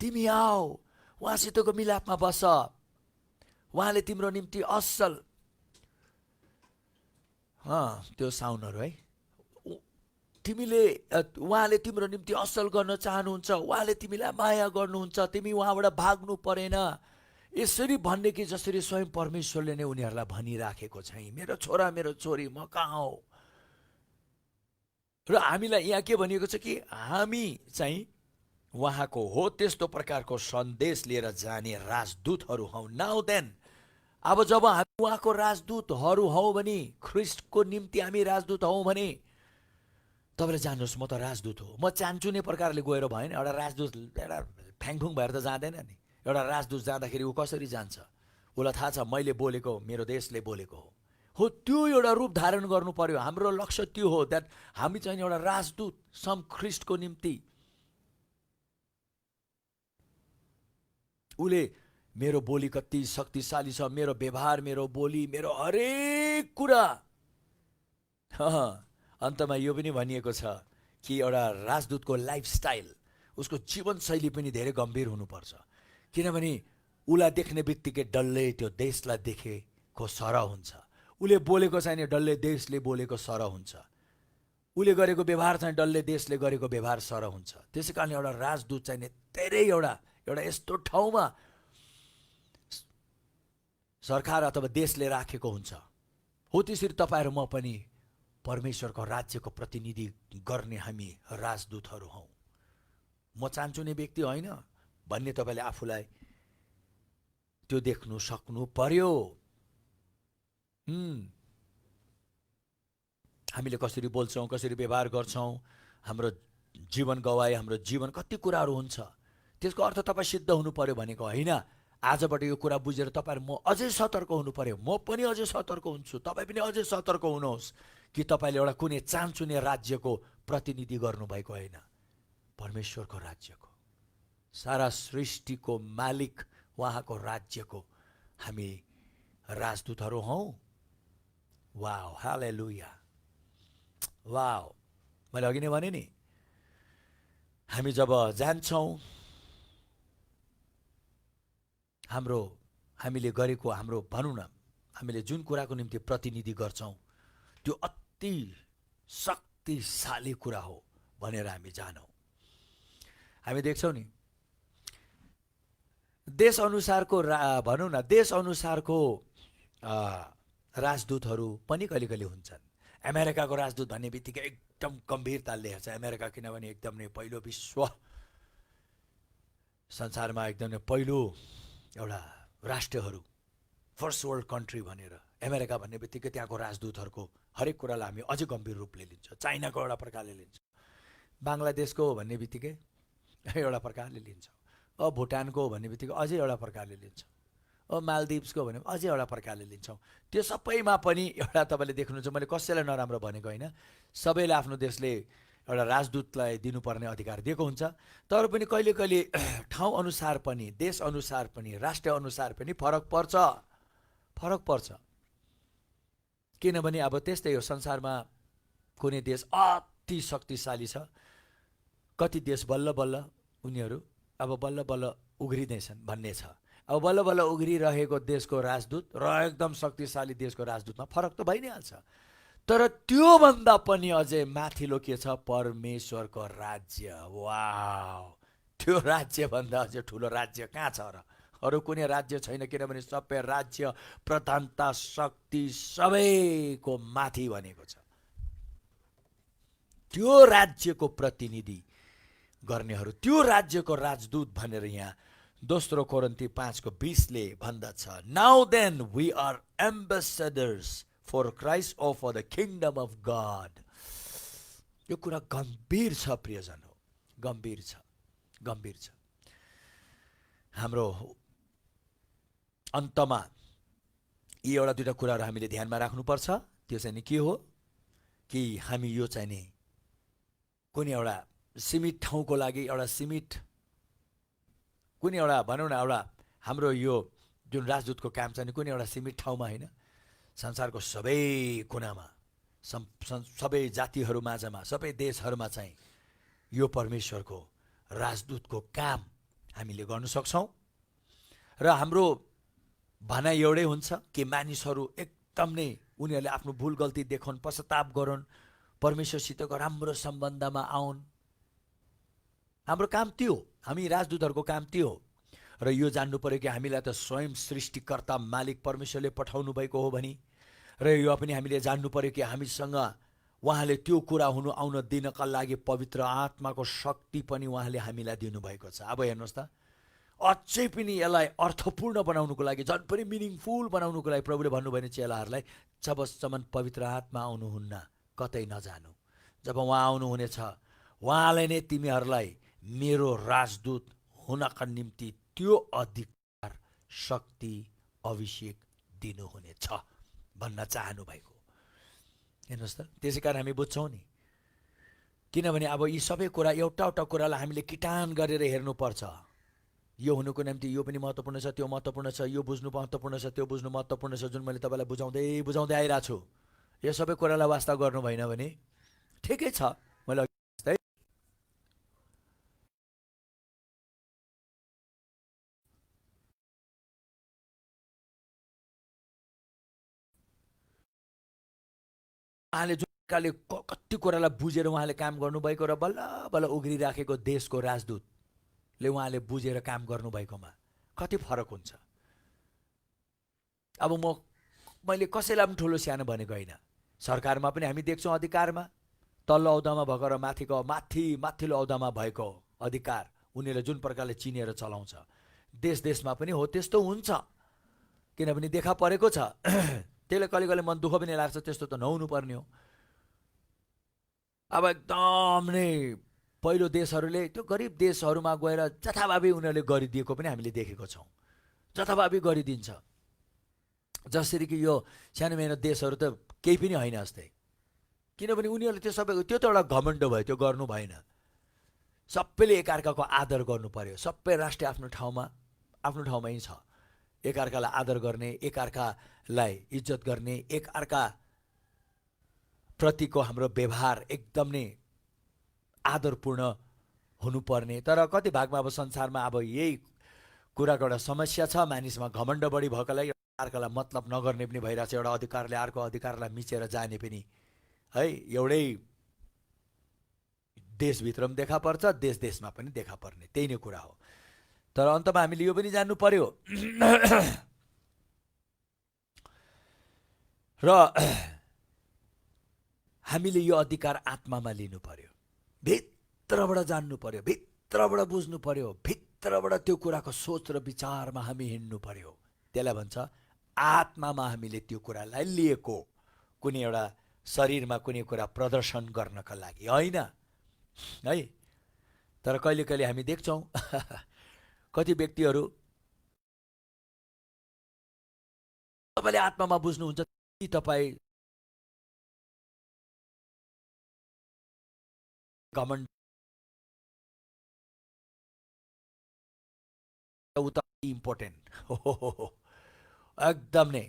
तिमी आओ, उहाँसितको मिलापमा बस, उहाँले तिम्रो निम्ति असल त्यो साउन्डहरु है, उहाँले तिम्रो निम्ति असल गर्न चाहनुहुन्छ, उहाँले तिमीलाई माया गर्नुहुन्छ, तिमी उहाँबाट भाग्नु परेन। यसरी भन्ने कि जसरी स्वयं परमेश्वरले नै उनीहरूलाई भनिराखेको छ, मेरो छोरा मेरो छोरी म कहाँ हो। र हामीलाई यहाँ के भनिएको छ कि हामी चाहिँ उहाँको हो त्यस्तो प्रकारको सन्देश लिएर जाने राजदूतहरू हौ। नाउ देन, अब जब हामी उहाँको राजदूतहरू हौ भने, ख्रिस्टको निम्ति हामी राजदूत हौ भने, तपाईँले जान्नुहोस् म त राजदूत हो। म चान्चुने प्रकारले गएर भएन। एउटा राजदूत एउटा फ्याङफुङ भएर त जाँदैन नि। एउटा राजदूत जाँदाखेरि ऊ कसरी जान्छ? उसलाई थाहा छ मैले बोलेको मेरो देशले बोलेको हो। त्यो एउटा रूप धारण गर्नु पर्यो। हाम्रो लक्ष्य त्यो हो, द्याट हामी चाहिँ एउटा राजदूत सम ख्रिस्टको निम्ति। उसले मेरो बोली कति शक्तिशाली छ, मेरो व्यवहार, मेरो बोली, मेरो हरेक कुरा। अन्तमा यो पनि भनिएको छ कि एउटा राजदूतको लाइफस्टाइल, उसको जीवनशैली पनि धेरै गम्भीर हुनुपर्छ। किनभने उसलाई देख्ने बित्तिकै डल्लै त्यो देशलाई देखेको सरह हुन्छ। उसले बोलेको चाहिँ डल्लै देशले बोलेको सरह हुन्छ। उसले गरेको व्यवहार चाहिँ डल्लै देशले गरेको व्यवहार सरह हुन्छ। त्यसै कारण एउटा राजदूत चाहिँ धेरै एउटा यस्तो ठाउँमा सरकार अथवा देशले राखेको हुन्छ। हो त्यसरी तपाईँहरू म पनि परमेश्वरको राज्यको प्रतिनिधि गर्ने हामी राजदूतहरू हौ। म चान्चुने व्यक्ति होइन भन्ने तपाईँले आफूलाई त्यो देख्नु सक्नु पर्यो। हामीले कसरी बोल्छौँ, कसरी व्यवहार गर्छौँ, हाम्रो जीवन गवाई, हाम्रो जीवन कति कुराहरू हुन्छ, त्यसको अर्थ तपाईँ सिद्ध हुनु पर्यो भनेको होइन। आजबाट यो कुरा बुझेर तपाईँहरू म अझै सतर्क हुनु पर्यो। म पनि अझै सतर्क हुन्छु, तपाईँ पनि अझै सतर्क हुनुहोस् कि तपाईँले एउटा कुनै चान्चुने राज्यको प्रतिनिधि गर्नुभएको होइन, परमेश्वरको राज्यको, सारा सृष्टिको मालिक उहाँको राज्यको हामी राजदूतहरू हौ। वाउ, हालेलुया, वाउ। मैले अघि नै भने नि, हामी जब जान्छौँ, हामीले गरेको हाम्रो भनौँ न, हामीले जुन कुराको निम्ति प्रतिनिधि गर्छौँ त्यो अति शक्तिशाली कुरा हो भनेर हामी जानौँ। हामी देख्छौँ नि, देश अनुसारको भनौँ न, देश अनुसारको राजदूतहरू पनि कहिले कहिले हुन्छन्। अमेरिकाको राजदूत भन्ने बित्तिकै एकदम गम्भीरताले हेर्छ अमेरिका, किनभने एकदम नै पहिलो विश्व संसारमा एकदम नै पहिलो एउटा राष्ट्रहरू फर्स्ट वर्ल्ड कन्ट्री भनेर अमेरिका भन्ने बित्तिकै त्यहाँको राजदूतहरूको हरेक कुरालाई हामी अझै गम्भीर रूपले लिन्छौँ। चाइनाको एउटा प्रकारले लिन्छौँ, बाङ्लादेशको हो भन्ने बित्तिकै एउटा प्रकारले लिन्छौँ, भुटानको हो भन्ने बित्तिकै अझै एउटा प्रकारले लिन्छौँ, मालदिप्सको भने अझै एउटा प्रकारले लिन्छौँ। त्यो सबैमा पनि एउटा तपाईँले देख्नुहुन्छ, मैले कसैलाई नराम्रो भनेको होइन, सबैले आफ्नो देशले एउटा राजदूतलाई दिनुपर्ने अधिकार दिएको हुन्छ। तर पनि कहिले कहिले ठाउँ अनुसार पनि, देश अनुसार पनि, राष्ट्र अनुसार पनि फरक पर्छ। किनभने अब त्यस्तै हो, संसारमा कुनै देश अति शक्तिशाली छ, कति देश बल्ल बल्ल उनीहरू अब बल्ल बल्ल उग्रिँदैछन् भन्ने छ। अब बल्ल बल्ल उग्रिरहेको देशको राजदूत र एकदम शक्तिशाली देशको राजदूतमा फरक त भइ नै हाल्छ। तर त्योभन्दा पनि अझै माथिल्लो के छ? परमेश्वरको राज्य। वाव, त्यो राज्यभन्दा अझै ठुलो राज्य कहाँ छ र? अरू कुनै राज्य छैन, किनभने सबै राज्य, प्रधानता, शक्ति सबैको माथि भनेको छ। त्यो राज्यको प्रतिनिधि गर्नेहरू, त्यो राज्यको राजदूत भनेर यहाँ दोस्रो कोरिन्थी 5:20 भन्दछ, now then we are ambassadors for Christ or for the kingdom of God। यो कुरा गम्भीर छ प्रियजन, हो गम्भीर छ। हाम्रो अन्तमा यी एउटा दुईटा कुराहरू हामीले ध्यानमा राख्नुपर्छ। त्यो चाहिँ नि के हो कि हामी यो चाहिँ नि कुनै एउटा सीमित ठाउँको लागि, एउटा सीमित कुनै एउटा भनौँ न, एउटा हाम्रो यो जुन राजदूतको काम छ नि कुनै एउटा सीमित ठाउँमा होइन, संसारको सबै कुनामा, सबै जातिहरू माझमा, सबै देशहरूमा चाहिँ यो परमेश्वरको राजदूतको काम हामीले गर्न सक्छौँ। र हाम्रो भनाइ एउटै हुन्छ कि मानिसहरू एकदम नै उनीहरूले आफ्नो भुल गल्ती देखाउन्, पश्चाताप गरून्, परमेश्वरसितको राम्रो सम्बन्धमा आउन्। हाम्रो काम त्यो हो, हामी राजदूतहरूको काम त्यो हो। र यो जान्नु पर्यो कि हामीलाई त स्वयं सृष्टिकर्ता मालिक परमेश्वरले पठाउनु भएको हो भनी, र यो पनि हामीले जान्नु पर्यो कि हामीसँग उहाँले त्यो कुरा आउन दिनका लागि पवित्र आत्माको शक्ति पनि उहाँले हामीलाई दिनुभएको छ। अब हेर्नुहोस् त, अझै पनि यसलाई अर्थपूर्ण बनाउनुको लागि, झन् पनि मिनिङफुल बनाउनुको लागि प्रभुले भन्नुभयो चेलाहरूलाई, जबसम्म पवित्र आत्मा आउनुहुन्न कतै नजानु। जब उहाँ आउनुहुनेछ, उहाँले नै तिमीहरूलाई मेरो राजदूत हुनका निम्ति त्यो अधिकार, शक्ति, अभिषेक दिनुहुनेछ भन्न चाहनु भएको। हेर्नुहोस् त, त्यसै कारण हामी बुझ्छौँ नि, किनभने अब यी सबै कुरा एउटा एउटा कुरालाई हामीले किटान गरेर हेर्नुपर्छ। यो हुनुको निम्ति यो पनि महत्त्वपूर्ण छ, त्यो महत्त्वपूर्ण छ, यो बुझ्नु महत्त्वपूर्ण छ, त्यो बुझ्नु महत्त्वपूर्ण छ, जुन मैले तपाईँलाई बुझाउँदै आइरहेको छु। यो सबै कुरालाई वास्ता गर्नु भएन भने ठिकै छ। मैले उहाँले जुन प्रकारले कति कुरालाई बुझेर उहाँले काम गर्नुभएको र बल्ल बल्ल उग्रिराखेको देशको राजदूतले उहाँले बुझेर काम गर्नुभएकोमा कति फरक हुन्छ। अब मैले कसैलाई पनि ठुलो सानो भनेको होइन। सरकारमा पनि हामी देख्छौँ अधिकारमा तल्लो औदामा भएको र माथिल्लो औदामा भएको अधिकार उनीहरूले जुन प्रकारले चिनेर चलाउँछ, देशमा पनि हो त्यस्तो हुन्छ, किनभने देखा परेको छ। त्यसले कहिले कहिले मन दुःख पनि लाग्छ, त्यस्तो त नहुनु पर्ने हो। अब एकदम नै पहिलो देशहरूले त्यो गरिब देशहरूमा गएर जथाभावी उनीहरूले गरिदिएको पनि हामीले देखेको छौँ। जथाभावी गरिदिन्छ, जसरी कि यो सानो मेनो देशहरू त केही पनि होइन जस्तै, किनभने उनीहरूले त्यो सबैको त्यो त एउटा घमण्ड भयो, त्यो गर्नु भएन। सबैले एकअर्काको आदर गर्नु पर्यो। सबै राष्ट्र आफ्नो ठाउँमै छ। एकअर्कालाई आदर गर्ने, एकअर्कालाई इज्जत गर्ने, एकअर्का प्रतिको हाम्रो व्यवहार एकदम नै आदरपूर्ण हुनुपर्ने। तर कति भागमा अब संसारमा अब यही कुराको एउटा समस्या छ, मानिसमा घमण्ड बढी भएकोलाई अर्कालाई मतलब नगर्ने पनि भइरहेछ। एउटा अधिकारले अर्को अधिकारलाई मिचेर जाने पनि है एउटै देशभित्र पनि देखा पर्छ, देशमा पनि देखा पर्ने, त्यही नै कुरा हो। तर अन्तमा हामीले यो पनि जान्नु पर्यो र हामीले यो अधिकार आत्मामा लिनु पर्यो, भित्रबाट जान्नु पर्यो, भित्रबाट बुझ्नु पर्यो, भित्रबाट त्यो कुराको सोच र विचारमा हामी हिँड्नु पर्यो। त्यसलाई भन्छ आत्मामा हामीले त्यो कुरालाई लिएको, कुनै एउटा शरीरमा कुनै कुरा प्रदर्शन गर्नका लागि होइन है। तर कहिले कहिले हामी देख्छौँ कति व्यक्तिहरू, तपाईँले आत्मामा बुझ्नुहुन्छ कि तपाईँ घमण्ड उता इम्पोर्टेन्ट हो एकदम नै।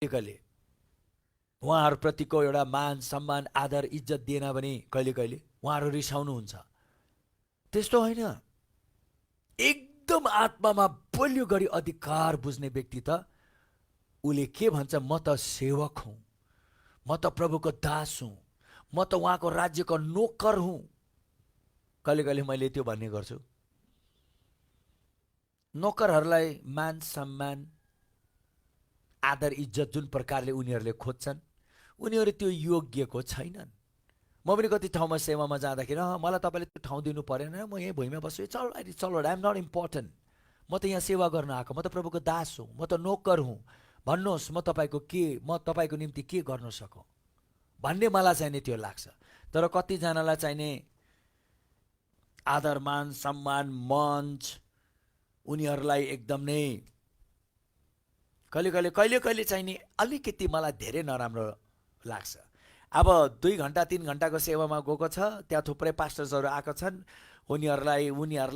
कहिले उहाँहरूप्रतिको एउटा मान सम्मान आदर इज्जत दिएन भने कहिले कहिले उहाँहरू रिसाउनुहुन्छ। त्यस्तो होइन। एकदम आत्मामा बलियो गरी अधिकार बुझ्ने व्यक्ति त उसले के भन्छ, म त सेवक हुँ, म त प्रभुको दास हुँ, म त उहाँको राज्यको नोकर हुँ। कहिले कहिले मैले त्यो भन्ने गर्छु, नोकरहरूलाई मान सम्मान आदर इज्जत जुन प्रकारले उनीहरूले खोज्छन्, उनीहरू त्यो योग्यको छैनन्। म पनि कति ठाउँमा सेवामा जाँदाखेरि मलाई तपाईँले त्यो ठाउँ दिनु परेन, म यहीँ भुइँमा बस्छु, चल आई एम नट इम्पोर्टेन्ट, म त यहाँ सेवा गर्न आएको, म त प्रभुको दास हुँ, म त नोकर हुँ, भन्नुहोस् म तपाईँको निम्ति के गर्न सकौँ भन्ने मलाई चाहिने त्यो लाग्छ। तर कतिजनालाई चाहिने आदर मान सम्मान मञ्च उनीहरूलाई एकदम नै कहिले कहिले चाहिने अलिकति मलाई धेरै नराम्रो लाग्छ। अब 2 घण्टा 3 घण्टाको सेवामा गएको छ, त्यहाँ थुप्रै पास्टर्सहरू आएको छन्, उनीहरूलाई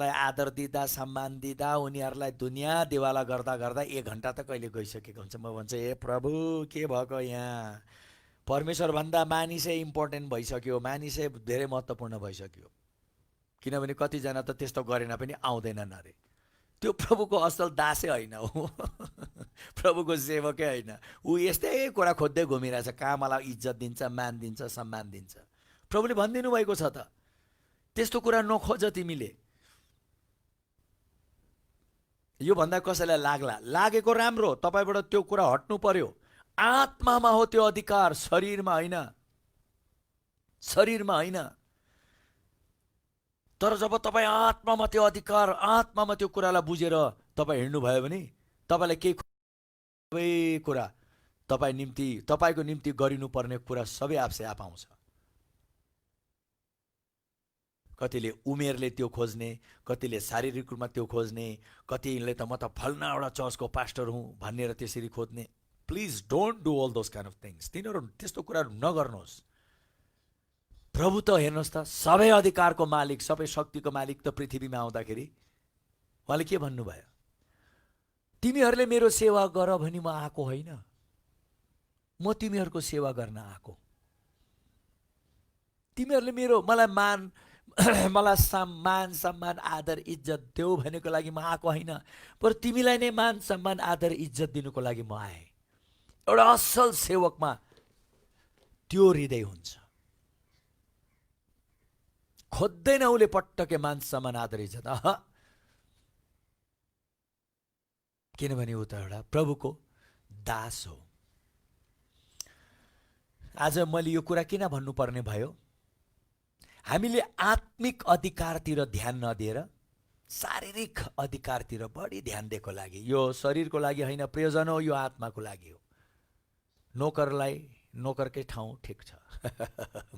आदर दिँदा सम्मान दिँदा उनीहरूलाई दुनियाँ दिवाला गर्दा गर्दा 1 घण्टा त कहिले गइसकेको हुन्छ। म भन्छु ए प्रभु के भएको यहाँ, परमेश्वरभन्दा मानिसै इम्पोर्टेन्ट भइसक्यो, मानिसै धेरै महत्त्वपूर्ण भइसक्यो। किनभने कतिजना त त्यस्तो गरेन पनि आउँदैनन् अरे। त्यो प्रभुको असल दासै होइन हो प्रभुको सेवकै होइन, ऊ यस्तै कुरा खोज्दै घुमिरहेछ, कहाँ मलाई इज्जत दिन्छ, मान दिन्छ, सम्मान दिन्छ। प्रभुले भनिदिनु भएको छ त त्यस्तो कुरा नखोज तिमीले। यो भन्दा कसैलाई लागेको राम्रो, तपाईँबाट त्यो कुरा हट्नु पर्यो। आत्मामा हो त्यो अधिकार, शरीरमा होइन। तर जब तपाईँ आत्मामा त्यो अधिकार, आत्मामा त्यो कुरालाई बुझेर तपाईँ हिँड्नुभयो भने तपाईँलाई केही कुरा तपाईँको निम्ति गरिनुपर्ने कुरा सबै आपसे आप आउँछ। कतिले उमेरले त्यो खोज्ने, कतिले शारीरिक रूपमा त्यो खोज्ने, कतिले त म त फल्ना एउटा चर्चको पास्टर हुँ भनेर त्यसरी खोज्ने। Please don't do all those kind of things. तिनीहरू त्यस्तो कुराहरू नगर्नुहोस्। प्रभु त हेर्नुहोस् त सबै अधिकारको मालिक, सबै शक्तिको मालिक त पृथ्वीमा आउँदाखेरि उहाँले के भन्नुभयो, तिमीहरूले मेरो सेवा गर भनी म आएको होइन, म तिमीहरूको सेवा गर्न आएको। तिमीहरूले मलाई मान सम्मान आदर इज्जत देऊ भनेको लागि म आएको होइन, पर तिमीलाई नै मान सम्मान आदर इज्जत दिनुको लागि म आएँ। एउटा असल सेवकमा त्यो हृदय हुन्छ। खोज्दैन उसले पटक्कै मान सम्मान आदर इज्जत, किनभने ऊ त एउटा प्रभुको दास हो। आज मैले यो कुरा किन भन्नुपर्ने भयो, हामीले आत्मिक अधिकारतिर ध्यान नदिएर शारीरिक अधिकारतिर बढी ध्यान दिएको लागि। यो शरीरको लागि होइन, प्रयोजन हो, यो आत्माको लागि हो। नोकरलाई नोकरकै ठाउँ ठिक छ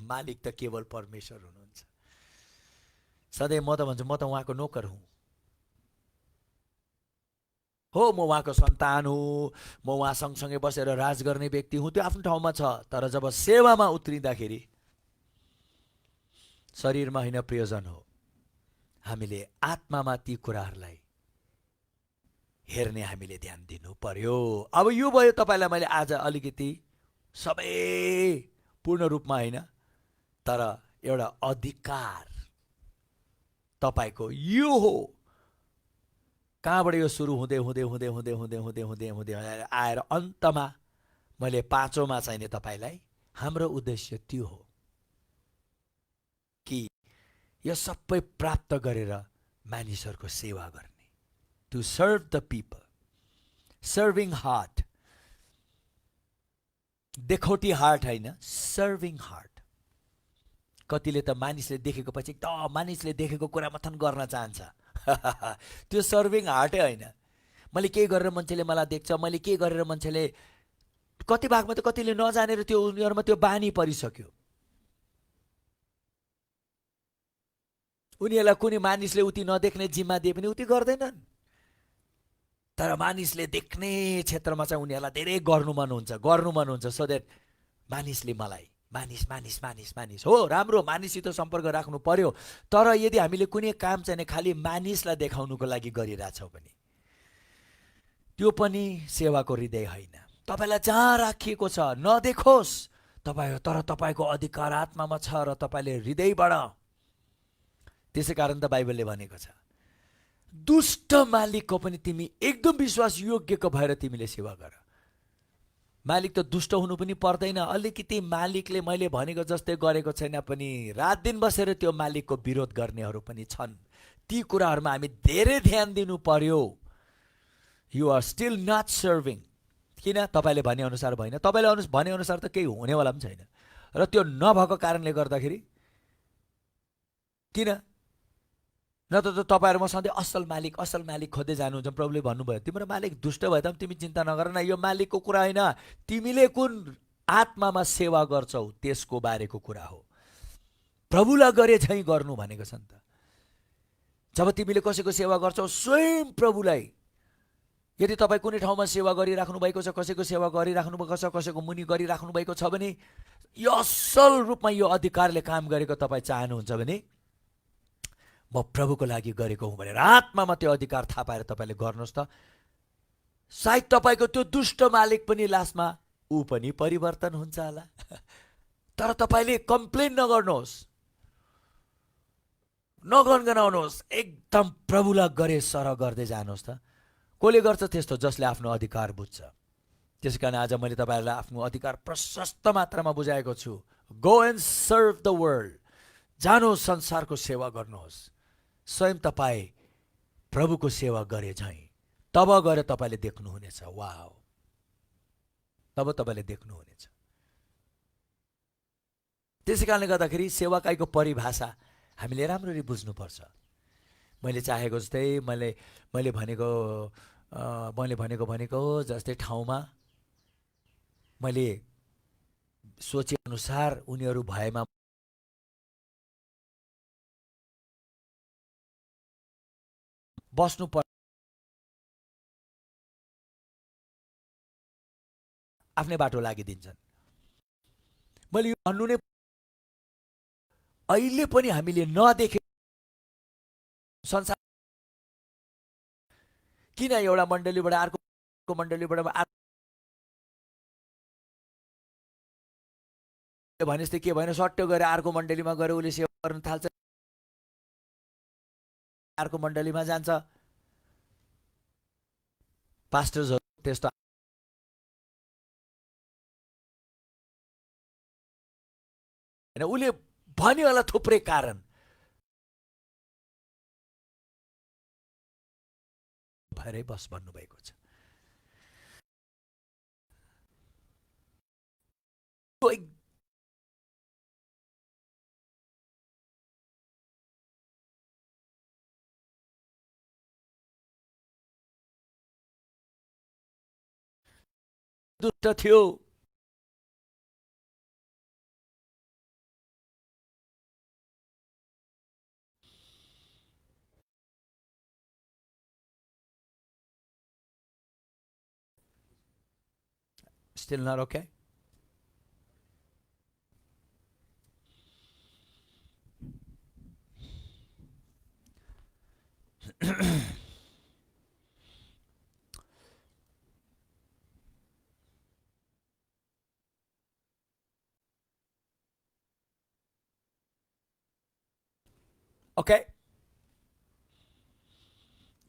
मालिक त केवल परमेश्वर हुनुहुन्छ। सधैँ म त भन्छु म त उहाँको नोकर हुँ हो, म उहाँको सन्तान हुँ, म उहाँ सँगसँगै बसेर राज गर्ने व्यक्ति हुँ, त्यो आफ्नो ठाउँमा छ। तर जब सेवामा उत्रिँदाखेरि शरीरमा होइन प्रयोजन हो, हामीले आत्मामा ती कुराहरूलाई हेर्ने हामीले ध्यान दिनु पर्यो। अब यो भयो तपाईँलाई मैले आज अलिकति सबै पूर्ण रूपमा होइन तर एउटा अधिकार तपाईँको यो हो। कहाँबाट यो सुरु हुँदै हुँदै हुँदै हुँदै हुँदै हुँदै हुँदै हुँदै आएर अन्तमा मैले 5औँमा चाहिने तपाईँलाई हाम्रो उद्देश्य त्यो हो कि यो सबै प्राप्त गरेर मानिसहरूको सेवा गर्ने, to serve the people, serving heart, देखौटी हार्ट होइन, सर्भिङ हार्ट। कतिले त मानिसले देखेको पछि एकदम मानिसले देखेको कुरा मात्रै गर्न चाहन्छ त्यो सर्भिङ हार्टै होइन। मैले के गरेर मान्छेले मलाई देख्छ, मैले के गरेर मान्छेले, कति भागमा त कतिले नजानेर त्यो उनीहरूमा त्यो बानी परिसक्यो। उनीहरूलाई कुनै मानिसले उति नदेख्ने जिम्मा दिए पनि उति गर्दैनन्, तर मानिसले देख्ने क्षेत्रमा चाहिँ उनीहरूलाई धेरै गर्नु मन हुन्छ, सो द्याट मानिसले मलाई, मानिस मानिस मानिस मानिस हो, राम्रो, मानिससित सम्पर्क राख्नु पर्यो। तर यदि हामीले कुनै काम चाहिँ खालि मानिसलाई देखाउनुको लागि गरिरहेछौँ भने त्यो पनि सेवाको हृदय होइन। तपाईँलाई जहाँ राखिएको छ नदेखोस् तपाईँ, तर तपाईँको अधिकार आत्मामा छ र तपाईँले हृदयबाट। त्यसै कारण त बाइबलले भनेको छ, दुष्ट मालिकको पनि तिमी एकदम विश्वास योग्यको भएर तिमीले सेवा गर। मालिक त दुष्ट हुनु पनि पर्दैन, अलिकति मालिकले मैले भनेको जस्तै गरेको छैन पनि रात दिन बसेर त्यो मालिकको विरोध गर्नेहरू पनि छन्। ती कुराहरूमा हामी धेरै ध्यान दिनु पर्यो। You are still not serving. किन? तपाईँले भनेअनुसार भएन, तपाईँले भनेअनुसार त केही हुनेवाला पनि छैन। र त्यो नभएको कारणले गर्दाखेरि किन? न त तपाईँहरूमा सधैँ असल मालिक खोज्दै जानुहुन्छ। प्रभुले भन्नुभयो तिम्रो मालिक दुष्ट भए पनि तिमी चिन्ता नगर न, यो मालिकको कुरा होइन, तिमीले कुन आत्मामा सेवा गर्छौ त्यसको बारेको कुरा हो। प्रभुलाई गरे झैँ गर्नु भनेको छ नि त। जब तिमीले कसैको सेवा गर्छौ स्वयं प्रभुलाई, यदि तपाईँ कुनै ठाउँमा सेवा गरिराख्नु भएको छ, कसैको सेवा गरिराख्नु भएको छ, कसैको मुनि गरिराख्नु भएको छ भने, यो असल रूपमा यो अधिकारले काम गरेको तपाईँ चाहनुहुन्छ भने म प्रभुको लागि गरेको हुँ भनेर आत्मामा त्यो अधिकार थाहा पाएर तपाईँले गर्नुहोस् त। सायद तपाईँको त्यो दुष्ट मालिक पनि लास्टमा ऊ पनि परिवर्तन हुन्छ होला। तर तपाईँले कम्प्लेन नगर्नुहोस्, नगनगनाउनुहोस्, एकदम प्रभुलाई गरे सरह गर्दै जानुहोस् त। कसले गर्छ त्यस्तो? जसले आफ्नो अधिकार बुझ्छ। त्यसै कारण आज मैले तपाईँहरूलाई आफ्नो अधिकार प्रशस्त मात्रामा बुझाएको छु। Go and serve the world. जानुहोस्, संसारको सेवा गर्नुहोस्। स्वयं तपाईँ प्रभुको सेवा गरे झैँ तब गएर तपाईँले देख्नुहुनेछ, वाउ, तब तपाईँले देख्नुहुनेछ। त्यसै कारणले गर्दाखेरि सेवाकाईको परिभाषा हामीले राम्ररी बुझ्नुपर्छ। मैले चाहेको जस्तै मैले भनेको जस्तै ठाउँमा मैले सोचेअनुसार उनीहरू भएमा बस्नु पर्छ। आफ्नै बाटो लागिदिन्छन्। मैले यो भन्नु नै, अहिले पनि हामीले नदेखे संसार किन एउटा मण्डलीबाट अर्को मण्डलीबाट भने जस्तै के भएन, सट्टो गएर अर्को मण्डलीमा गएर उसले सेवा गर्न थाल्छ, अर्को मण्डलीमा जान्छ। पास्टर्सहरू त्यस्तो होइन, उसले भन्यो होला थुप्रै कारण भएरै बस भन्नुभएको छ। दुष्ट थियो, still not okay? ओके,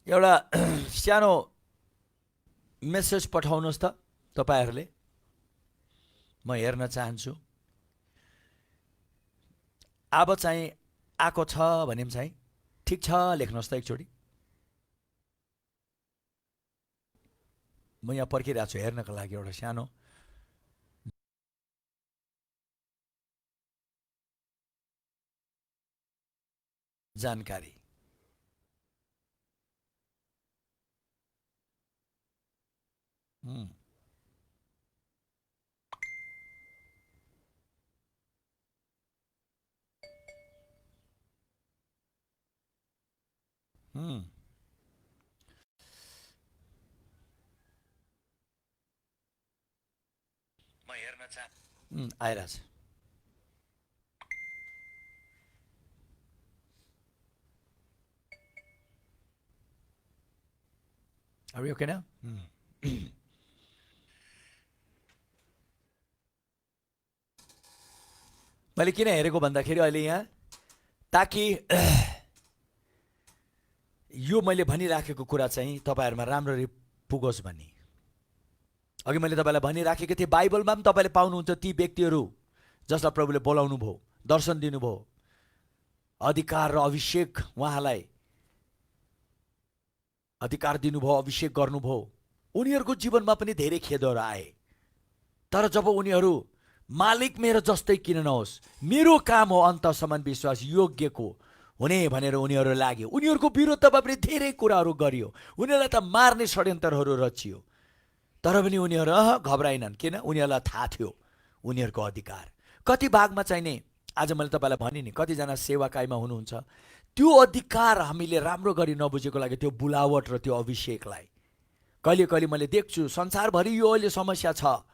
एउटा सानो मेसेज पठाउनुहोस् त तपाईँहरूले, म हेर्न चाहन्छु। अब चाहिँ आएको छ भने चाहिँ ठिक छ लेख्नुहोस् त एकचोटि। म यहाँ पर्खिरहेको छु हेर्नको लागि एउटा सानो जानकारी। हुँ, हुँ, म हेर्न आइरहेछ। Are you okay now? मैले किन हेरेको भन्दाखेरि अहिले यहाँ ताकि यो मैले भनिराखेको कुरा चाहिँ तपाईँहरूमा राम्ररी पुगोस् भन्ने। अघि मैले तपाईँलाई भनिराखेको थिएँ, बाइबलमा पनि तपाईँले पाउनुहुन्छ ती व्यक्तिहरू जसलाई प्रभुले बोलाउनु भयो, दर्शन दिनुभयो, अधिकार र अभिषेक उहाँलाई अधिकार दिनुभयो, अभिषेक गर्नुभयो। उनीहरूको जीवनमा पनि धेरै खेदहरू आए, तर जब उनीहरू मालिक मेरो जस्तै किन नहोस्, मेरो काम हो अन्तसम्म विश्वास योग्यको हुने भनेर उनीहरू लाग्यो। उनीहरूको विरुद्धमा पनि धेरै कुराहरू गरियो, उनीहरूलाई त मार्ने षड्यन्त्रहरू रचियो, तर पनि उनीहरू घबराएनन्। किन? उनीहरूलाई थाहा थियो उनीहरूको अधिकार। कति भागमा चाहिने आज मैले तपाईँलाई भने नि, कतिजना सेवाकाईमा हुनुहुन्छ, त्यो अधिकार हामीले राम्रो गरी नबुझेको लागि त्यो बुलावट र त्यो अभिषेकलाई कहिले कहिले मैले देख्छु संसारभरि यो अहिले समस्या छ।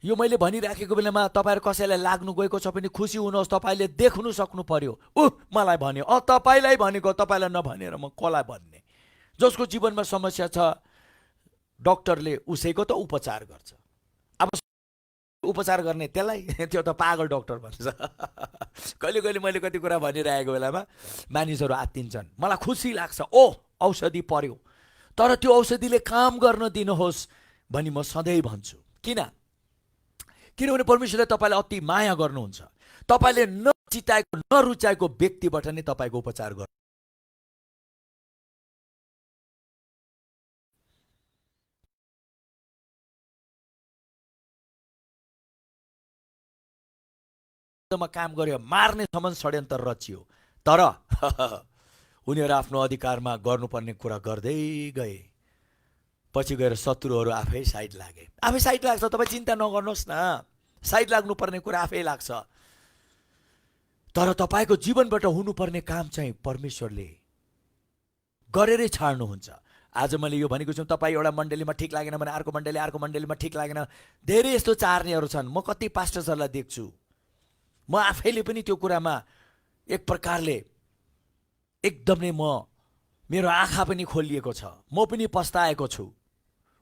यो मैले भनिराखेको बेलामा तपाईँहरू कसैलाई लाग्नु गएको छ भने खुसी हुनुहोस्, तपाईँले देख्नु सक्नु पर्यो। मलाई भन्यो, तपाईँलाई भनेको, तपाईँलाई नभनेर म कसलाई भन्ने? जसको जीवनमा समस्या छ डक्टरले उसैको त उपचार गर्छ। अब उपचार गर्ने त्यसलाई त्यो त पागल डक्टर भन्छ। कहिले कहिले मैले कति कुरा भनिरहेको बेलामा मानिसहरू आत्तिन्छन्, मलाई खुसी लाग्छ, औषधि पर्यो, तर त्यो औषधिले काम गर्न दिनुहोस् भनी म सधैँ भन्छु। किनभने परमेश्वरले तपाईँलाई अति माया गर्नुहुन्छ। तपाईँले नचिताएको नरुचाएको व्यक्तिबाट नै तपाईँको उपचार गर्नु। काम गर्यो, मार्नेसम्म षड्यन्त्र रचियो, तर उनीहरू आफ्नो अधिकारमा गर्नुपर्ने कुरा गर्दै गए। पछि गएर शत्रुहरू आफै साइड लागे। आफै साइड लाग्छ, तपाईँ चिन्ता नगर्नुहोस् न, साइड लाग्नुपर्ने कुरा आफै लाग्छ। तर तपाईँको जीवनबाट हुनुपर्ने काम चाहिँ परमेश्वरले गरेरै छाड्नुहुन्छ। आज मैले यो भनेको छु, तपाईँ एउटा मण्डलीमा ठिक लागेन भने अर्को मण्डलीमा ठिक लागेन। धेरै यस्तो चार्नेहरू छन्। म कति पास्टर्सहरूलाई देख्छु, म आफैले पनि त्यो कुरामा एक प्रकारले एकदमै मेरो आँखा पनि खोलिएको छ, म पनि पस्ताएको छु।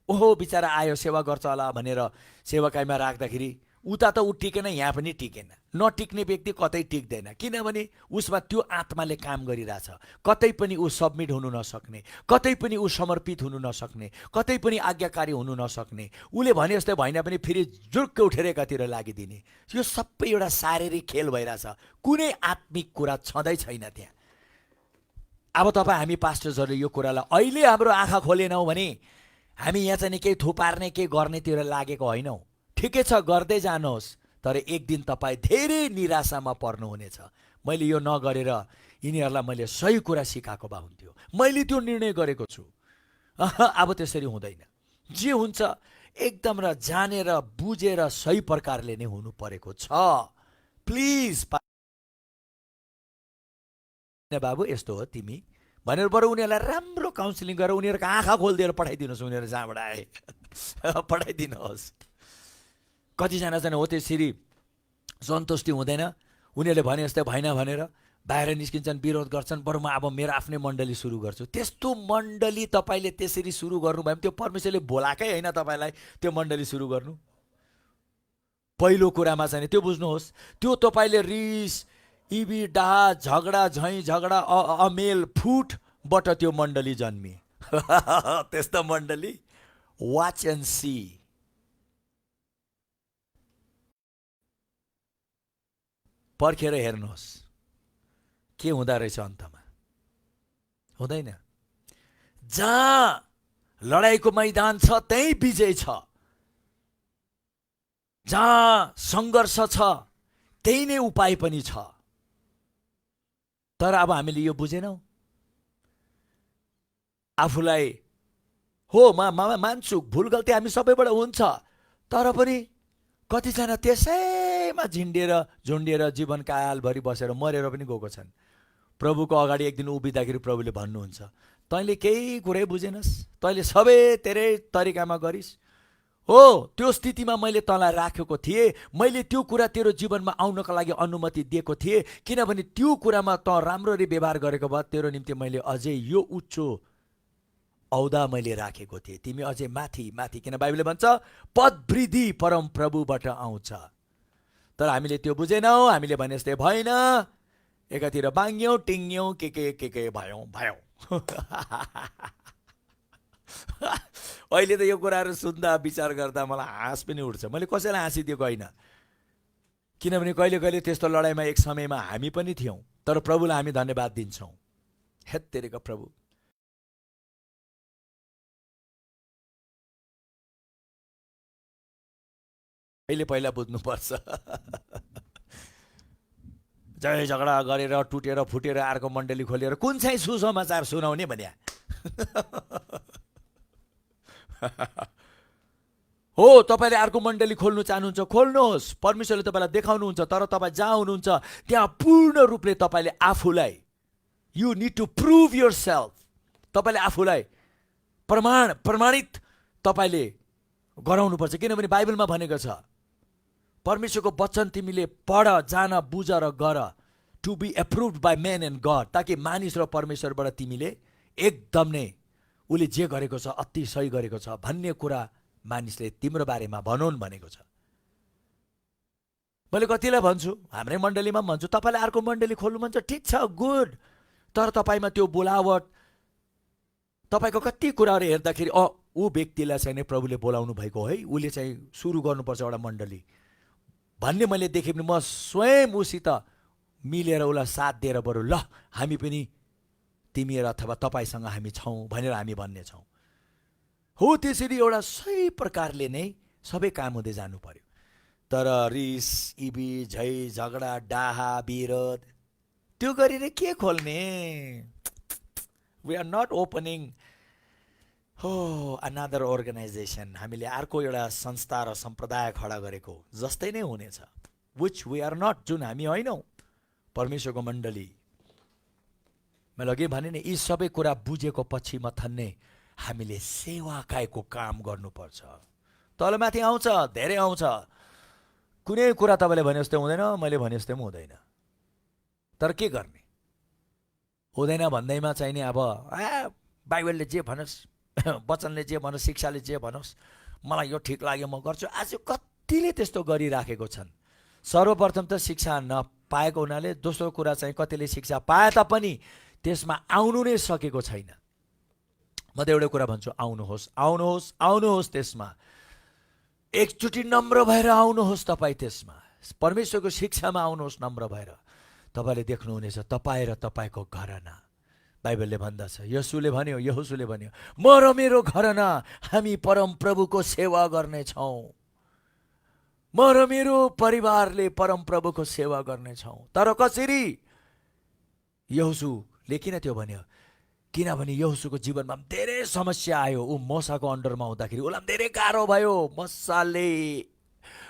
बिचारा आयो सेवा गर्छ होला भनेर सेवाकाईमा राख्दाखेरि उता त ऊ टिकेन, यहाँ पनि टिकेन। नटिक्ने व्यक्ति कतै टिक्दैन, किनभने उसमा त्यो आत्माले काम गरिरहेछ। कतै पनि ऊ सबमिट हुनु नसक्ने, कतै पनि ऊ समर्पित हुनु नसक्ने, कतै पनि आज्ञाकारी हुनु नसक्ने। उसले भने जस्तै भएन पनि फेरि जुर्क उठेर एकातिर लागिदिने। यो सबै एउटा शारीरिक खेल भइरहेछ, कुनै आत्मिक कुरा छँदै छैन त्यहाँ। अब तपाईँ हामी पास्टर्सहरूले यो कुरालाई अहिले हाम्रो आँखा खोलेनौँ भने हामी यहाँ चाहिँ केही थुपार्ने केही गर्नेतिर लागेको होइनौँ। ठिकै छ, गर्दै जानुहोस्, तर एक दिन तपाईँ धेरै निराशामा पर्नुहुनेछ। मैले यो नगरेर यिनीहरूलाई मैले सही कुरा सिकाएको भए हुन्थ्यो, मैले त्यो निर्णय गरेको छु। अब त्यसरी हुँदैन। जे हुन्छ एकदम र जानेर बुझेर सही प्रकारले नै हुनु परेको छ। प्लिज बाबु यस्तो हो तिमी भनेर बरु उनीहरूलाई राम्रो काउन्सिलिङ गरेर उनीहरूको आँखा खोलिदिएर पठाइदिनुहोस्। उनीहरू जहाँबाट आए पठाइदिनुहोस्। कतिजना चाहिँ हो त्यसरी सन्तुष्टि हुँदैन, उनीहरूले भने जस्तै भएन भनेर बाहिर निस्किन्छन्, विरोध गर्छन्। बरु म अब मेरो आफ्नै मण्डली सुरु गर्छु। त्यस्तो मण्डली तपाईँले त्यसरी सुरु गर्नुभयो भने त्यो परमेश्वरले बोलाएकै होइन तपाईँलाई त्यो मण्डली सुरु गर्नु। पहिलो कुरामा चाहिँ त्यो बुझ्नुहोस्, त्यो तपाईँले रिस इबी डाहा झगडा झैँ झगडा अमेल फुटबाट त्यो मण्डली जन्मी। त्यस्तो मण्डली वाच एन्ड सी। पर्खेर हेर्नुहोस् के हुँदो रहेछ अन्तमा। हुँदैन। जहाँ लडाइँको मैदान छ त्यही विजय छ, जहाँ सङ्घर्ष छ त्यही नै उपाय पनि छ। तर अब हामीले यो बुझेनौँ। आफूलाई हो मान्छु, भुल गल्ती हामी सबैबाट हुन्छ, तर पनि कतिजना त्यसैमा झुन्डिएर जीवनकालभरि बसेर मरेर पनि गएको छन्। प्रभुको अगाडि एक दिन उभिँदाखेरि प्रभुले भन्नुहुन्छ, तैँले केही कुरै बुझेनस्, तैँले सबै तेरै तरिकामा गरिस्। हो, त्यो स्थितिमा मैले तँलाई राखेको थिएँ, मैले त्यो कुरा तेरो जीवनमा आउनको लागि अनुमति दिएको थिएँ, किनभने त्यो कुरामा तँ राम्ररी व्यवहार गरेको भए तेरो निम्ति मैले अझै यो उच्च औदा मैले राखेको थिएँ, तिमी अझै माथि माथि, किन बाइबलले भन्छ पदवृद्धि परम प्रभुबाट आउँछ। तर हामीले त्यो बुझेनौँ, हामीले भने जस्तै भएन, एकातिर बाङ्ग्यौँ टिङ्ग्यौँ के भयौँ। अहिले त यो कुराहरू सुन्दा विचार गर्दा मलाई हाँस पनि उठ्छ। मैले कसैलाई हाँसिदिएको होइन, किनभने कहिले कहिले त्यस्तो लडाइँमा एक समयमा हामी पनि थियौँ, तर प्रभुलाई हामी धन्यवाद दिन्छौँ। हेत्तेरीको प्रभु, अहिले पहिला बुझ्नुपर्छ। जय झगडा गरेर टुटेर फुटेर अर्को मण्डली खोलेर कुन चाहिँ सुसमाचार सुनाउने भन्या। हो, तपाईँले अर्को मण्डली खोल्नु चाहनुहुन्छ, खोल्नुहोस्, परमेश्वरले तपाईँलाई देखाउनुहुन्छ। तर तपाईँ जहाँ हुनुहुन्छ त्यहाँ पूर्ण रूपले तपाईँले आफूलाई, you need to prove yourself, तपाईँले आफूलाई प्रमाणित तपाईँले गराउनुपर्छ। किनभने बाइबलमा भनेको छ, परमेश्वरको वचन तिमीले पढ, जान, बुझ र गर, to be approved by men and God, ताकि मानिस र परमेश्वरबाट तिमीले एकदम नै उसले जे गरेको छ अति सही गरेको छ भन्ने कुरा मानिसले तिम्रो बारेमा भनौन् भनेको छ। मैले कतिलाई भन्छु, हाम्रै मण्डलीमा भन्छु, तपाईँले अर्को मण्डली खोल्नु मन छ, ठिक छ, गुड, तर तपाईँमा त्यो बोलावट, तपाईँको कति कुराहरू हेर्दाखेरि ऊ व्यक्तिलाई चाहिँ नै प्रभुले बोलाउनु भएको है, उसले चाहिँ सुरु गर्नुपर्छ एउटा मण्डली भन्ने मैले देखेँ भने म स्वयं उसित मिलेर उसलाई साथ दिएर बरु ल हामी पनि तिमीहरू अथवा तपाईँसँग हामी छौँ भनेर हामी भन्ने छौँ। हो, त्यसरी एउटा सही प्रकारले नै सबै काम हुँदै जानु पर्यो। तर रिस, इबी, झै झगडा, डाहा, विरोध त्यो गरेर के खोल्ने? वी आर नट ओपनिङ हो अनदर अर्गनाइजेसन। हामीले अर्को एउटा संस्था र सम्प्रदाय खडा गरेको जस्तै नै हुनेछ, विच वी आर नट, जुन हामी होइनौँ परमेश्वरको मण्डली। मैले अघि भने नि, यी सबै कुरा बुझेको पछि मथन्ने हामीले सेवाकाईको काम गर्नुपर्छ। तलमाथि आउँछ, धेरै आउँछ, कुनै कुरा तपाईँले भने जस्तै हुँदैन, मैले भने जस्तै पनि हुँदैन, तर के गर्ने? हुँदैन भन्दैमा चाहिँ नि अब बाइबलले जे भनोस्, वचनले जे भनोस्, शिक्षाले जे भनोस्, मलाई यो ठिक लाग्यो म गर्छु। आज कतिले त्यस्तो गरिराखेको छन्। सर्वप्रथम त शिक्षा नपाएको हुनाले, दोस्रो कुरा चाहिँ कतिले शिक्षा पाए तापनि त्यसमा आउनु नै सकेको छैन। म त एउटै कुरा भन्छु, आउनुहोस्, आउनुहोस्, आउनुहोस्, त्यसमा एकचोटि नम्र भएर आउनुहोस्। तपाईँ त्यसमा परमेश्वरको शिक्षामा आउनुहोस् नम्र भएर, तपाईँले देख्नुहुनेछ तपाईँ र तपाईँको घराना। बाइबलले भन्दछ, यहोशूले भन्यो, म र मेरो घराना हामी परम प्रभुको सेवा गर्नेछौँ, म र मेरो परिवारले परम प्रभुको सेवा गर्नेछौँ। तर कसरी? यहोशूले किन त्यो भन्यो? किनभने यहोशूको जीवनमा धेरै समस्या आयो। ऊ मोसाको अन्डरमा हुँदाखेरि उसलाई धेरै गाह्रो भयो।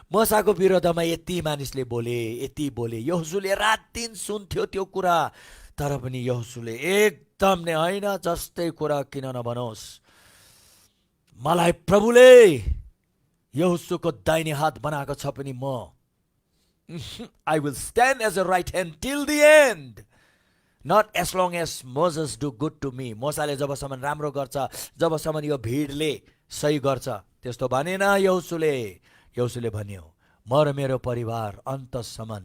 मोसाको विरोधमा यति मानिसले बोले, यति बोले, यहोशूले रात दिन सुन्थ्यो त्यो कुरा, तर पनि यहोशूले एकदम नै होइन, जस्तै कुरा किन नभनोस्, मलाई प्रभुले यहोशूको दाहिने हात बनाएको छ पनि म I will stand as a right hand till the end, not as long as Moses do good to me. मोसाले जबसम्म राम्रो गर्छ, जबसम्म यो भिडले सही गर्छ, त्यस्तो भनेन यहोशूले भन्यो, म र मेरो परिवार अन्तसम्म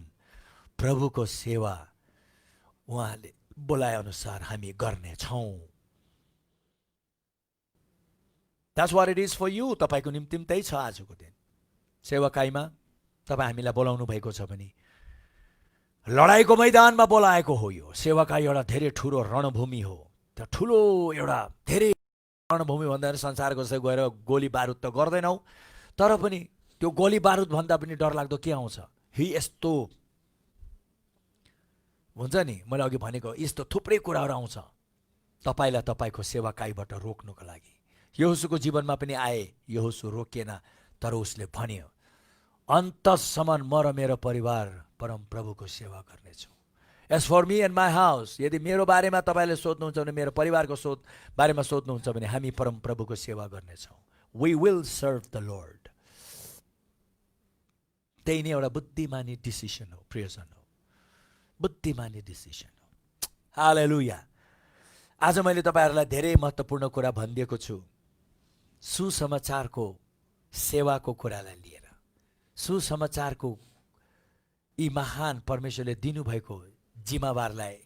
प्रभुको सेवा उहाँले बोलाए अनुसार हामी गर्नेछौँ। That's what it is for you. तपाईँको निम्ति त्यही छ आजको दिन। सेवाकाईमा तपाईँ हामीलाई बोलाउनु भएको छ भने लडाइँको मैदानमा बोलाएको हो। यो सेवाकाई एउटा धेरै ठुलो रणभूमि हो। त्यो ठुलो एउटा धेरै रणभूमि भन्दा संसारको जस्तै गएर गोली बारुद त गर्दैनौँ, तर पनि त्यो गोली बारुद भन्दा पनि डरलाग्दो के आउँछ? यस्तो हुन्छ नि, मैले अघि भनेको यस्तो थुप्रै कुराहरू आउँछ तपाईँलाई तपाईँको सेवाकाईबाट रोक्नुको लागि। यहोशूको जीवनमा पनि आए, यहोशू रोकिएन, तर उसले भन्यो, अन्तसम्म म र मेरो परिवार परमप्रभुको सेवा गर्नेछौँ। As for me and my house, यदि मेरो बारेमा तपाईँले सोध्नुहुन्छ भने, मेरो परिवारको बारेमा सोध्नुहुन्छ भने, हामी परमप्रभुको सेवा गर्नेछौँ। We will serve the Lord. त्यही नै एउटा बुद्धिमानी डिसिसन हो, प्रियजन हो, बुद्धिमानी डिसिसन हो। हालेलुया। आज मैले तपाईँहरूलाई धेरै महत्त्वपूर्ण कुरा भनिदिएको छु, सुसमाचारको सेवाको कुरालाई लिएर। सुसमाचारको यी महान परमेश्वरले दिनुभएको जिम्मेवारलाई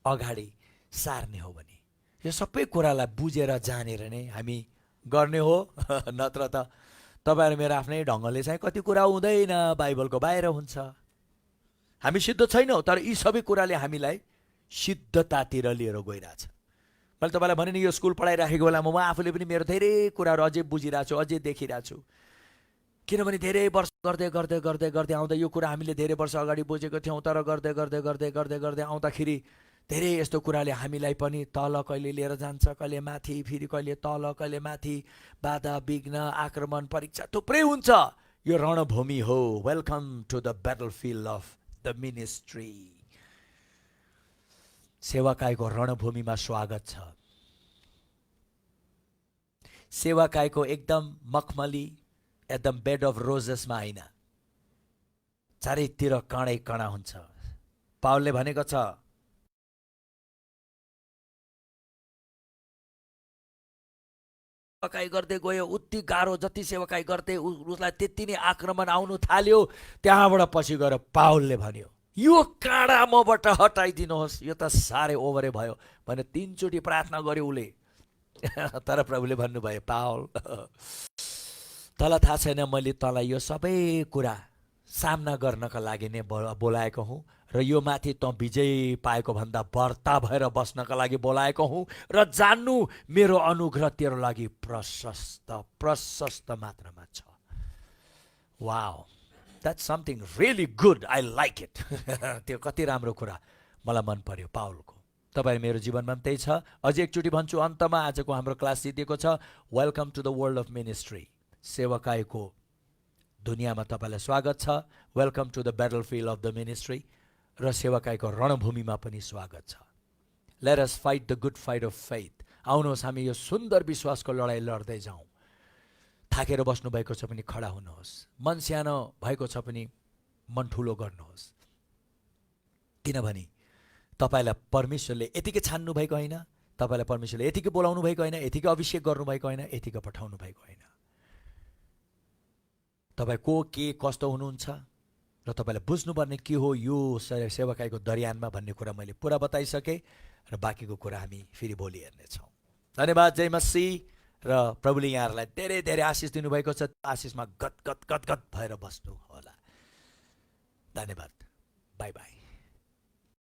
अगाडि सार्ने हो भने यो सबै कुरालाई बुझेर जानेर नै हामी गर्ने हो। नत्र त तपाईँहरू मेरो आफ्नै ढङ्गले चाहिँ कति कुरा हुँदैन, बाइबलको बाहिर हुन्छ। हामी सिद्ध छैनौँ, तर यी सबै कुराले हामीलाई सिद्धतातिर लिएर गइरहेछ। मैले तपाईँलाई भने नि, यो स्कुल पढाइराखेको बेलामा म आफूले पनि मेरो धेरै कुराहरू अझै बुझिरहेको छु, अझै देखिरहेको छु। किनभने धेरै वर्ष गर्दै गर्दै गर्दै गर्दै आउँदा यो कुरा हामीले धेरै वर्ष अगाडि बुझेको थियौँ, तर गर्दै गर्दै गर्दै गर्दै गर्दै आउँदाखेरि धेरै यस्तो कुराले हामीलाई पनि तल कहिले लिएर जान्छ, कहिले माथि, फेरि कहिले तल कहिले माथि, बाधा विघ्न आक्रमण परीक्षा थुप्रै हुन्छ। यो रणभूमि हो। Welcome to the battlefield of the ministry. सेवाकाईको रणभूमिमा स्वागत छ। सेवाकाईको एकदम मखमली, एकदम बेड अफ रोजेसमा होइन, चारैतिर काँडै काँडा हुन्छ। पावलले भनेको छ, सेवाकाई गर्दै गयो, उति गाह्रो, जति सेवाकाई गर्दै उसलाई त्यति नै आक्रमण आउनु थाल्यो। त्यहाँबाट पछि गएर पावलले भन्यो, यो काँडा मबाट हटाइदिनुहोस्, यो त साह्रै ओभरै भयो भने 3 चोटि प्रार्थना गर्यो उसले। तर प्रभुले भन्नुभयो, पावल, तँलाई थाहा छैन मैले तँलाई यो सबै कुरा सामना गर्नका लागि नै बोलाएको हुँ, र यो माथि तँ विजय पाएको भन्दा बढ्ता भएर बस्नका लागि बोलाएको हुँ, र जान्नु मेरो अनुग्रह तेरो लागि प्रशस्त मात्रामा छ। Wow, that's something really good, I like it. त्यो कति राम्रो कुरा मलाई मन पर्यो पावलको। तपाईँ मेरो जीवनमा पनि त्यही छ। अझै एकचोटि भन्छु, अन्तमा आजको हाम्रो क्लास जितेको छ, welcome to the world of ministry. सेवाकाईको दुनियाँमा तपाईँलाई स्वागत छ। Welcome to the battlefield of the ministry. र सेवाकाईको रणभूमिमा पनि स्वागत छ। Let us fight the good fight of faith. आउनुहोस्, हामी यो सुन्दर विश्वासको लडाइँ लड्दै जाउँ। थाकेर बस्नु भएको छ भने खडा हुनुहोस्, मन सानो भएको छ भने मन ठुलो गर्नुहोस्। किनभने तपाईँलाई परमेश्वरले यतिकै छान्नु भएको होइन, तपाईँलाई परमेश्वरले यतिकै बोलाउनु भएको होइन, यतिकै अभिषेक गर्नुभएको होइन, यतिकै पठाउनु भएको होइन। तपाईँ को के कस्तो हुनुहुन्छ र तपाईँलाई बुझ्नुपर्ने के हो यो सेवाकाईको दरियानमा भन्ने कुरा मैले पुरा बताइसकेँ, र बाँकीको कुरा हामी फेरि भोलि हेर्नेछौँ। धन्यवाद। जय मसीह। र प्रभुले यहाँहरूलाई धेरै धेरै आशिष दिनुभएको छ। आशिषमा गदगद गदगद भएर बस्नु होला। धन्यवाद। By by.